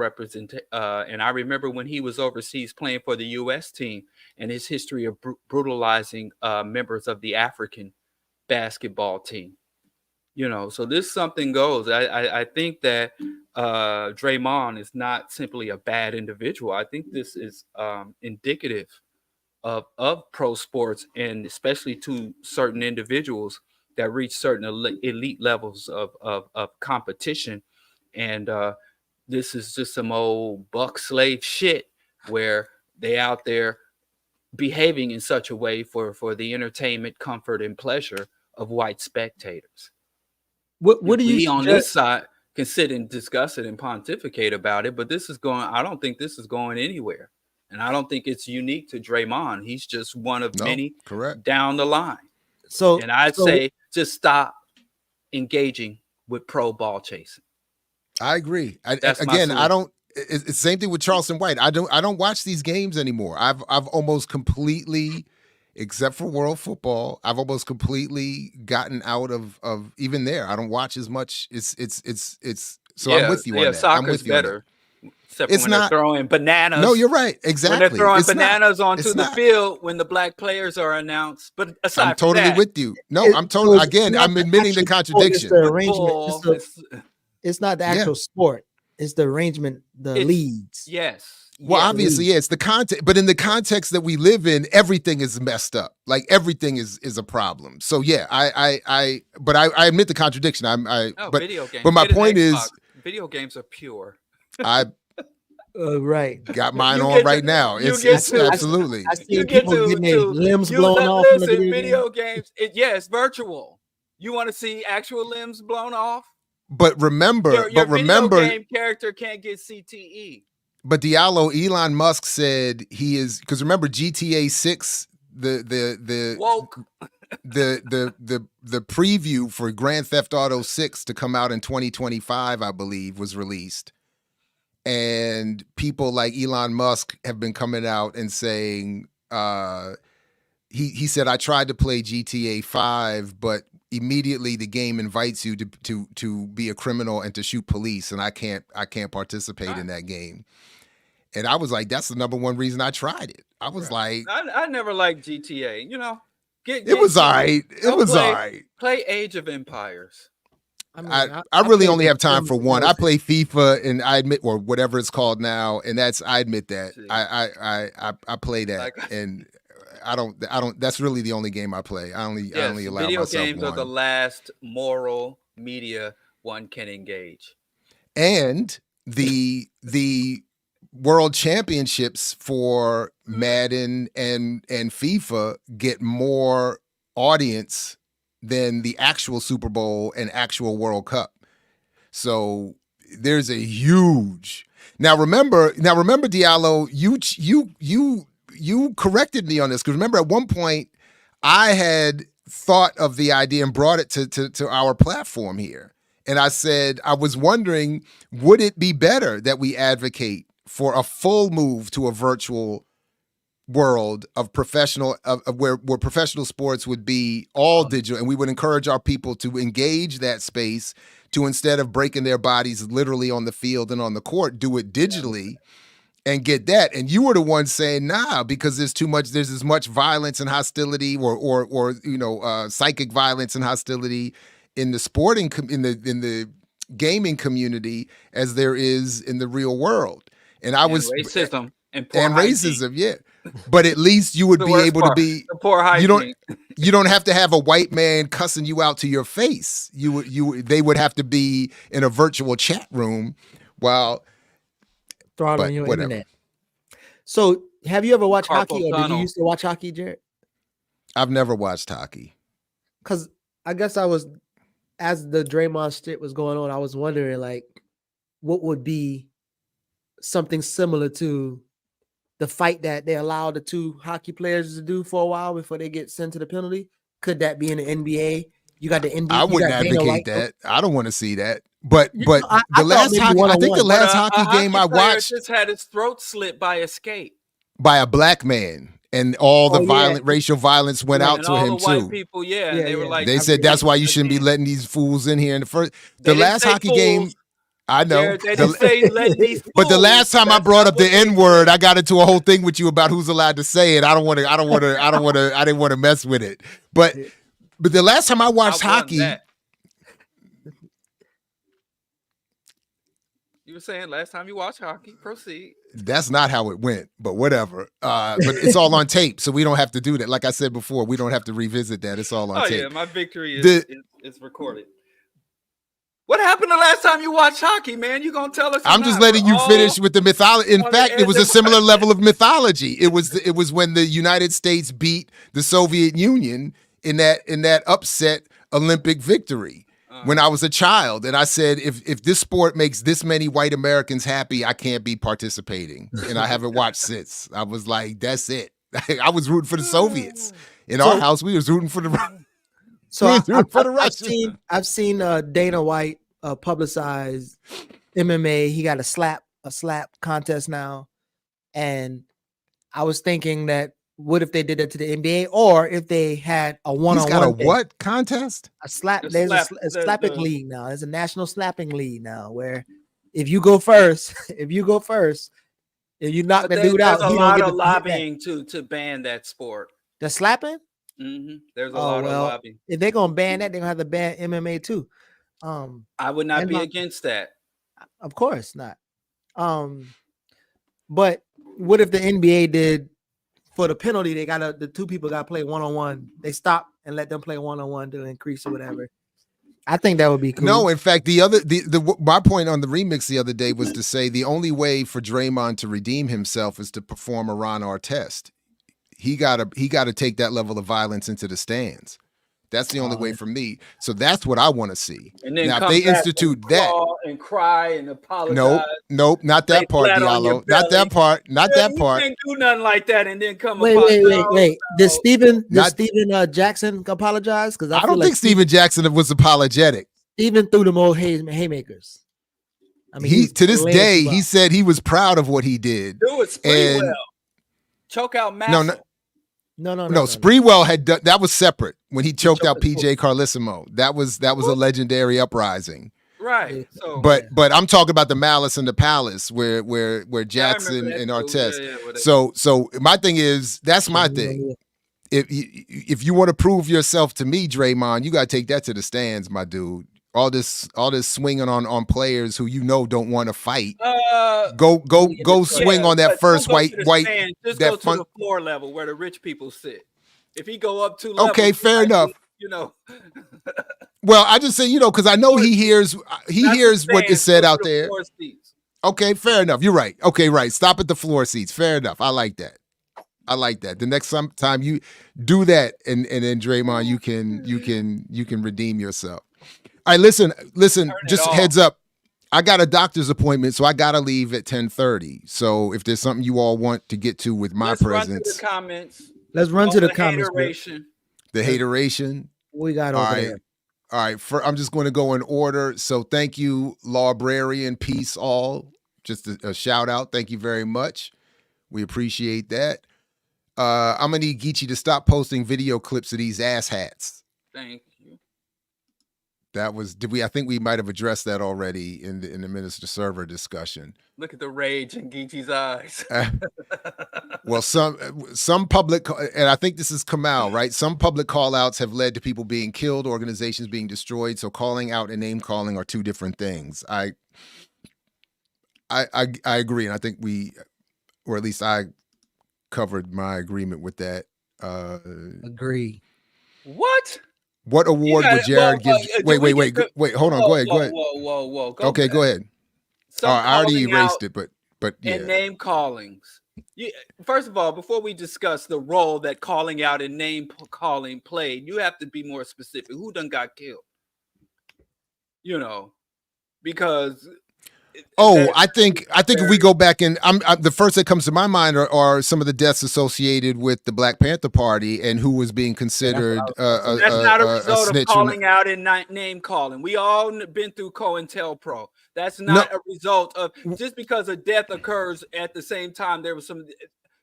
and I remember when he was overseas playing for the U.S. team and his history of brutalizing members of the African basketball team. You know, so this something goes. I think that Draymond is not simply a bad individual. I think this is indicative of pro sports, and especially to certain individuals that reach certain elite levels of competition. And this is just some old buck slave shit where they out there behaving in such a way for the entertainment, comfort, and pleasure of white spectators. What do you We on this side can sit and discuss it and pontificate about it, but this is going, I don't think this is going anywhere. And I don't think it's unique to Draymond. He's just one of many correct down the line. So, and I'd say just stop engaging with pro ball chasing. I agree. That's Again, I don't. It's the same thing with Charleston White. I don't watch these games anymore. I've almost completely, except for World Football, I've almost completely gotten out of even there. I don't watch as much. It's so I'm with you on that. Soccer's better. Except it's when not, they're throwing bananas. No, you're right. Exactly. When they're throwing it's bananas onto the not. field when the black players are announced. But aside I'm totally from that, with you. No, I'm totally. Again, I'm admitting the contradiction. It's the arrangement. It's not the actual sport. It's the arrangement, the leads. Yes. Well, obviously, yeah, it's the context, but in the context that we live in, everything is messed up. Like everything is a problem. So yeah, I admit the contradiction. Video games. But my point is, video games are pure. I right. got mine on right now. It's absolutely. I see people getting their limbs blown off. Listen, video games. It's virtual. You want to see actual limbs blown off? But remember, your video game character can't get CTE. But Diallo, Elon Musk said he is, because remember GTA 6, the woke. the preview for Grand Theft Auto 6 to come out in 2025, I believe, was released. And people like Elon Musk have been coming out and saying, he said, I tried to play GTA 5, but immediately the game invites you to be a criminal and to shoot police, and I can't participate in that game. And I was like, that's the number one reason I tried it. I was like, I never liked GTA. You know, it was all right. It was all right. Play Age of Empires. I really only have time for one. I play FIFA, and I admit, or whatever it's called now, and I admit that I play that, and I don't. That's really the only game I play. I only allow video myself games one. are the last moral media one can engage. And the World Championships for Madden and FIFA get more audience than the actual Super Bowl and actual World Cup. So there's a huge. Now remember, Diallo, you corrected me on this, because remember at one point I had thought of the idea and brought it to our platform here. And I said, I was wondering, would it be better that we advocate for a full move to a virtual world of where professional sports would be all digital, and we would encourage our people to engage that space, to, instead of breaking their bodies literally on the field and on the court, do it digitally and get that. And you were the one saying, nah, because there's as much violence and hostility or psychic violence and hostility in the sporting in the gaming community as there is in the real world. And racism and racism, yeah. But at least you would be able to be the poor hygiene. You don't have to have a white man cussing you out to your face. They would have to be in a virtual chat room while throttling your internet. So, have you ever watched hockey, or did you used to watch hockey, Jared? I've never watched hockey. Because I guess as the Draymond shit was going on, I was wondering, like, what would be something similar to the fight that they allowed the two hockey players to do for a while before they get sent to the penalty? Could that be in the NBA? You got the NBA. I wouldn't advocate that. I don't want to see that. But You know, I the thought last maybe hockey, I think the one-on-one. last But hockey game I player watched just had his throat slit by a skate. by a black man, and all the Oh, yeah. racial violence went out And to all him the white too. people, yeah, Yeah, and they were yeah. like, They I've said seen that's it. why you shouldn't be again. letting these fools in here in the first. They The didn't last say hockey fools. game, I know. Jared, they didn't say letting these But the last fools. time I That's brought not up the what they N word, said. I got into a whole thing with you about who's allowed to say it. I didn't want to mess with it. But the last time I watched I won hockey, that. You were saying last time you watched hockey. Proceed. that's not how it went, but whatever. But it's all on tape, so we don't have to do that. Like I said before, we don't have to revisit that. It's all on Oh tape. yeah, my victory The- is recorded. What happened the last time you watched hockey, man? You gonna tell us? or I'm just not? letting We're you finish all with the mythology. In on the fact, it edge was a of similar what- level of mythology. It was when the United States beat the Soviet Union in that upset Olympic victory when I was a child. And I said, if this sport makes this many white Americans happy, I can't be participating. And I haven't watched since. I was like, that's it. I was rooting for the Soviets. In our house, we was rooting for the So we was rooting for the I've Russians. seen Dana White publicize MMA. He got a slap contest now, and I was thinking that what if they did it to the NBA, or if they had a He's one-on-one got a thing? what contest? A slap. The There's slap- a the- slapping the- league now. There's a national slapping league now where if you go first, if you knock But the there- dude out, there's a he don't lot get of to hit back. lobbying to ban that sport. The slapping. There's a Oh, lot of well, lobbying. if they're gonna ban that, they're gonna have to ban MMA too. I would not and be my- against that. Of course not. But what if the NBA did for the penalty? They got the two people got to play one-on-one. They stop and let them play one-on-one to increase or whatever. I think that would be cool. No, in fact, my point on the remix the other day was to say the only way for Draymond to redeem himself is to perform a Ron Artest. He gotta take that level of violence into the stands. That's the only way for me. So that's what I want to see. And then Now, if come they back institute and that, crawl and cry and apologize. nope, not lay that part, flat on your Diallo. Not belly. that part. Not Yeah, that you part. can't do nothing like that and then come wait. apologize. Did Steven Not- Jackson apologize? Because I don't think Steven Jackson was apologetic. Steven threw them old haymakers. I mean, He to this laying day people he out. said he was proud of what he did. Do it, And- Spreewell. Choke out Massel. No. Spreewell had done that was separate when he choked out choked his PJ Carlissimo. That was a legendary uprising. Right. So, But I'm talking about the Malice in the Palace where Jackson that and too. Artest. Yeah, where they- So my thing is that's my thing. If you want to prove yourself to me, Draymond, you got to take that to the stands, my dude. All this swinging on players who don't want to fight. Go swing on that but first don't go to the white. stand. Just that go to fun- the floor level where the rich people sit. If he go up 2 levels, Okay, fair like, enough. You know, Well, I just say because I know he hears not the what is stands, said go out to the there. floor seats. Okay, fair enough. You're right. Okay, right. Stop at the floor seats. Fair enough. I like that. The next time you do that, and then Draymond, you can redeem yourself. All right, listen. Just off. heads up. I got a doctor's appointment, so I gotta leave at 10:30. So if there's something you all want to get to with my Let's run to presence, the comments. Let's run All to the comments. bro. hateration. the hateration. What we got All over right. there? All right, I'm just going to go in order. So thank you, Librarian. Peace all. Just a shout out. Thank you very much. We appreciate that. I'm going to need Geechee to stop posting video clips of these ass hats. Thank you. I think we might have addressed that already in the Minister Server discussion. Look at the rage in Geechee's eyes. Well, some public, and I think this is Kamal, right? Some public call outs have led to people being killed, organizations being destroyed. So calling out and name calling are two different things. I agree. And I think or at least I covered my agreement with that. Agree. What award would Jared give? Wait, hold on. Go ahead. Whoa. Okay, go ahead. Some I already calling erased out it, but yeah. and name callings. First of all, before we discuss the role that calling out and name calling played, you have to be more specific. Who done got killed? Because I think if we go back and the first that comes to my mind are some of the deaths associated with the Black Panther Party and who was being considered that's not a result of snitch. calling out and name calling. We all been through COINTELPRO. That's not a result of just because a death occurs at the same time. There was some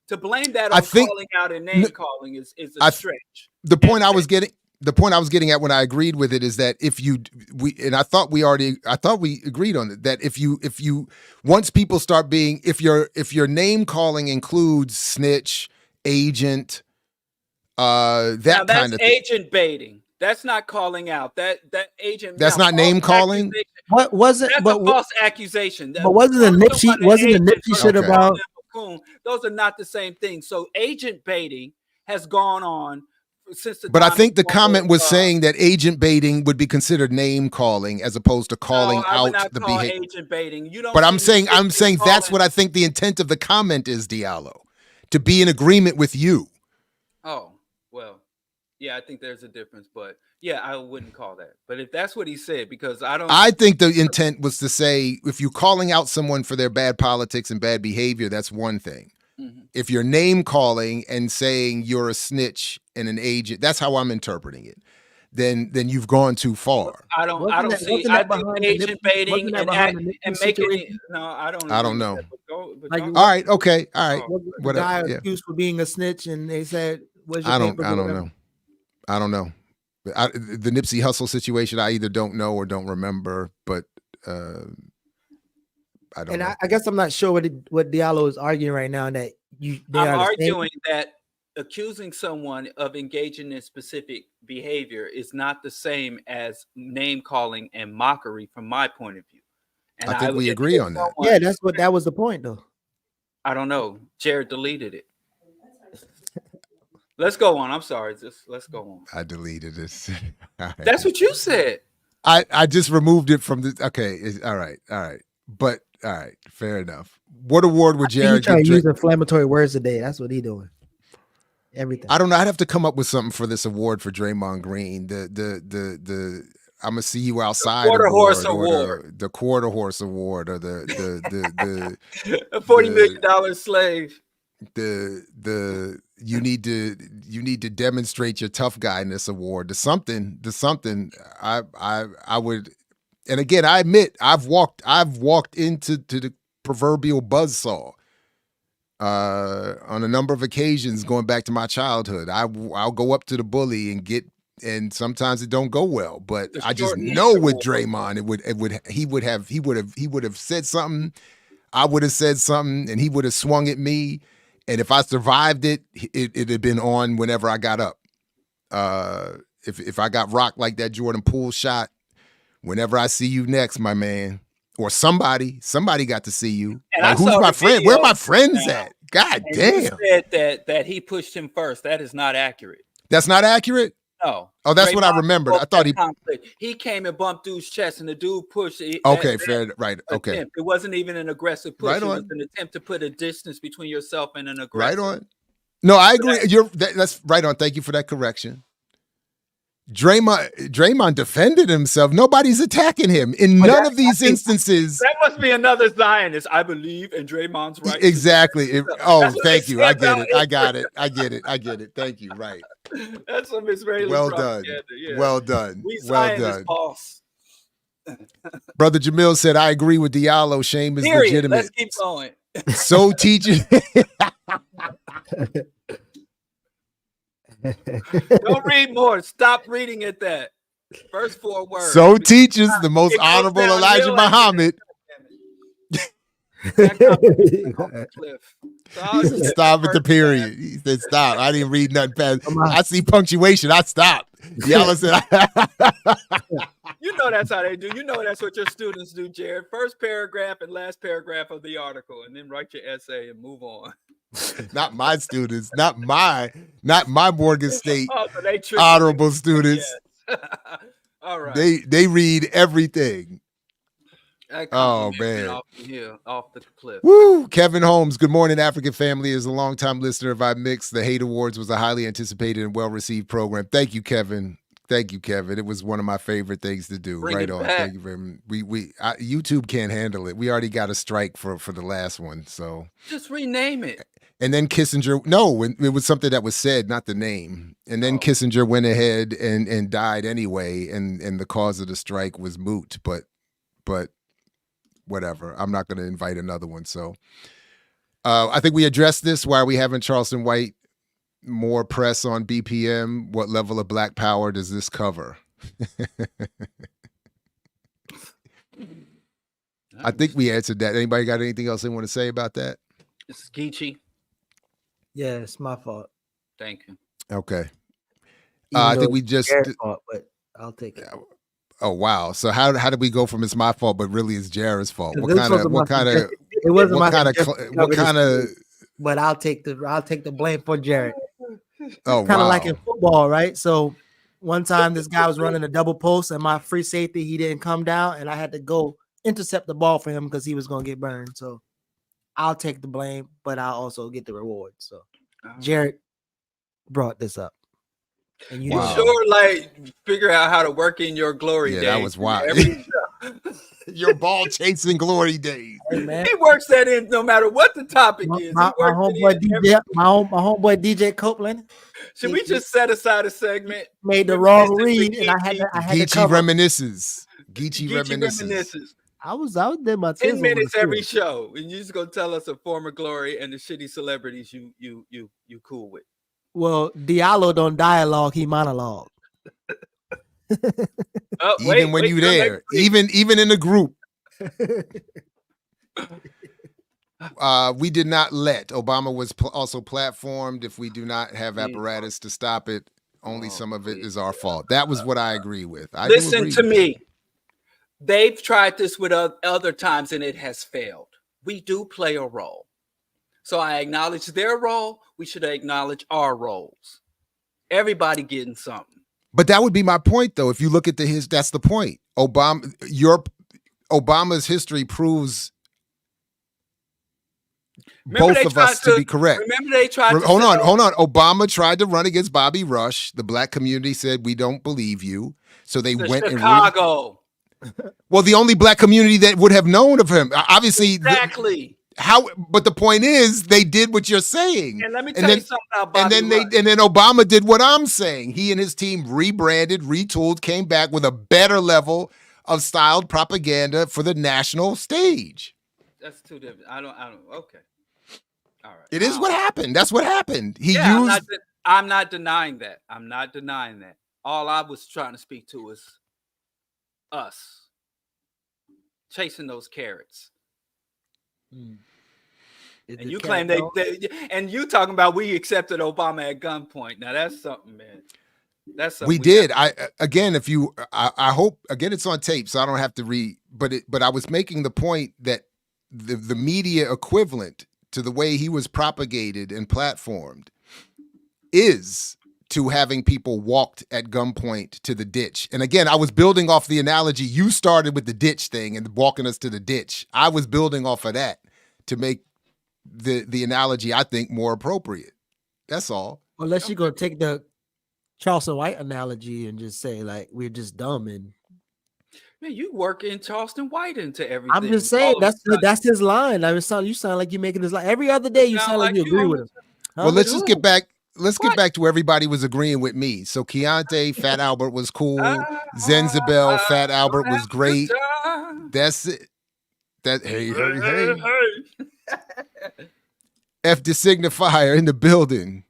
to blame that on calling out and name calling is a stretch. The point I was getting at when I agreed with it is that I thought we agreed on it, that if you once people start being, if your name calling includes snitch, agent, that kind of agent baiting. That's not calling out. That agent. That's not name calling. What wasn't? That's a false accusation. But wasn't the Nipsey shit about? Those are not the same thing. So agent baiting has gone on since the. But I think the comment was saying that agent baiting would be considered name calling as opposed to calling out the behavior. Agent baiting. You don't. But I'm saying that's what I think the intent of the comment is, Diallo, to be in agreement with you. Oh well, yeah, I think there's a difference, but yeah, I wouldn't call that. But if that's what he said, because I think the intent was to say if you're calling out someone for their bad politics and bad behavior, that's one thing. Mm-hmm. If you're name calling and saying you're a snitch and an agent, that's how I'm interpreting it. Then you've gone too far. I don't see. I think agent baiting and making. No, I don't. I don't know. All right. Okay. All right. The guy accused for being a snitch, and they said, I don't know. The Nipsey Hussle situation, I either don't know or don't remember, but I don't know. I guess I'm not sure what Diallo is arguing right now. That I'm arguing that accusing someone of engaging in specific behavior is not the same as name calling and mockery from my point of view. And I think we agree on that. Yeah, that was the point, though. I don't know. Jared deleted it. Let's go on. I'm sorry. Let's go on. I deleted this. Right. That's what you said. I just removed it from the. Okay. All right. But all right. Fair enough. What award would Jared trying to use inflammatory words today? That's what he doing. Everything. I don't know. I'd have to come up with something for this award for Draymond Green. The I'm gonna see you outside. The quarter horse award. The quarter horse award, or the a $40 million slave. You need to demonstrate your tough guyness award. The something I would, and again I admit I've walked into the proverbial buzzsaw on a number of occasions going back to my childhood. I'll go up to the bully and sometimes it don't go well, but I just know with Draymond he would have said something, I would have said something, and he would have swung at me. And if I survived it'd have been on whenever I got up. If I got rocked like that Jordan Poole shot, whenever I see you next, my man, or somebody got to see you. Like, who's my friend? Where are my friends at? God damn. You said that he pushed him first. That is not accurate. That's not accurate? No. Oh, that's what I remembered. I thought he came and bumped dude's chest, and the dude pushed. Fair, right? Okay. It wasn't even an aggressive push. Right on. It was an attempt to put a distance between yourself and an aggressor. Right on. No, I agree. That's right on. Thank you for that correction. Draymond defended himself. Nobody's attacking him in none of these instances. That must be another Zionist. I believe in Draymond's right. Exactly. Thank you. I get it. I get it. Thank you. Right. That's some Israeli. Well done. Yeah. Well done. Well done. Boss. Brother Jamil said, "I agree with Diallo. Shame is legitimate." Let's keep going. So teaching. Don't read more. Stop reading at that. First 4 words. So teaches the most honorable Elijah Muhammad. Stop at the period. He said stop. I didn't read nothing past. I see punctuation. I stopped. Y'all said you know that's how they do. You know that's what your students do, Jared. First paragraph and last paragraph of the article, and then write your essay and move on. Not my students, not my Morgan State honorable students. Yes. All right. They read everything. Oh man. Off the cliff. Woo! Kevin Holmes, good morning, African family. Is a longtime listener of I Mix. The Hate Awards was a highly anticipated and well-received program. Thank you, Kevin. Thank you, Kevin. It was one of my favorite things to do. Bring right it on. back. Thank you very much. YouTube can't handle it. We already got a strike for the last one. So Just rename it. and then Kissinger. No, it was something that was said, not the name. And then Kissinger went ahead and died anyway. And the cause of the strike was moot. But whatever. I'm not going to invite another one. So I think we addressed this. Why are we having Charleston White more press on BPM? What level of Black power does this cover? I think we answered that. Anybody got anything else they want to say about that? It's Geechee. Yeah, it's my fault. Thank you. Okay. Even I though think we it's just. Jared's fault, but I'll take it. Oh wow! So how did we go from it's my fault, but really it's Jared's fault? What kind of? But I'll take the blame for Jared. Oh, Kind of wow. like in football, right? So one time this guy was running a double post, and my free safety he didn't come down, and I had to go intercept the ball for him because he was gonna get burned. So I'll take the blame, but I'll also get the reward. So Jared brought this up. And you sure like figure out how to work in your glory days. That was wild. Your ball chasing glory days. Hey, man. He works that in no matter what the topic is. My homeboy DJ Copeland. Should we just set aside a segment? Made the wrong read, and I had to cover. Reminisces. Geechee reminisces. I was there about 10 minutes every show, and you're just gonna tell us a former glory and the shitty celebrities you cool with. Well, Diallo don't dialogue, he monologue. Even when you there, even in a group. We did not let Obama was also platformed. If we do not have apparatus to stop it, only some of it is our fault. That was what I agree with. Listen to me. They've tried this with other times and it has failed. We do play a role. So I acknowledge their role. We should acknowledge our roles. Everybody getting something. But that would be my point, though. If you look at that's the point. Obama's history proves both of us to be correct. Remember they tried to hold on. Obama tried to run against Bobby Rush. The black community said, we don't believe you. So they went Chicago. Well, the only black community that would have known of him. Obviously. Exactly. But the point is, they did what you're saying. And let me tell you something about Bobby and then Obama did what I'm saying. He and his team rebranded, retooled, came back with a better level of styled propaganda for the national stage. That's too different. I don't. Okay. All right. It is what happened. That's what happened. I'm not denying that. I'm not denying that. All I was trying to speak to is us chasing those carrots. And you claim they and you talking about we accepted Obama at gunpoint. Now that's something, man. That's something we did. I hope again it's on tape, so I don't have to read. But I was making the point that the media equivalent to the way he was propagated and platformed is to having people walked at gunpoint to the ditch. And again, I was building off the analogy. You started with the ditch thing and walking us to the ditch. I was building off of that to make the analogy, I think, more appropriate. That's all. Unless you're going to take the Charleston White analogy and just say, like, we're just dumb. And man, you work in Charleston White into everything. I'm just saying, that's his line. You sound like you're making his line. Every other day, you sound like you agree with him. Well, let's just get back. Let's get back to everybody was agreeing with me. So Keontae, Fat Albert was cool. Zenzabel, Fat Albert was great. That's it. Hey. F the signifier in the building.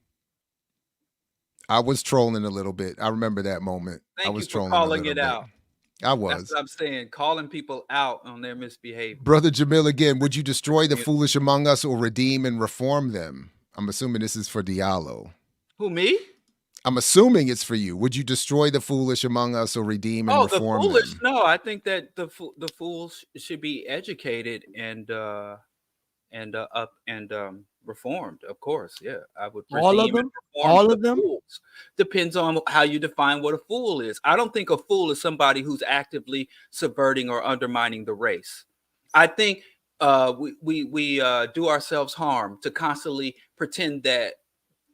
I was trolling a little bit. I remember that moment. I was trolling calling it out. I was. That's what I'm saying. Calling people out on their misbehavior. Brother Jamil, again, would you destroy the foolish among us or redeem and reform them? I'm assuming this is for Diallo. Who, me? I'm assuming it's for you. Would you destroy the foolish among us or redeem and reform the foolish? them? No, I think that the fools should be educated and reformed. Of course, yeah. I would. All of them. All of them. Fools. Depends on how you define what a fool is. I don't think a fool is somebody who's actively subverting or undermining the race. I think we do ourselves harm to constantly pretend that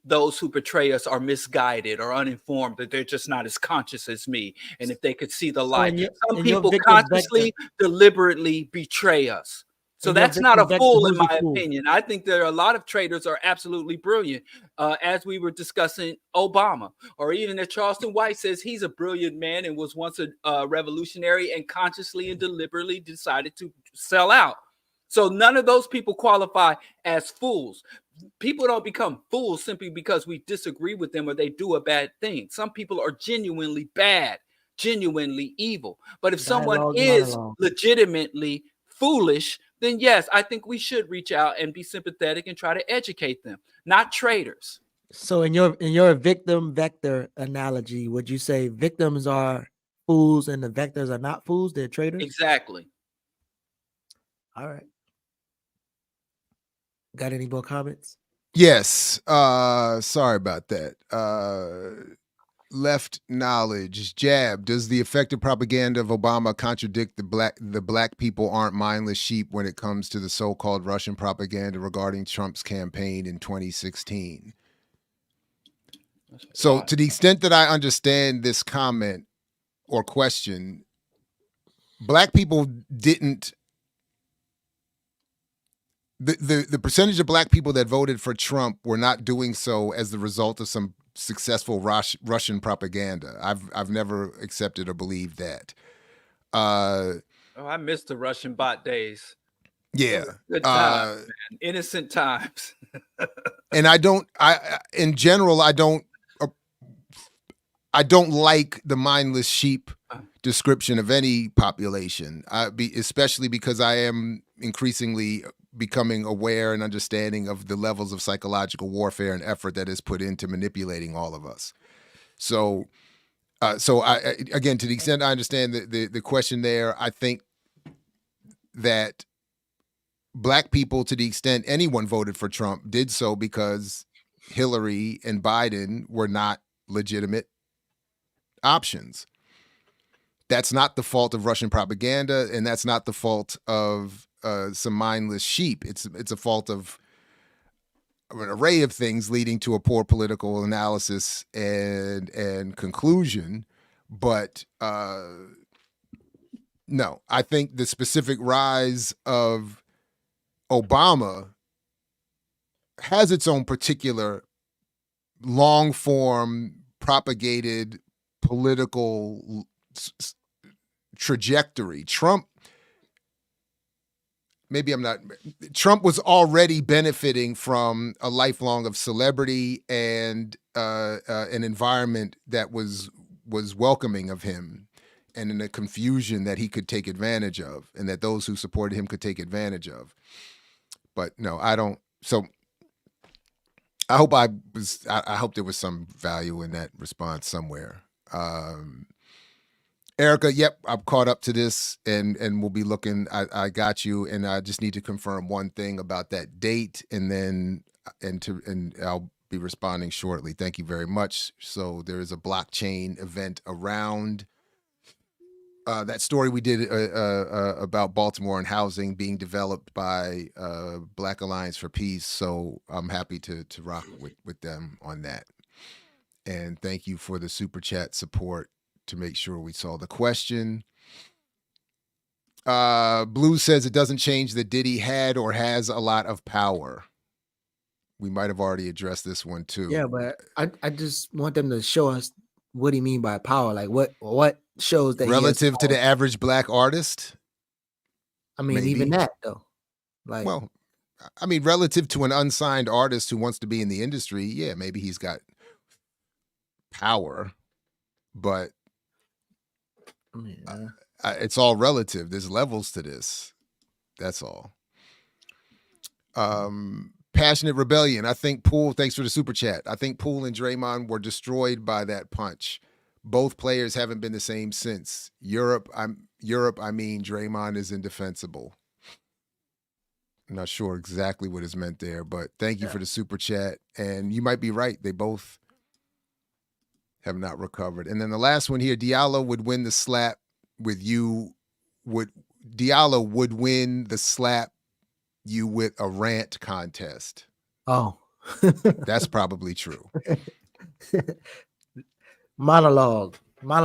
those who betray us are misguided or uninformed, that they're just not as conscious as me. And if they could see the light, some in your people victim consciously, deliberately betray us. So in your that's not a victim vector, fool, in who's a my fool? opinion. I think there are a lot of traitors are absolutely brilliant. As we were discussing Obama, or even if Charleston White says he's a brilliant man and was once a revolutionary and consciously and deliberately decided to sell out. So none of those people qualify as fools. People don't become fools simply because we disagree with them or they do a bad thing. Some people are genuinely bad, genuinely evil. But if someone is legitimately foolish, then yes, I think we should reach out and be sympathetic and try to educate them, not traitors. So in your victim vector analogy, would you say victims are fools and the vectors are not fools? They're traitors? Exactly. All right. Got any more comments? Yes. Sorry about that. Left knowledge. Jab. Does the effective propaganda of Obama contradict the black people aren't mindless sheep when it comes to the so-called Russian propaganda regarding Trump's campaign in 2016? So to the extent that I understand this comment or question, black people didn't the percentage of black people that voted for Trump were not doing so as the result of some successful Russian propaganda. I've never accepted or believed that. I missed the Russian bot days. Yeah. Good times, man. Innocent times. And in general, I don't like the mindless sheep description of any population, especially because I am increasingly becoming aware and understanding of the levels of psychological warfare and effort that is put into manipulating all of us. So I again, to the extent I understand the question there, I think that black people, to the extent anyone voted for Trump, did so because Hillary and Biden were not legitimate options. That's not the fault of Russian propaganda, and that's not the fault of some mindless sheep. It's a fault of an array of things leading to a poor political analysis and conclusion. But no, I think the specific rise of Obama has its own particular long-form propagated political trajectory. Trump was already benefiting from a lifelong of celebrity and an environment that was welcoming of him, and in a confusion that he could take advantage of, and that those who supported him could take advantage of. But no, I don't. So I hope I hope there was some value in that response somewhere. Erica, yep, I'm caught up to this, and we'll be looking. I got you, and I just need to confirm one thing about that date, and I'll be responding shortly. Thank you very much. So there is a blockchain event around that story we did about Baltimore and housing being developed by Black Alliance for Peace. So I'm happy to rock with them on that. And thank you for the super chat support to make sure we saw the question. Blue says it doesn't change that Diddy had or has a lot of power. We might have already addressed this one too. Yeah, but I just want them to show us what do you mean by power? Like what shows that relative to the average black artist? I mean, maybe. Even that though. Like, well, I mean, relative to an unsigned artist who wants to be in the industry, yeah, maybe he's got power, but it's all relative. There's levels to this. That's all. Passionate Rebellion. I think Poole, thanks for the super chat. I think Poole and Draymond were destroyed by that punch. Both players haven't been the same since. Europe, I mean, Draymond is indefensible. I'm not sure exactly what is meant there, but thank you for the super chat. And you might be right. They both have not recovered. And then the last one here, Diallo would win the slap with you. Diallo would win the slap you with a rant contest. Oh. That's probably true. Monologo. We're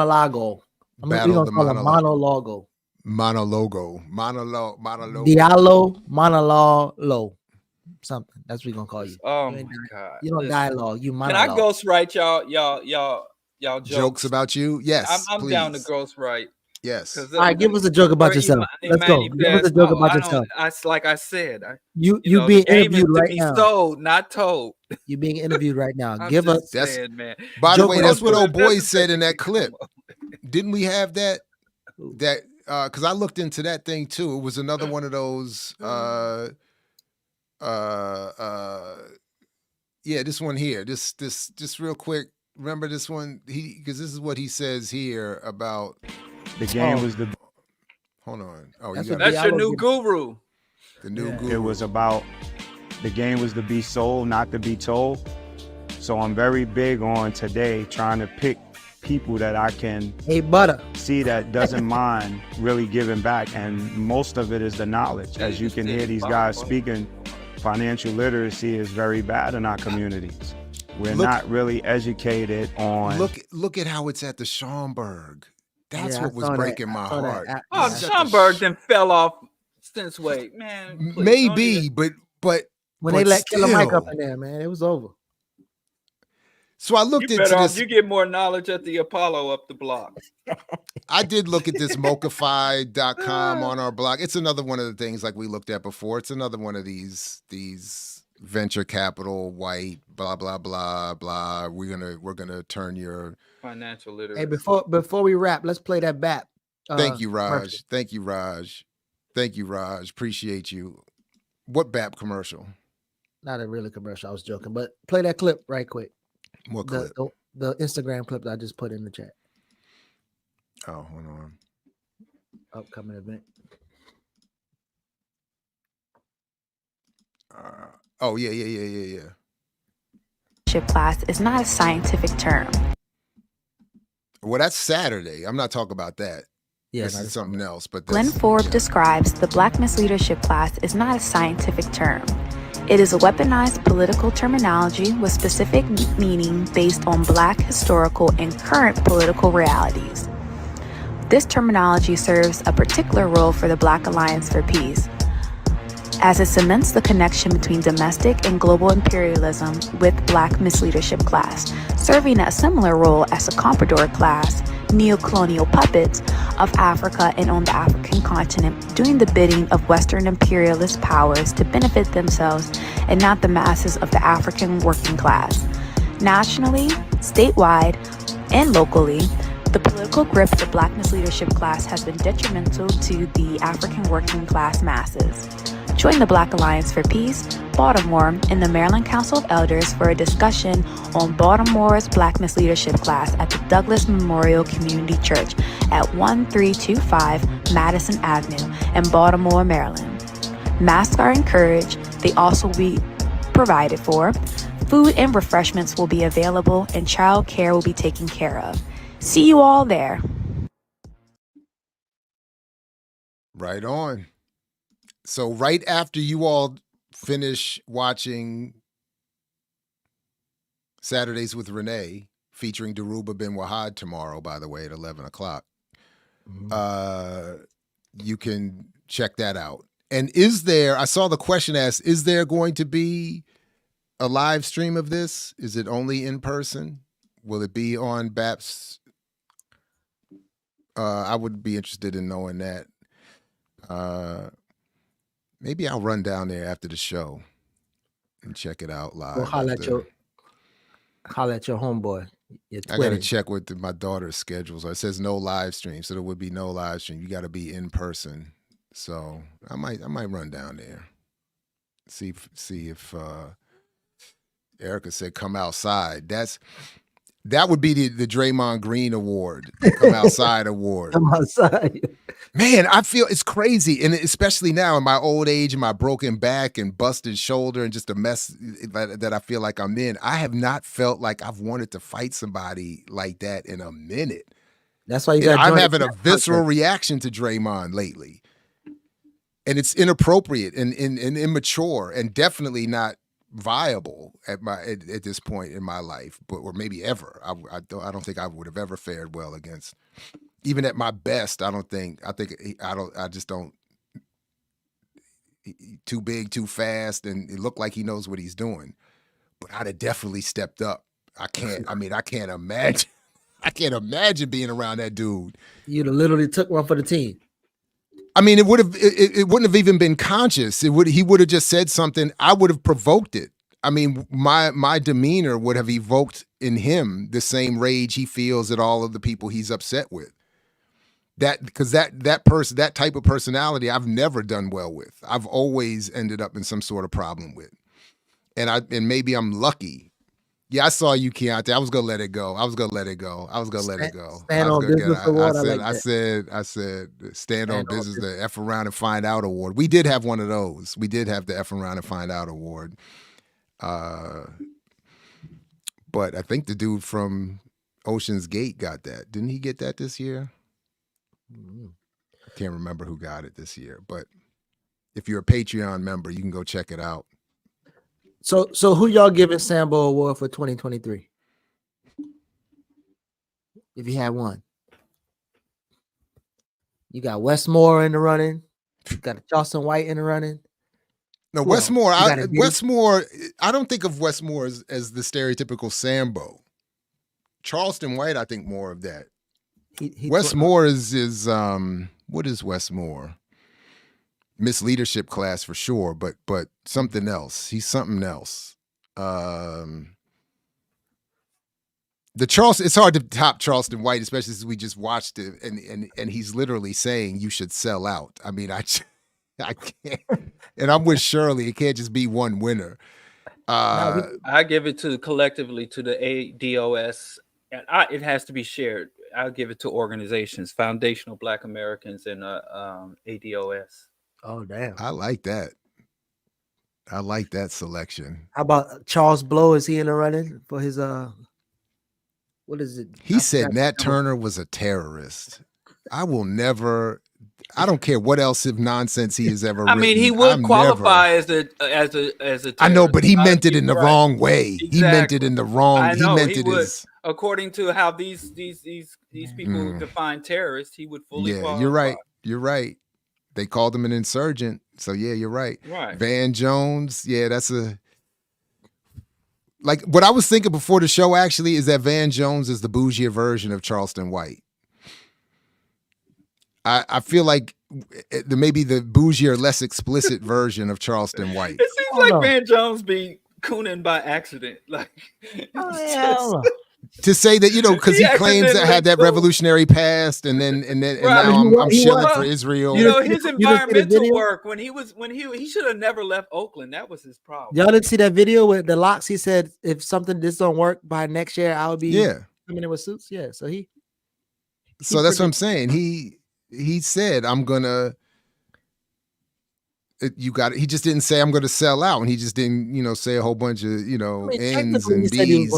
Battle gonna the call him monologo. monologo. Diallo monologo. Something. That's what we're gonna call you. Oh You my ain't God. You don't Listen, dialogue. You Can monologue. I ghostwrite y'all Jokes about you? Yes. I'm please. down to ghostwrite. Yes. All right, give us a joke about yourself. Let's go. Give us a joke about yourself. Like I said, You the being game is interviewed to right be now. sold, not told. You being interviewed right now. I'm Give just us. saying, man. By the Joke way, with that's us, what bro. old boy That's said in that technically clip. come Didn't we have that? Because I looked into that thing too. It was another one of those. Yeah, this one here. This just real quick. Remember this one? Because this is what he says here about the game was the. Hold on. Oh, That's you got what That's your Diallo new did. guru. the new Yeah. guru. It was about the game was to be sold, not to be told. So I'm very big on today trying to pick people that I can Hey, butter. see that doesn't mind really giving back, and most of it is the knowledge. As you can hear these guys speaking, financial literacy is very bad in our communities. We're not really educated on. Look at how it's at the Schomburg. That's Yeah, what I was saw that. breaking I my saw that. heart. Oh, This is at the Schomburg then fell off since wait, man. Please, don't Maybe, even- but When they let Killer Mike up still. in there, man, it was over. So I You looked into better off. this. You get more knowledge at the Apollo up the block. I did look at this mochafied.com on our blog. It's another one of the things like we looked at before. It's another one of these venture capital, white, blah, blah, blah, blah. We're gonna turn your Financial literacy. Hey, before we wrap, let's play that BAP. Thank you, Raj. commercial. Thank you, Raj. Thank you, Raj. Appreciate you. What BAP commercial? Not a really commercial. I was joking, but play that clip right quick. What clip? The Instagram clip that I just put in the chat. Oh, hold on. Upcoming event. Oh, yeah. Class is not a scientific term. Well, that's Saturday. I'm not talking about that. Yeah, This no, is that's something else. But Glenn that's, Forbes yeah. describes the Black misleadership class is not a scientific term. It is a weaponized political terminology with specific meaning based on Black historical and current political realities. This terminology serves a particular role for the Black Alliance for Peace, as it cements the connection between domestic and global imperialism with Black misleadership class, serving a similar role as a comprador class, neo-colonial puppets of Africa and on the African continent, doing the bidding of Western imperialist powers to benefit themselves and not the masses of the African working class. Nationally, statewide, and locally, the political grip of the Black misleadership class has been detrimental to the African working class masses. Join the Black Alliance for Peace, Baltimore, and the Maryland Council of Elders for a discussion on Baltimore's Black misleadership class at the Douglas Memorial Community Church at 1325 Madison Avenue in Baltimore, Maryland. Masks are encouraged. They also will be provided for. Food and refreshments will be available, and child care will be taken care of. See you all there. Right on. So right after you all finish watching Saturdays with Renee, featuring Daruba bin Wahad tomorrow, by the way, at 11 o'clock, you can check that out. And I saw the question asked, is there going to be a live stream of this? Is it only in person? Will it be on BAP's? I would be interested in knowing that. Maybe I'll run down there after the show and check it out live. Go holler at your homeboy. Your I got to Twitter. check with my daughter's schedule. So it says no live stream, so there would be no live stream. You got to be in person. So I might run down there. See if Erica said come outside. That would be the Draymond Green Award, Come Outside Award. Come outside. Man, I feel it's crazy. And especially now in my old age and my broken back and busted shoulder and just a mess that I feel like I'm in, I have not felt like I've wanted to fight somebody like that in a minute. That's why you got. I'm having a visceral reaction to Draymond lately. And it's inappropriate and immature and definitely not viable at this point in my life, or maybe ever. I don't think I would have ever fared well against, even at my best. I just don't. Too big, too fast, and it looked like he knows what he's doing. But I'd have definitely stepped up. I can't imagine. I can't imagine being around that dude. You'd have literally took one for the team. I mean, it wouldn't have even been conscious. He would have just said something. I would have provoked it. I mean, my demeanor would have evoked in him the same rage he feels at all of the people he's upset with. Because that type of personality I've never done well with. I've always ended up in some sort of problem with. And maybe I'm lucky. Yeah, I saw you, Kenyatta. I was gonna let it go. I said stand on business, the F around and find out award. We did have one of those. We did have the F around and find out award. But I think the dude from Ocean's Gate got that. Didn't he get that this year? I can't remember who got it this year, but if you're a Patreon member, you can go check it out. So who y'all giving Sambo Award for 2023? If you had one. You got Westmore in the running. You got Charleston White in the running. No, Westmore. Westmore. I don't think of Westmore as the stereotypical Sambo. Charleston White, I think more of that. Westmore is what is Westmore? Miss Leadership class for sure, but something else. He's something else. The Charleston. It's hard to top Charleston White, especially since we just watched it, and he's literally saying you should sell out. I mean, I can't. And I'm with Shirley. It can't just be one winner. I give it collectively to the ADOS, and it has to be shared. I'll give it to organizations, Foundational Black Americans, and ADOS. Oh, damn. I like that. I like that selection. How about Charles Blow? Is he in the running for his what is it? He said Nat Turner was a terrorist. I don't care what else of nonsense he has ever written. I mean, he would qualify as a terrorist. I know, but he meant it in the wrong way. Exactly. He meant it in the wrong. I know, he meant it as, according to how these people define terrorists, he would fully qualify. You're right. They called him an insurgent. So yeah, you're right. Right. Van Jones, yeah, like what I was thinking before the show actually is that Van Jones is the bougier version of Charleston White. I feel like maybe the bougier, less explicit version of Charleston White. It seems like Van Jones be cooning by accident. Like, to say that, because he claims that had that revolutionary past, and now I'm shilling for Israel. His environmental work when he should have never left Oakland. That was his problem. Y'all didn't see that video with the locks? He said, if this don't work by next year, I'll be coming in with suits. Yeah, so that's what I'm saying. He said, I'm gonna. He just didn't say I'm going to sell out, and he just didn't, say a whole bunch of, N's and B's.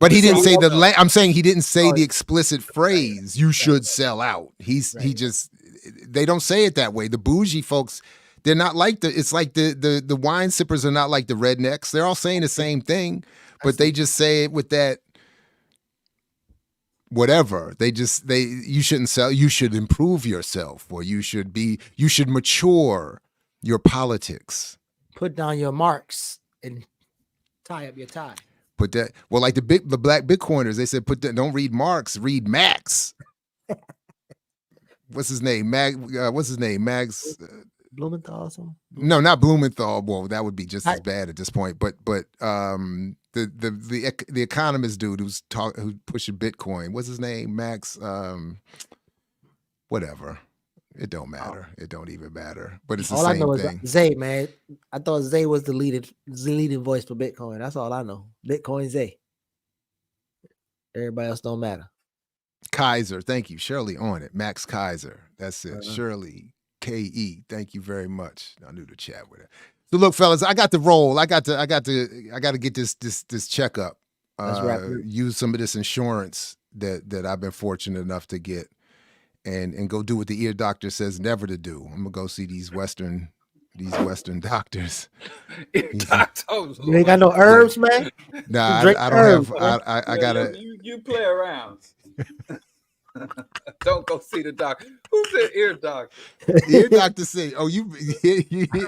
But he didn't say I'm saying he didn't say the explicit phrase, you should sell out. They don't say it that way. The bougie folks, they're not like it's like the wine sippers are not like the rednecks. They're all saying the same thing, but they just say it with that whatever. You shouldn't sell, you should improve yourself, or you should mature your politics. Put down your marks and tie up your tie. Put that, like the black Bitcoiners, they said don't read Marx, read Max. What's his name? Max Blumenthal or something? No, not Blumenthal. Well, that would be just as bad at this point. But the economist dude who's pushing Bitcoin. What's his name? Max. Whatever. It don't matter. It don't even matter. But it's the same thing. Zay, man. I thought Zay was the leading voice for Bitcoin. That's all I know. Bitcoin Zay. Everybody else don't matter. Kaiser, thank you. Shirley on it. Max Kaiser. That's it. Shirley K.E. Thank you very much. I knew to chat with her. So look, fellas, I got to roll. I got to get this checkup. Use some of this insurance that I've been fortunate enough to get, and go do what the ear doctor says never to do. I'm gonna go see these Western these Western doctors. You ain't got no herbs, man. Nah, Drink I don't herbs, have. I gotta. You play around. Don't go see the doctor. Who's the ear doctor? Ear doctor say, "Oh, you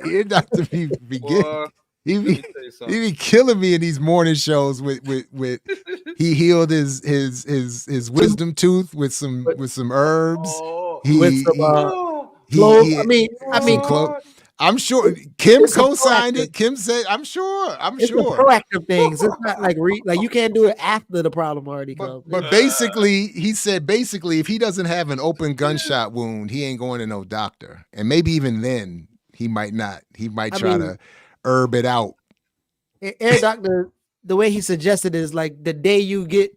ear doctor be Boy, he let me be tell you he something. be killing me in these morning shows with he healed his wisdom tooth with some herbs. Oh, With some clove. I mean, some clove. I'm sure Kim it's a co-signed proactive- it. Kim said, "I'm sure. It's a proactive things. It's not like like you can't do it after the problem already comes. But basically, he said if he doesn't have an open gunshot wound, he ain't going to no doctor. And maybe even then, he might not. He might try to herb it out. Air doctor, the way he suggested is like the day you get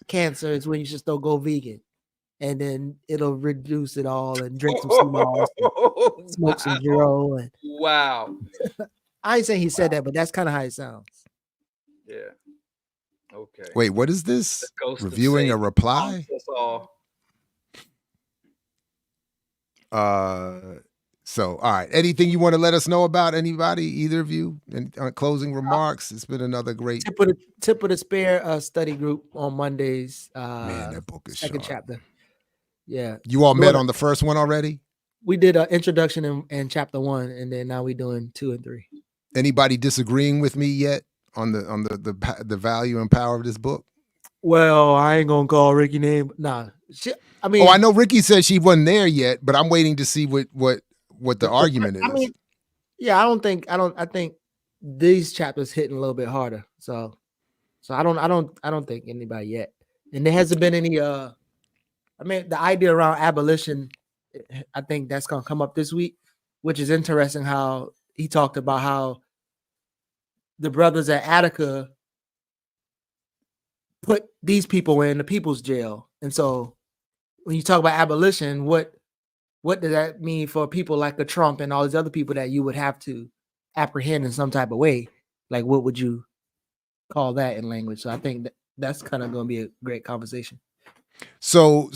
cancer is when you should still go vegan. And then it'll reduce it all and drink some sea moss, smoke some Giro. And wow. I ain't saying he said that, but that's kind of how it sounds. Yeah. Okay. Wait, what is this? Reviewing a reply? That's all. So, all right. Anything you want to let us know about anybody, either of you? And closing remarks. It's been another great tip of the spear study group on Mondays. Man, that book is second sharp. chapter. Yeah. You all met on the first one already? We did an introduction in chapter 1, and then now we're doing 2 and 3. Anybody disagreeing with me yet on the value and power of this book? Well, I ain't gonna call Ricky name. Nah. I mean, I know Ricky said she wasn't there yet, but I'm waiting to see what the argument is. I mean, yeah, I think these chapters hitting a little bit harder. So I don't think anybody yet. And there hasn't been any I mean, the idea around abolition, I think that's gonna come up this week, which is interesting how he talked about how the brothers at Attica put these people in the people's jail. And so when you talk about abolition, what does that mean for people like a Trump and all these other people that you would have to apprehend in some type of way? Like, what would you call that in language? So I think that's kind of going to be a great conversation. So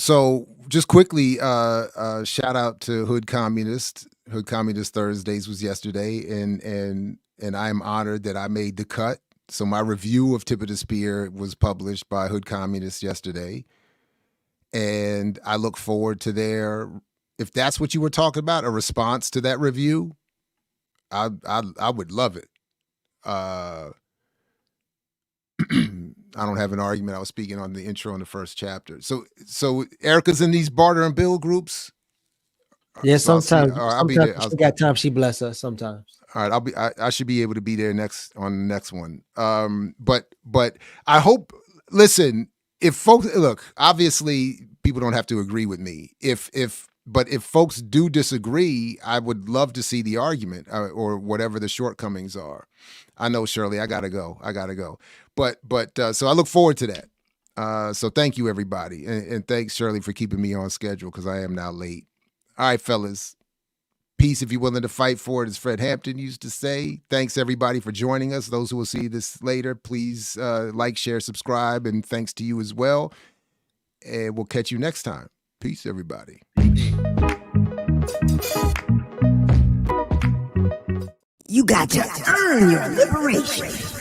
just quickly, shout out to Hood Communist. Hood Communist Thursdays was yesterday, and I'm honored that I made the cut. So my review of Tip of the Spear was published by Hood Communist yesterday, and I look forward to if that's what you were talking about, a response to that review. I would love it. I don't have an argument. I was speaking on the intro in the first chapter. So Erica's in these barter and build groups. Yeah, sometimes. I'll be there. She got time. She bless us sometimes. All right, I should be able to be there on the next one. But I hope. Listen, if folks look, obviously people don't have to agree with me. But if folks do disagree, I would love to see the argument or whatever the shortcomings are. I know, Shirley, I gotta go. But so I look forward to that. So thank you, everybody, and thanks, Shirley, for keeping me on schedule because I am now late. All right, fellas. Peace if you're willing to fight for it, as Fred Hampton used to say. Thanks, everybody, for joining us. Those who will see this later, please like, share, subscribe, and thanks to you as well. And we'll catch you next time. Peace, everybody. You got to earn your liberation.